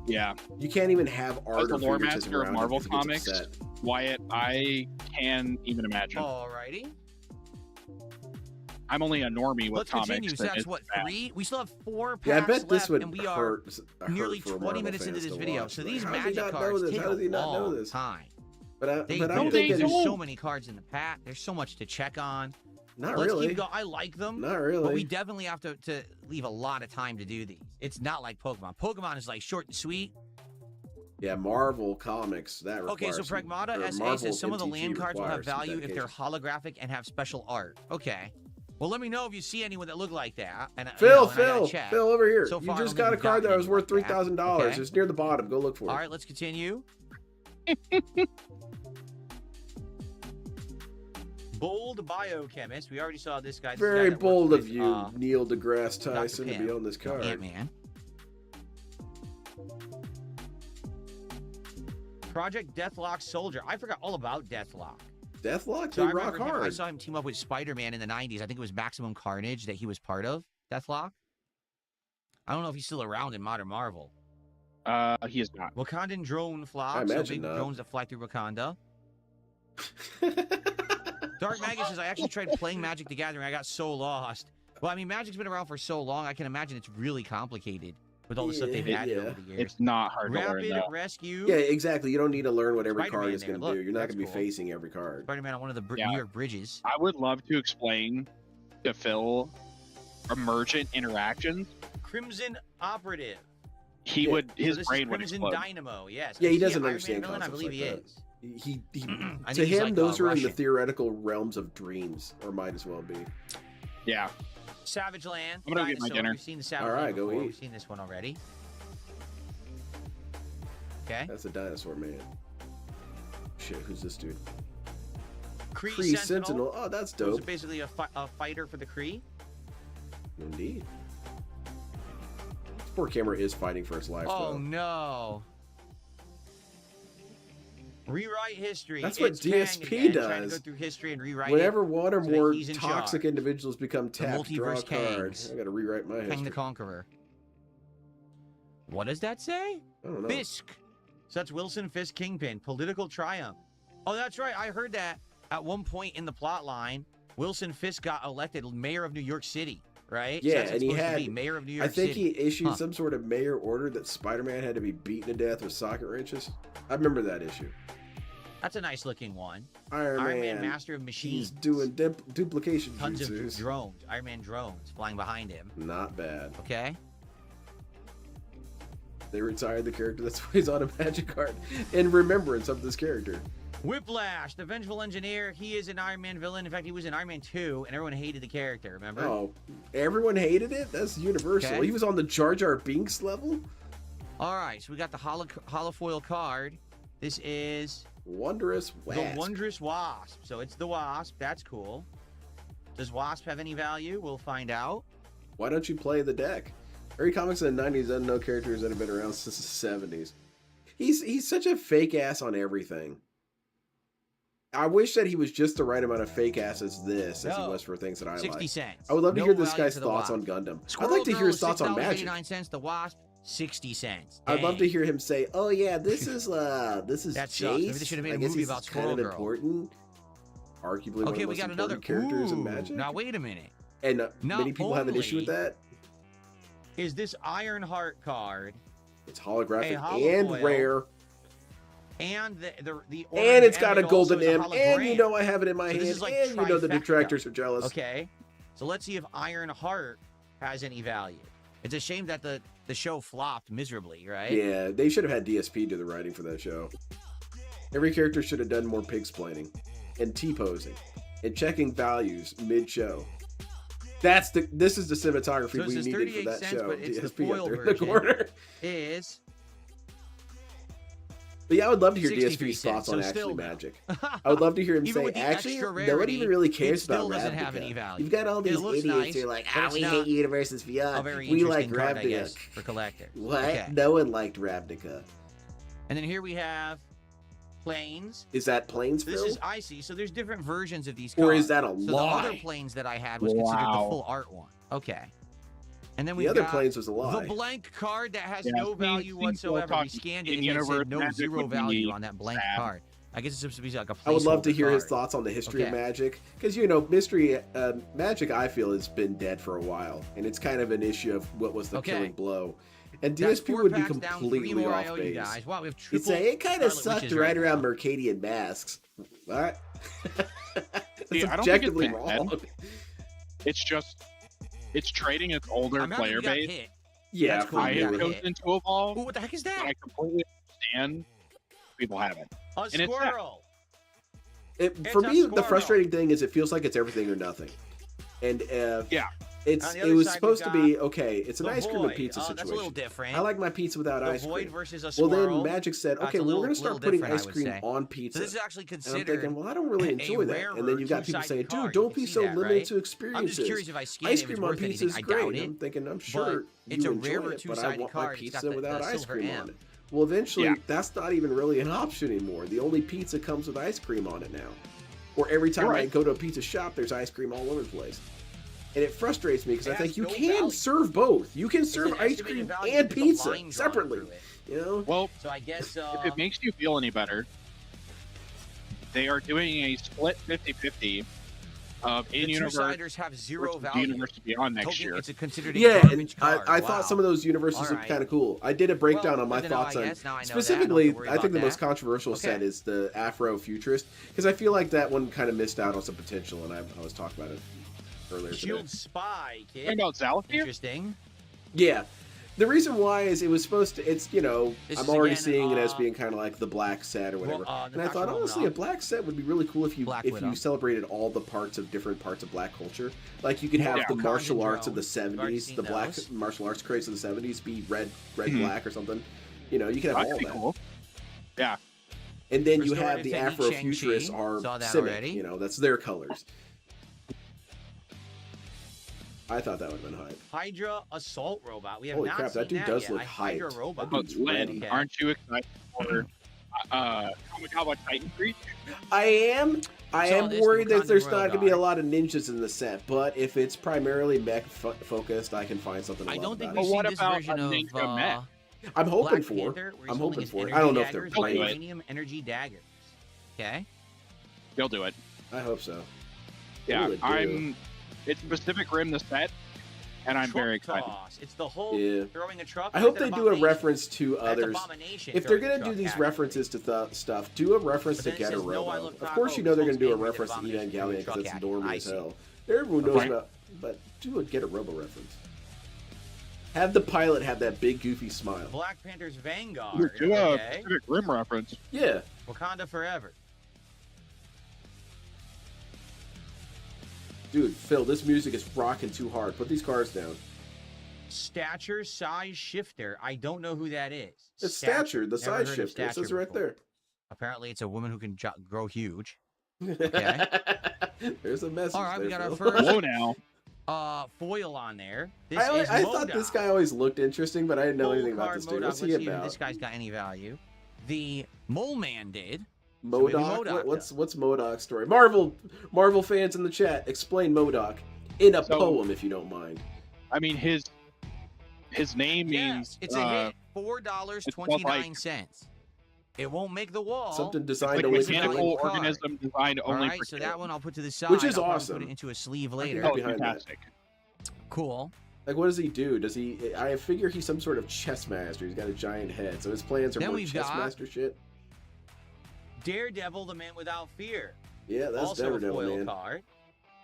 Yeah, You can't even have art as a or lore figuratism master of around it Marvel because it gets comics, upset. Wyatt, I can even imagine. Alrighty. I'm only a normie with Let's comics. continue. So and that's it's what, bad. 3? We still have 4 packs Yeah, I bet left, this would and we are hurt nearly for 20 Marvel minutes into fans this to video. watch. So Like, these how does he Magic not know cards this? take How does he a not know long this? time. But They I'm do. they thinking There's don't. so many cards in the pack. There's so much to check on. Not Let's really. keep going. I like them. Not really. But we definitely have to leave a lot of time to do these. It's not like Pokemon. Pokemon is like short and sweet. Yeah, Marvel Comics, that requires Okay, so some- Pragmata or SA Marvel says some of the MTG land cards will have requires some value if they're dedication. holographic and have special art. Okay. Well, let me know if you see anyone that look like that. And Phil, and I gotta check. Phil, over here. So You far, I just don't got a think we've card that gotten was worth any like that. $3,000. Okay. It's near the bottom. Go look for it. All right, let's continue. Bold biochemist. We already saw this guy. This Very guy that bold works of with, you, Neil deGrasse Tyson, to Pym. be on this card. Ant-Man. Project Deathlock Soldier. I forgot all about Deathlock. Deathlock? So They I rock remember him, I hard. saw him team up with Spider-Man in the 90s. I think it was Maximum Carnage that he was part of. Deathlock. I don't know if he's still around in Modern Marvel. He is not. Wakandan drone I flock. So imagine big not. drones that fly through Wakanda. Dark Magus says, I actually tried playing Magic the Gathering. I got so lost. Well, I mean, Magic's been around for so long, I can imagine it's really complicated with all the stuff they've added over the years. It's not hard to learn, Rapid though. Rescue. Yeah, exactly. You don't need to learn what every Spider-Man card is there. going to Look, do. You're not that's going to be cool. facing every card. Spider-Man on one of the Yeah. New York bridges. I would love to explain to Phil emergent interactions. Crimson Operative. He Yeah. would, his So this brain is would Crimson explode. Dynamo. Yes. Yeah, he Is an doesn't Iron understand Man villain? I concepts believe like he that. is. He I to think he's him, like, those are in the Russian. theoretical realms of dreams, or might as well be. Yeah. Savage Land. I'm gonna go get my Dinosaur. dinner. We've seen the Savage All right, Land go before. eat. We've seen this one already. Okay. That's a dinosaur man. Shit, who's this dude? Kree, Kree Sentinel. Sentinel. Oh, that's Who's dope. basically a fighter for the Kree. Indeed. This poor camera is fighting for its life, Oh though. no. Rewrite history. That's what It's Kang DSP again, trying to does. go through history and rewrite Whenever it. one or so that more he's in toxic charge. individuals become tapped, draw a multiverse card. Kangs. I gotta rewrite my Kang history. the Conqueror. What does that say? I don't know. Fisk. So that's Wilson Fisk Kingpin. Political triumph. Oh, that's right. I heard that at one point in the plot line, Wilson Fisk got elected mayor of New York City, right? So Yeah, that's what and he it's supposed to had. be, mayor of New York I think City. he issued Huh. some sort of mayor order that Spider-Man had to be beaten to death with socket wrenches. I remember that issue. That's a nice looking one. Iron, Iron Man, Man, master of machines. He's doing duplication Tons of jutsus. drones. Iron Man drones flying behind him. Not bad. Okay. They retired the character. That's why he's on a magic card in remembrance of this character. Whiplash, the vengeful engineer. He is an Iron Man villain. In fact, he was in Iron Man 2, and everyone hated the character, remember? Oh, everyone hated it? That's universal. Okay. He was on the Jar Jar Binks level? All right, so we got the holofoil card. This is Wondrous Wasp. the Wondrous Wasp. So it's the Wasp. That's cool. Does Wasp have any value? We'll find out. Why don't you play the deck? Every comics in the 90s doesn't know characters that have been around since the 70s. He's such a fake ass on everything. I wish that he was just the right amount of fake ass as this as he No. was for things that I 60 like. cents. I would love to No hear this value guy's to the thoughts Wasp. on Gundam. Squirrel I'd like to hear Girl, his thoughts on Magic. $6.89. The Wasp, 60 cents. I'd love to Dang. hear him say, "Oh yeah, this is That sucks. Jace. Maybe they should have made I a guess movie he's about kind Squirrel of Girl." important. Arguably one of Okay, the we most got another important characters in Ooh, Magic." Now wait a minute. And Not many people have an issue with only- that. Is this Ironheart card It's holographic A holo and foil. rare, and the and it's got a it also golden is a M, and you hologram. know I have it in my So this hand, is like and you know the trifecta. detractors are jealous. Okay, so let's see if Ironheart has any value. It's a shame that the show flopped miserably, right? Yeah, they should have had DSP do the writing for that show. Every character should have done more pig-splaining, and T-posing, and checking values mid-show. This is the cinematography So it we says needed 38 for that cents, show. but it's the DSP up foil there in the version. corner. Is But yeah, I would love to hear 63 DSP's thoughts cents, on so actually still no. Magic. I would love to hear him Even say, with the actually, extra no one rarity, even really it cares still about doesn't Ravnica. have any value. You've got all It these looks idiots nice, who are like, but it's we not hate Universes a Beyond. very We interesting like card, I Ravnica. guess, for collectors. What? Okay. No one liked Ravnica. And then here we have planes. Is that Planesville? This is icy, so there's different versions of these cards. Or is that a so the lie? other planes that I had was considered the Wow. full art one. Okay. And then The we've other got Planes was a lie. the blank card that has Yeah, no see, value we're whatsoever. We talking scanned it and it in-universe said no Magic zero would be value on that blank sad. card. I guess it's supposed to be like a I would love to placeholder hear his card. thoughts on the history of Okay. Magic, because Magic, I feel, has been dead for a while, and it's kind of an issue of what was the Okay. killing blow. And That's DSP 4 would be packs down, 3 completely more I off owe you base. guys. Wow, we have He'd triple say it kind of Scarlet sucked Witches right right around now. Mercadian Masks. What? See, I don't think it's objectively bad. wrong. It's just it's trading its older I'm happy player we got base. hit. Yeah, That's cool. I You have got hit. chosen to evolve, Ooh, what the heck is but that? I completely understand people haven't. A it's that. squirrel. For It's a me, the squirrel. frustrating thing is it feels like it's everything or nothing. And Yeah. it On the other was side, supposed to we've be okay. It's an The ice cream and void. pizza That's a little situation. different. I like my pizza without the ice void cream. versus a Well, squirrel. then Magic said, That's okay, a well, little- we're going to start little putting different, I ice would cream say. on pizza. So this is actually And I'm considered thinking, well, I don't really a enjoy that. rarer And then you got people two-sided saying, card. dude, don't You be can see so that, limited right? to experiences. I'm just curious if I scan Ice it, if cream it's on worth pizza anything. is I great. doubt And it. I'm thinking, I'm sure it's you a enjoy rarer it, but I two-sided want my card. It's got pizza the without ice silver cream M. on it. Well, eventually, Yeah. that's not even really an option anymore. The only pizza comes with ice cream on it now. Or every time You're I right. go to a pizza shop, there's ice cream all over the place. And it frustrates me because It I think has you no can value. serve both. You can It's serve an ice estimated cream value and because there's a pizza line drawn separately. through it. You know? Well, So I guess if it makes you feel any better, they are doing a split 50-50 of the in-universe two-siders have zero versus the value. universe beyond next Token- year. It's considered a Yeah, and garbage I card. thought some Wow. of those universes All looked right. kind of cool. I did a breakdown Well, on my good to know, thoughts I on guess. Now I know that. specifically. I don't have to worry I think about the most that. controversial set Okay. is the Afro Futurist because I feel like that one kind of missed out on some potential, and I was talking about it earlier today. Shield Spy, Talking kid. about Zalafir? Interesting. Yeah. The reason why is it was supposed to, it's, This I'm is already again, seeing it as being kind of like the black set or whatever. Well, and I thought, Natasha honestly, a Romanoff. black set would be really cool if you Black if Widow. you celebrated all the different parts of black culture. Like you could have Yeah. the Wakanda martial arts of the drones. We've already 70s, seen the black those. martial arts craze of the 70s be red, Mhm. black or something. You could have That all could be that. cool. Yeah. And then you Restorative have the technique, Afro Futurists Shang-Chi. are Saw that Simic, already. that's their colors. I thought that would have been hype. Hydra Assault Robot. We have Holy not crap, seen that dude that does yet. look A Hydra hyped. Robot. That But dude's Lynn, ready. aren't you excited for Kamikawa Titan Creek? I am. I Saw am this, worried the that there's Wakanda not Royal going to be a Guard. lot of ninjas in the set, but if it's primarily mech focused, I can find something to I love don't think about we've it. Well, what seen this about version a of Ninja Mech? I'm hoping Black for. Panther, where he's I'm holding hoping his for it. energy I don't know if they're daggers, playing. uranium energy daggers. Okay. They'll do it. I hope so. Yeah, What will it do? It's Pacific Rim the set, and I'm Truck very excited. toss. It's the whole Yeah. throwing a truck. I hope that's they an do a abomination. reference to That's others. abomination If they're throwing going a to do truck, these actually. references to stuff, do a reference But to then it Get a says, "No, I Robo. love Of course, tacos." you know they're going to do a Supposed to be reference to abomination Evan throwing Gallion because truck it's action. normal I as see. hell. Everyone knows Right. about, but do a Get a Robo reference. Have the pilot have that big goofy smile. Black Panther's Vanguard. Do a Okay. Pacific Rim reference. Yeah. Wakanda Forever. Dude, Phil, this music is rocking too hard. Put these cards down. Stature Size Shifter. I don't know who that is. It's Stature, the Never size heard of shifter. It says Stature it right before. Apparently, it's a woman who can grow huge. there. There's a message. All right, we there, got our Phil. first- Whoa now. Foil on there. This I is thought this MODOK. guy always looked interesting, but I didn't know Full anything about card this dude. MODOK. What's he Let's see if about? this guy's got any value. The Mole Man did. maybe MODOK? MODOK What's MODOK's story? Marvel fans in the chat, explain MODOK in a So- poem, if you don't mind. I mean, his name means Yes, it's a hit. $4.29. It won't make the wall. Something designed like a only it's for a mechanical value card. organism designed All only right, for so kids. that one I'll put to the side. Which is I'll probably awesome. Put it into a sleeve can later. get Oh, behind that. fantastic. Cool. Like, what does he do? Does he? I figure he's some sort of chess master. He's got a giant head, so his plans are Then more we've chess got- master shit. Daredevil, the Man Without Fear. Yeah, that's Also a Daredevil, foil man. card.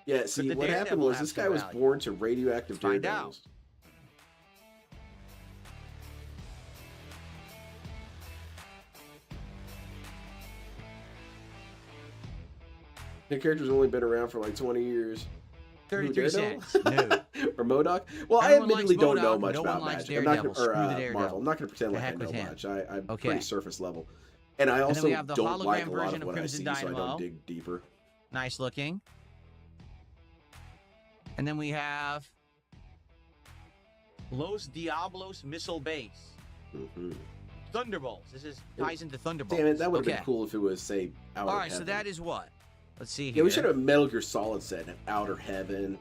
Yeah, see, the what happened Daredevil was has this guy some was value. born to radioactive Find daredevils. The character's only been around for like 20 years. 33 Daredevil? cents. No. Or MODOK? Well, Everyone I admittedly likes don't know MODOK, much no one about likes Magic. I'm not Daredevil. gonna, or Screw the Daredevil. Marvel. I'm not going to pretend The like I heck know with him. much. I'm Okay. pretty surface level. And I then also we have the don't like hologram a lot version of of what I Crimson see, so I Dynamo. don't dig deeper. Nice looking. And then we have Los Diablos Missile Base. Mhm. Thunderbolts. This is ties into Thunderbolts. Damn it, that would have okay. been cool if it was, say, Outer All right, Heaven. so that is what? Let's see here. Yeah, we should have a Metal Gear Solid set of Outer Heaven,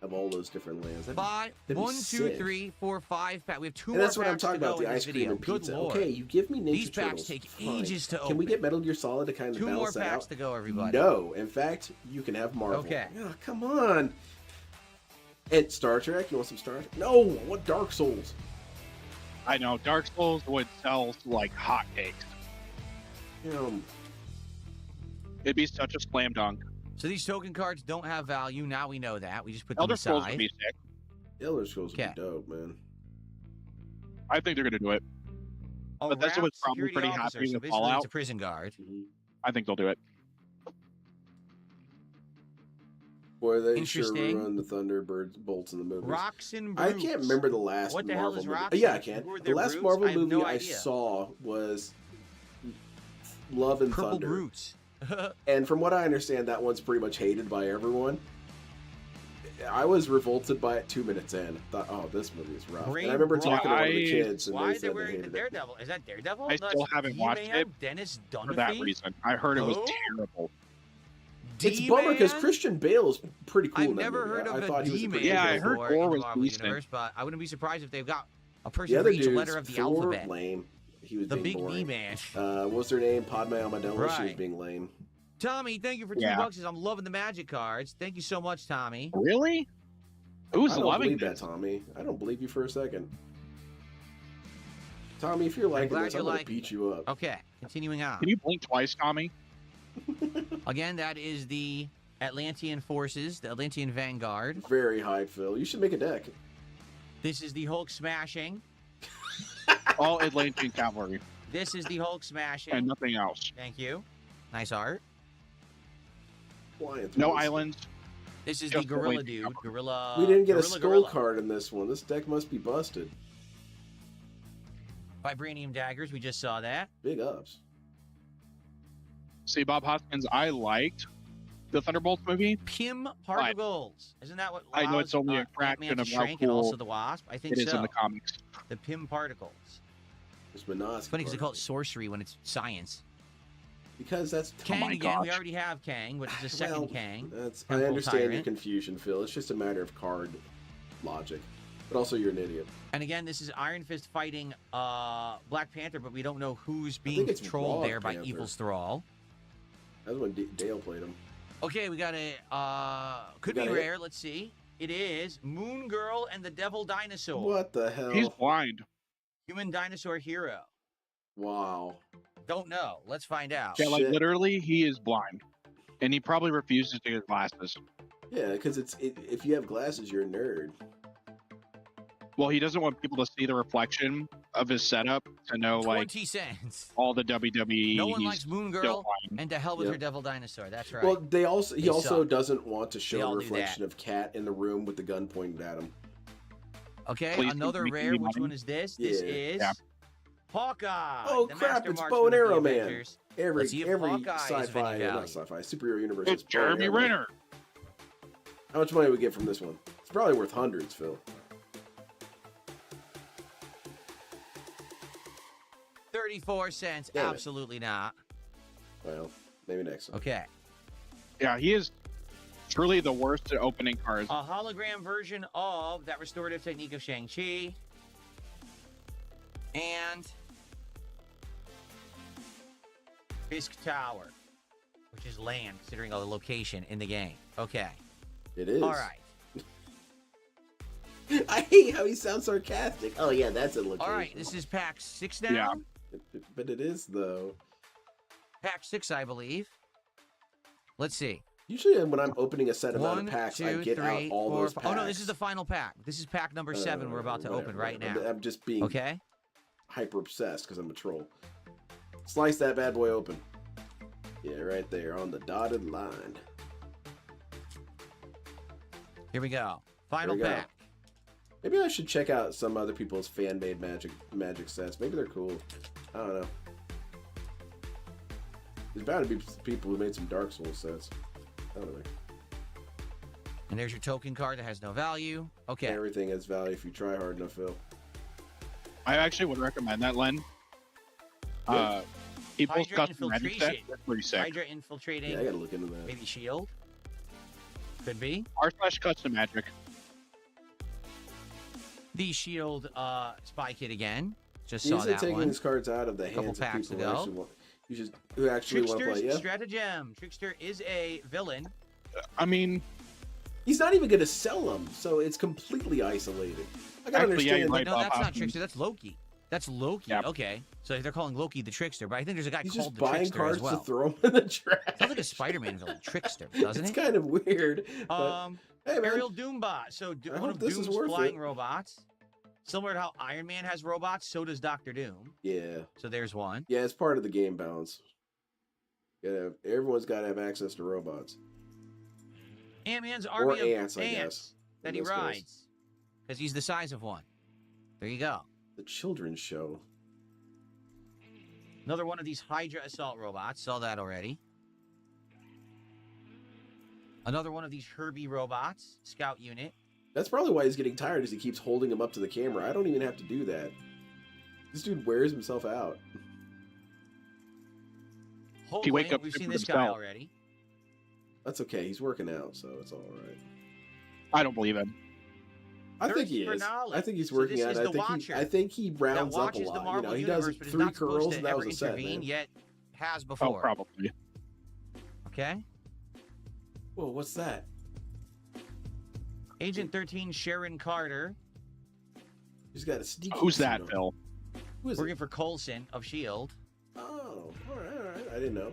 of all those different lands. That'd be- Five, that'd be 1, 2, sick. 3, 4, 5 pack. We have two And more that's what I'm packs to talking go about, the in this ice cream video. and Good pizza. Lord. Okay, you give me Ninja These packs Turtles. take fine. ages to Can we open. get Metal Gear Solid to kind of Two more balance that packs out? to go, everybody. No, in fact, you can have Marvel. Okay. Oh, come on. And Star Trek? You want some Star Trek? No, I want Dark Souls. I know Dark Souls would sell like hotcakes. You know, It'd be such a slam dunk. So these token cards don't have value. Now we know that. We just put them Elder Scrolls would aside. be sick. Elder Scrolls would Okay. be dope, man. I think they're gonna do it. A But that's wrapped what's probably security pretty officer, happy so with basically Fallout. it's a prison guard. I think they'll do it. Boy, they sure Interesting. ruin the Thunderbirds bolts in the movies. Rocks and I Brutes. can't remember the last What the Marvel hell is movie. Rocks Yeah, I and can. who are The their last Brutes? Marvel I have movie no I idea. saw was Love and Purple Thunder. Brutes. And from what I understand, that one's pretty much hated by everyone. I was revolted by it 2 minutes in. Thought, oh, this movie is rough. And I remember talking to one of the kids, and Why they are they said they wearing the hated it. Daredevil? Is that Daredevil? I still haven't watched it Dennis for that Dunphy? reason. I heard it was Who? terrible. It's a bummer because D-Man? Christian Bale's pretty cool. I've in that never movie. heard of I thought a he was a D-Man pretty Yeah, I good heard before Thor in the was Marvel decent. universe, but I wouldn't be surprised if they've got a person The for other each dude's letter of the Thor, alphabet. lame. He was The being big boring. D-Man. What was her name? Padme Amidala. She was Right. being lame. Tommy, thank you for Yeah. $2. I'm loving the magic cards. Thank you so much, Tommy. Really? Who's I don't loving believe that, this? Tommy. I don't believe you for a second. Tommy, if you're liking glad this, you're I'm gonna liking beat you up. Okay, continuing on. Can you blink twice, Tommy? Again, that is the Atlantean forces, the Atlantean Vanguard. Very high, Phil. You should make a deck. This is the Hulk smashing. All Atlantean cavalry This is the Hulk smashing. and nothing else. Thank you. Nice art. Flying through No this. This islands. is Just the Gorilla Atlantean dude. cavalry. Gorilla. We didn't get a Gorilla, skull Gorilla. card in this one. This deck must be busted. Vibranium daggers. We just saw that. Big ups. See, Bob Hoskins, I liked the Thunderbolts movie. Pym particles. Isn't that what? I know it's allows, only a Ant-Man fraction to of how shrink and cool also the Wasp. I think It is so. in the comics. The Pym particles. It's Minosk. It's funny because they call it sorcery when it's science. Because that's Kang my again. We gosh. already have Kang, which is a second Well, Kang. That's I Temple understand your Tyrant. confusion, Phil. It's just a matter of card logic. But also you're an idiot. And again, this is Iron Fist fighting Black Panther, but we don't know who's I being think it's controlled Raw there by Panther. Evil's Thrall. That's when Dale played him. Okay, we got a could We be got it. rare. Let's see. It is Moon Girl and the Devil Dinosaur. What the hell? He's blind. Human dinosaur hero. Wow. Don't know. Let's find out. Yeah, like Shit. literally, he is blind, and he probably refuses to get glasses. Yeah, because if you have glasses, you're a nerd. Well, he doesn't want people to see the reflection of his setup to know, like, 20 cents. all the WWE. No one he's likes Moon still Girl, blind. and to hell with Yep. her Devil Dinosaur. That's right. Well, he They also suck. doesn't want to They show all the do that. reflection of Cat in the room with the gun pointed at him. Okay, Please another make rare. me Which money. one is this? This Yeah. is Yeah. Hawkeye. Oh the crap! Master It's Marksman Bow and of the Arrow Man. Avengers. Every Let's see if every Hawkeye is of any sci-fi, not value. sci-fi, superhero universe. It's is Bow and Jeremy Arrow Man. Renner. How much money we get from this one? It's probably worth hundreds, Phil. 34 cents. Damn it. Absolutely not. Well, maybe next time. Okay. Yeah, he is truly the worst at opening cards. A hologram version of that restorative technique of Shang-Chi. And Fisk Tower, which is land, considering all the location in the game. Okay. It is. All right. I hate how he sounds sarcastic. Oh yeah, that's a location. All right. This is pack 6 now. Yeah. But it is though. Pack 6, I believe. Let's see. Usually when I'm opening a set amount 1, of packs, 2, I get 3, out all 4, those 5. packs. Oh no, this is the final pack. This is pack number 7 we're about to open right now. I'm just being Okay. hyper obsessed because I'm a troll. Slice that bad boy open. Yeah, right there on the dotted line. Here we go. Final There we go. pack. Maybe I should check out some other people's fan-made magic sets. Maybe they're cool. I don't know. There's bound to be people who made some Dark Souls sets. I don't know. And there's your token card that has no value. Okay. Everything has value if you try hard enough, Phil. I actually would recommend that, Len. People's Hydra custom magic infiltration. sets are pretty sick. Hydra infiltrating. Yeah, I gotta look into that. Maybe shield. Could be. R/custom magic. The shield spy kit again. Just He saw said that taking one. these cards out of the Couple hands of packs people ago. who actually want to Trickster's play. Yeah, stratagem. Trickster is a villain. I mean, he's not even gonna sell them, so it's completely isolated. I gotta Actually, yeah, understand. you're right. No, Bob that's not Hoskins. Trickster. That's Loki. That's Loki. Yep. Okay, so they're calling Loki the Trickster, but I think there's a guy He's called just the buying Trickster cards as well. to throw them in the trash. Sounds like a Spider-Man villain, Trickster, doesn't It's it? kind of weird. But, hey, man. Aerial Doombot. So I one hope of this is Doom's worth flying it. robots. Similar to how Iron Man has robots, so does Doctor Doom. Yeah. So there's one. Yeah, it's part of the game balance. Everyone's got to have access to robots. Ant-Man's Or army of ants, I guess, ants that in he this case. rides. Because he's the size of one. There you go. The children's show. Another one of these Hydra assault robots. Saw that already. Another one of these Herbie robots. Scout unit. That's probably why he's getting tired, is he keeps holding him up to the camera. I don't even have to do that. This dude wears himself out. He wake Hoagland, up we've to seen for this guy himself. already. That's okay. He's working out, so it's all right. I don't believe him. I think Thirst he for is. knowledge. I think he's So working this out. is I the think Watcher I think he That rounds up a watches the lot. Marvel He does universe, but is 3 not supposed curls, to and that ever was a set, intervene, man. yet has Oh, before. probably. Okay. Whoa, what's that? Agent 13 Sharon Carter, He's got a sneaky. Who's suit that, on. Phil? Who is working it? for Coulson of S.H.I.E.L.D. Oh, all right. I didn't know.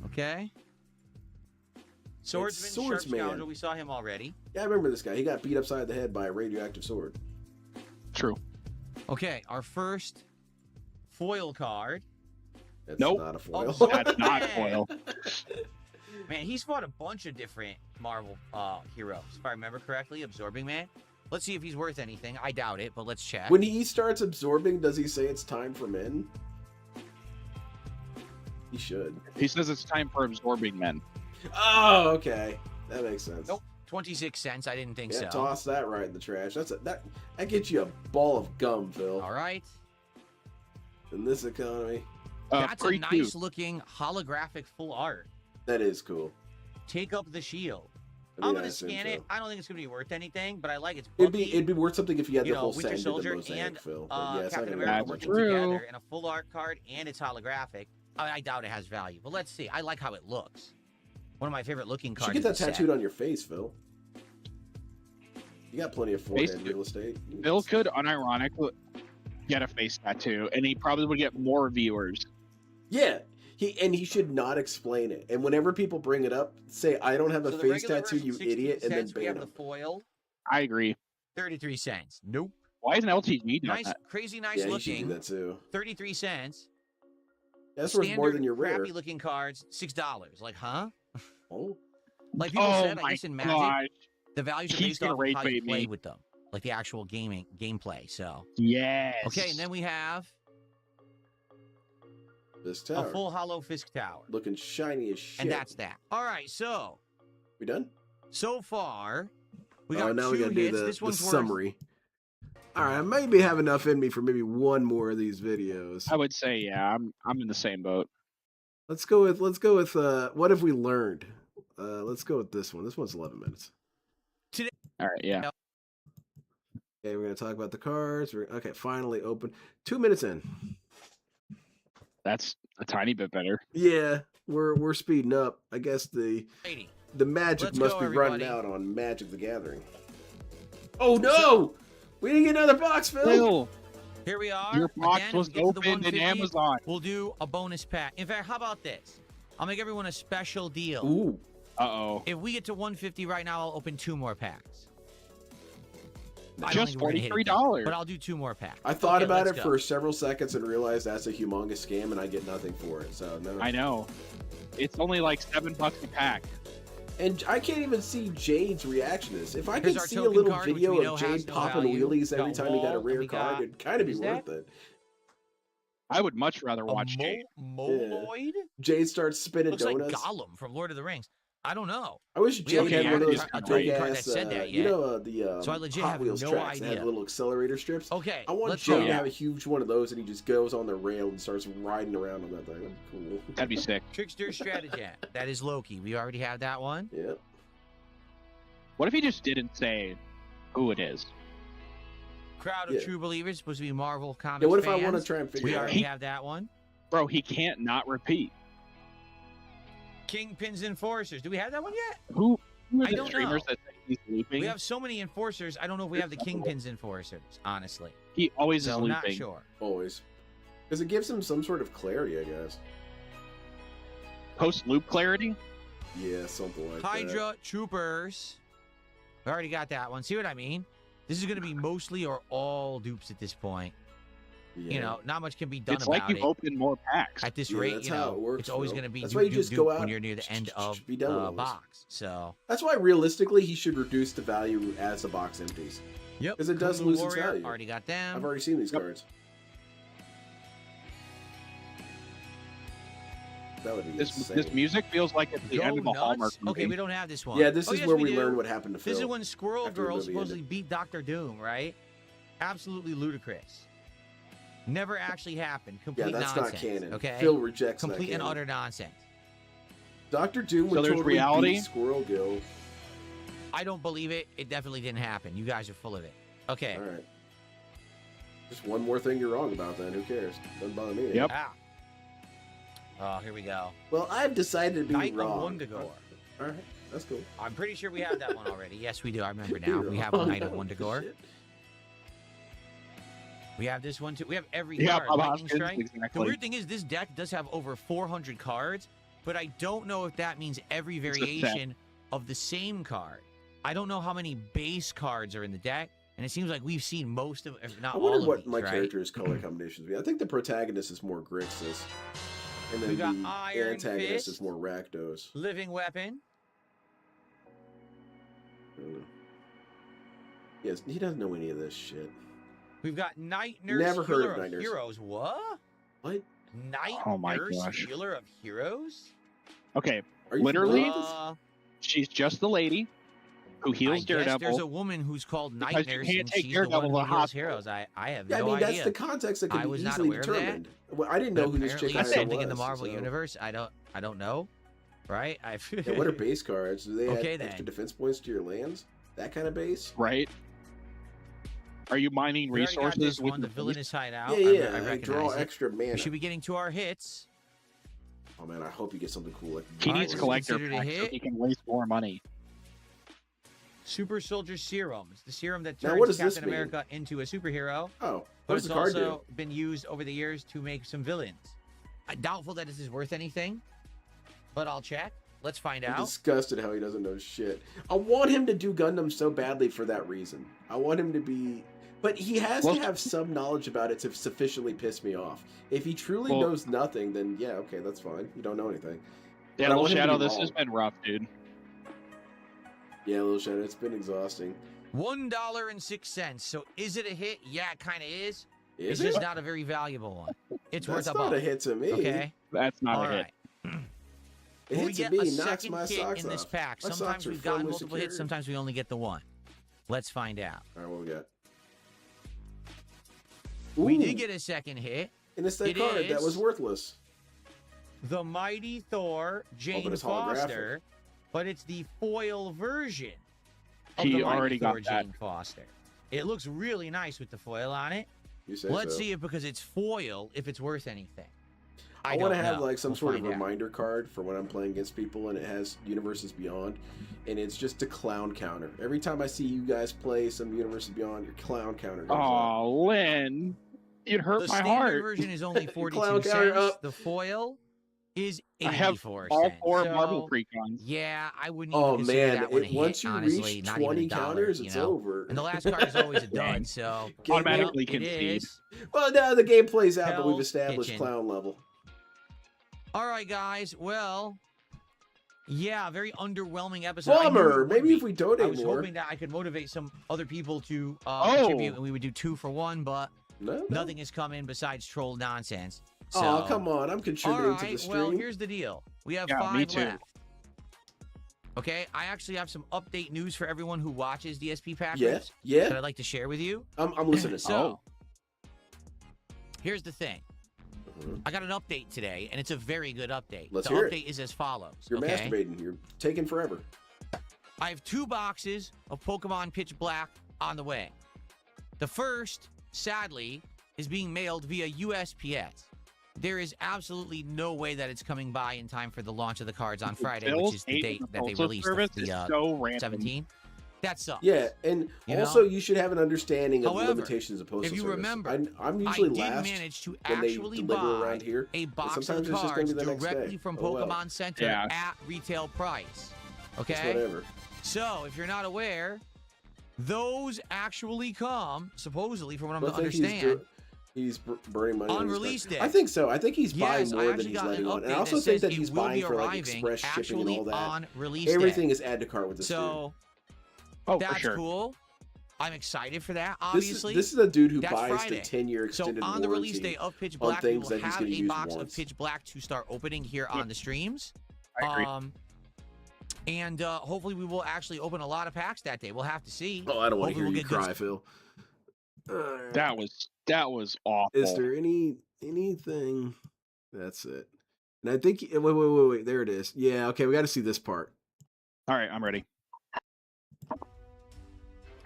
Okay. Swordsman, Swordsman. Sharp Scoundrel, we saw him already. Yeah, I remember this guy. He got beat upside the head by a radioactive sword. True. Okay, our first foil card. That's Nope. not a foil. Oh, That's not foil. Man, he's fought a bunch of different Marvel heroes, if I remember correctly. Absorbing Man. Let's see if he's worth anything. I doubt it, but let's check. When he starts absorbing, does he say it's time for men? He should. He says it's time for absorbing men. Oh, okay. That makes sense. Nope. 26 cents. I didn't think Yeah, so. toss that right in the trash. That gets you a ball of gum, Phil. All right. In this economy, That's a pretty nice cute. looking holographic full art. that is cool. Take up the shield. I mean, I'm I gonna assume scan so. it. I don't think it's gonna be worth anything, but I like its It'd booky, be worth something if you had you the know, whole Winter set and did the Soldier mosaic, and Phil. But yeah, it's not Captain gonna America be That's working much. true. together in a full art card and it's holographic. I doubt it has value, but let's see. I like how it looks. One of my favorite looking You cards. should get that in the set. tattooed on your face, Phil. You got plenty of forehead Face- real estate. Phil could unironically get a face tattoo, and he probably would get more viewers. Yeah. He should not explain it. And whenever people bring it up, say, I don't have a So the face regular tattoo, version, you 16 idiot, and then cents. We ban have the them. foil, I agree. 33 cents. Nope. Why isn't LTG doing Nice, that? crazy nice Yeah, you should do looking. that too. 33 cents. That's worth more than your rare. crappy looking cards, $6. Like, huh? Oh, Like people Oh said, I my guess in Magic, gosh. the values are He's based gonna off of how you rage bait play me. with them, like the actual gameplay. So Yes. okay, and then we have this a tower. full hollow Fisk Tower, Looking shiny as shit. and that's that. All right, so We done? far we got now two we gotta do hits. the, This the one's worth. summary. Alright, I maybe have enough in me for maybe one more of these videos. I would say, yeah, I'm in the same boat. Let's go with what have we learned? Let's go with this one. This one's 11 minutes. All right, yeah. Okay, we're gonna talk about the cards. Okay, finally open. 2 minutes in. That's a tiny bit better. Yeah, we're speeding up. I guess the magic Let's must go, be running everybody. out on Magic the Gathering. Oh no! We didn't get another box, Phil. Phil, Here we are. your box Again, if was we get to the opened in 150, Amazon. We'll do a bonus pack. In fact, how about this? I'll make everyone a special deal. Ooh, Uh-oh. If we get to 150 right now, I'll open 2 more packs. I don't Just think we're gonna hit it, though, $43. but I'll do 2 more packs. I thought Okay, about let's it go. for several seconds and realized that's a humongous scam, and I get nothing for it. So no. I know. It's only like $7 a pack. And I can't even see Jade's reaction to this. If I Here's could our see a token little card, which video we know of has Jade no popping value. wheelies every Got time he got a Wall, and rare we card, got- it'd kind of be is worth that? it. I would much rather A watch Jade. Moloid? Jade starts spinning Looks like donuts. Gollum from Lord of the Rings. I don't know. I wish We Jade haven't had even one of had those a big token card that ass, said that you yet. know, the So I legit Hot have Wheels no tracks that idea. had little accelerator strips. Okay, I want let's Jade go. to have a huge one of those, and he just goes on the rail and starts riding around on that thing. That'd be cool. That'd be sick. Trickster Stratagem. That is Loki. We already have that one. Yeah. What if he just didn't say who it is? Crowd of Yeah. True Believers, supposed to be Marvel Comics Yeah. What if fans. I want to try and figure We it out? already have that one. Bro, he can't not repeat. Kingpins Enforcers. Do we have that one yet? Who are I the don't streamers know. that say he's looping. We have so many enforcers. I don't know if we have the Kingpin's enforcers, honestly. He always is So looping. not sure. Always. Because it gives him some sort of clarity, I guess. Post loop clarity. Yeah, something like that. Hydra Troopers. We already got that one. See what I mean? This is going to be mostly or all dupes at this point. Yeah. You know, not much can be done It's about like you've it. opened more packs. At this Yeah, rate, that's you how know, it works, it's always Phil. going to be That's dupe, why you dupe, just dupe go when out, you're near the end of be done with the this. box. So, That's why realistically he should reduce the value as the box empties. yep. Because it does Kung Fu lose its Warrior, value. already got them. I've already seen these cards. That would be insane. This music feels like it's the Go end of a nuts. Hallmark movie. Okay, we don't have this one. Yeah, this Oh, is yes, where we do. learn what happened to Phil. This is when Squirrel after the Girl movie supposedly ended. beat Doctor Doom, right? Absolutely ludicrous. Never actually happened. Complete Yeah, that's nonsense. not canon. Okay. Phil rejects Complete that and canon. utter nonsense. Dr. Doom So would there's totally reality? beat Squirrel Girl. I don't believe it. It definitely didn't happen. You guys are full of it. Okay. All right. Just one more thing you're wrong about then. Who cares? Doesn't bother me. Yep. Ah. Oh, here we go. Well, I've decided to be Night wrong. of Wundagore. All right. That's cool. I'm pretty sure we have that one already. Yes, we do. I remember You're now. We have wrong. Night of Oh, Wundagore. shit. We have this one too. We have every Yeah, card. Bob Lightning Hoskins, Strike. The exactly. weird thing is this deck does have over 400 cards, but I don't know if that means every a set. variation of the same card. I don't know how many base cards are in the deck, and it seems like we've seen most of, if not I all wonder of what these, my right? character's color combinations be. I think the protagonist is more Grixis. And then We got the Iron antagonist is Fist. more Rakdos. Living Weapon. I don't know. Yes, he doesn't know any of this shit. We've got Night Nurse, Never heard Healer of Night Nurse. Heroes. What? What? Night Oh my Nurse, gosh. Healer of Heroes? Okay, Are you Literally? familiar with this? she's just the lady who I heals guess there's a Daredevil. woman who's called Night Because you Nurse, can't and take she's the Daredevil one to who the heals hospital. heroes. I have Yeah, no I mean, idea. that's the context that I can be was not easily aware of that. determined. Well, I didn't know who this Apparently, chick it's was. something in the Marvel universe. I don't know. Right? Yeah, what are base cards? Do they Okay, add then. extra defense points to your lands? That kind of base? Right? Are you mining We already got resources this with one, the your villainous hideout. Yeah, I I recognize draw it. extra mana. We should be getting to our hits. Oh man, I hope you get something cool like He Alright, needs this is collector considered a packs so hit. he can waste more money. Super Soldier Serum. It's the serum that Now, turns what does this Captain mean? America into a superhero. Oh, what But does it's the card also do? been used over the years to make some villains. I'm doubtful that this is worth anything, but I'll check. Let's find I'm out. disgusted how he doesn't know shit. I want him to do Gundam so badly for that reason. I want him to be... But he has Well- to have some knowledge about it to sufficiently piss me off. If he truly Well- knows nothing, then yeah, okay, that's fine. You don't know anything. Yeah, But I Little want him to Shadow, be this wrong. has been rough, dude. Yeah, Little Shadow, it's been exhausting. $1.06. So is it a hit? Yeah, it kind of is. Is It's it? just not a very valuable one. It's That's worth a not buck. a hit to me. Okay. That's not All a hit. right. It Well, we hits get me, a knocks second my hit socks in this off. pack. My socks Sometimes are we've gotten firmly multiple hits. secured. Sometimes we only get the one. Let's find out. All right, what we got? We Ooh, did get a second hit. and it's that it card that is- was worthless. The Mighty Thor, Jane it's Foster, but it's the foil version of He the Mighty already Thor, got that. Jane Foster. It looks really nice with the foil on it. You say Let's so. see if because it's foil, if it's worth anything. I want to don't have know. like some We'll sort of find out. reminder card for when I'm playing against people, and it has Universes Beyond, and it's just a clown counter. Every time I see you guys play some Universes Beyond, your clown counter goes up. Oh, Lynn. It hurt The my standard heart. version is only 42 Clown cents. counter up. The foil is I have 84 all cents. four So, Marvel Precons. Yeah, I wouldn't even Oh consider man, that one a it, once hit, you honestly. reach Not 20 even a dollar, counters, you it's know? over. And the last card is always a dud, so... Game Automatically Well, it concede. is. Well, no, the game plays out, but we've Hell's established Kitchen. clown level. All right, guys. Well, yeah, very underwhelming episode. I knew Bummer. it would Maybe be. if we donate I was more. hoping that I could motivate some other people to Oh. contribute, and we would do 2 for 1, but No, nothing has come in besides troll nonsense. So, Oh, come on. I'm all contributing to the right, stream. well, here's the deal. We have Yeah, 5 me too. left. Okay, I actually have some update news for everyone who watches DSP Packers Yeah, that yeah. I'd like to share with you. I'm listening. So, here's the thing. Mhm. I got an update today, and it's a very good update. Let's the hear it. update is as follows. You're okay? masturbating. You're taking forever. I have 2 boxes of Pokemon Pitch Black on the way. The first, sadly, is being mailed via USPS. There is absolutely no way that it's coming by in time for the launch of the cards on Friday, Bill's which is the Aid date and that they Postal released Service the is so random. 17th. That sucks. Yeah, and You also know? you should have an understanding of the However, limitations of postal if you service. remember, I'm I usually did last manage to when they actually deliver buy around here. a but box of sometimes it's just going cards to be the next directly day. from Oh, well. Pokemon Center Yeah. at retail price. It's Okay? whatever. So, if you're not aware, those actually come, supposedly, from what I'm I to think understand, he's burning money on his release card. day. I think so. I think he's buying yes, I more than actually he's got an letting on. update And I also that think says that it he's will buying be for like arriving express shipping and actually all that. on release Everything day. is add to cart with this So, Oh, that's for sure. cool. I'm excited for that, dude. obviously. This is a dude who That's buys Friday. the 10-year So extended on the release warranty day of Pitch on Black, we things will that he's have going to a use box once. of Pitch Black to start opening here on the streams. I agree. And hopefully we will actually open a lot of packs that day. We'll have to see. Oh, I don't want to Hopefully hear we'll you get good cry, Phil. That was awful. Is there anything? That's it. And I think wait. There it is. Yeah. Okay, we got to see this part. All right, I'm ready.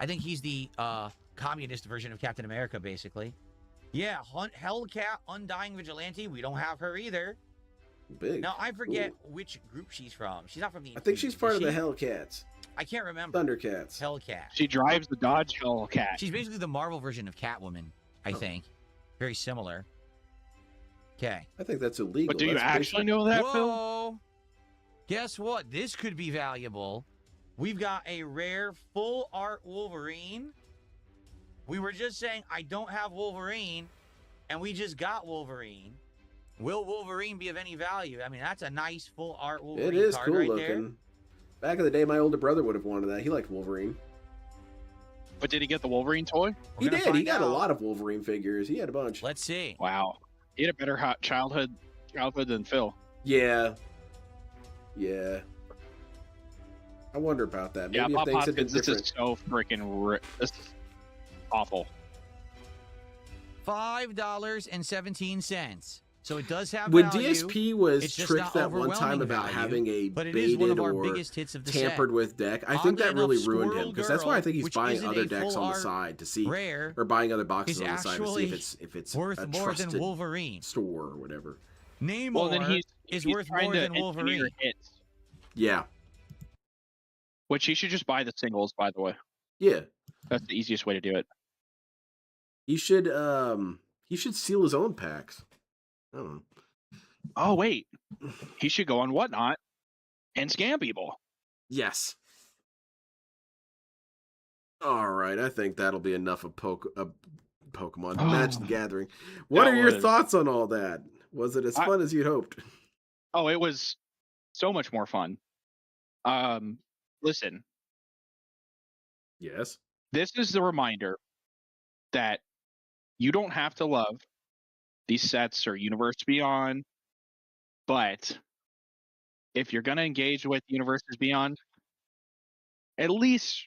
I think he's the communist version of Captain America, basically. Yeah, Hellcat, Undying Vigilante. We don't have her either. Big. Now, I forget Ooh. which group she's from. She's not from the I think she's Infusion, part is of the she? Hellcats, I can't remember. Thundercats. Hellcat. She drives the Dodge Hellcat. She's basically the Marvel version of Catwoman, I think. Very similar. Okay. I think that's illegal. But do you That's actually basically- know that, Phil? Whoa! Guess what? This could be valuable. We've got a rare full art Wolverine. We were just saying I don't have Wolverine, and we just got Wolverine. Will Wolverine be of any value? I mean, that's a nice full art Wolverine It is card cool right looking. there. Back in the day, my older brother would have wanted that. He liked Wolverine. But did he get the Wolverine toy? We're He gonna did. He find got a out. lot of Wolverine figures. He had a bunch. Let's see. Wow. He had a better childhood than Phil. Yeah. Yeah. I wonder about that. Maybe Yeah, if Bob things had been Hoskins, this different. is so freaking this is awful. $5.17. So it does have When value. DSP was It's just tricked not that one time overwhelming about value, having a but it is one of baited our or biggest hits of the tampered set. with deck, I think Oddly that really enough, ruined him Squirrel because that's why I Girl, think he's which buying isn't other a decks full on the art side to see, rare, or buying other boxes is on the side to see actually if it's worth a more than trusted Wolverine. store or whatever. Namor Well, then is he's worth trying more to than engineer Wolverine. hits, Yeah, which he should just buy the singles. By the way, yeah. that's the easiest way to do it. He should seal his own packs. I don't know. Oh wait, he should go on Whatnot and scam people. Yes. All right, I think that'll be enough of Pokemon Magic the Gathering. What That are your was- thoughts on all that? Was it as fun as you'd hoped? Oh, it was so much more fun. Listen, Yes. this is the reminder that you don't have to love these sets or Universe Beyond, but if you're going to engage with Universes Beyond, at least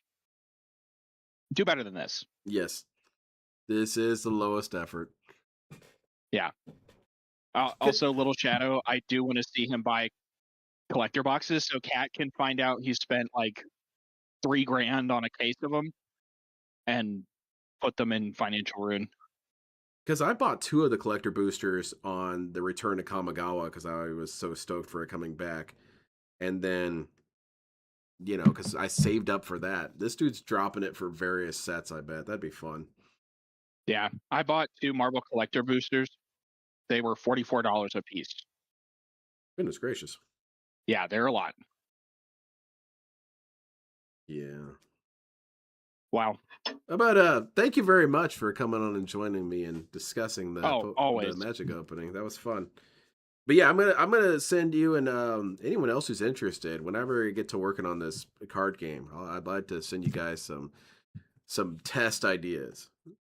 do better than this. Yes. This is the lowest effort. Also, Little Shadow, I do want to see him buy collector boxes so Kat can find out he spent like $3,000 on a case of them and put them in financial ruin. Because I bought 2 of the collector boosters on the return to Kamigawa because I was so stoked for it coming back. And then, because I saved up for that. This dude's dropping it for various sets, I bet. That'd be fun. Yeah, I bought 2 Marvel collector boosters. They were $44 a piece. Goodness gracious. Yeah, they're a lot. Yeah. Wow. But thank you very much for coming on and joining me and discussing the always. the Magic opening. That was fun. But yeah, I'm gonna send you and anyone else who's interested whenever you get to working on this card game. I'd like to send you guys some test ideas.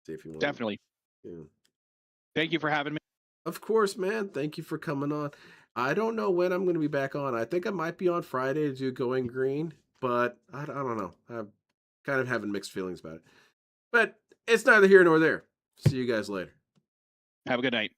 See if you want. Definitely. Yeah. Thank you for having me. Of course, man. Thank you for coming on. I don't know when I'm going to be back on. I think I might be on Friday to do Going Green, but I don't know. I'm kind of having mixed feelings about it. But it's neither here nor there. See you guys later. Have a good night.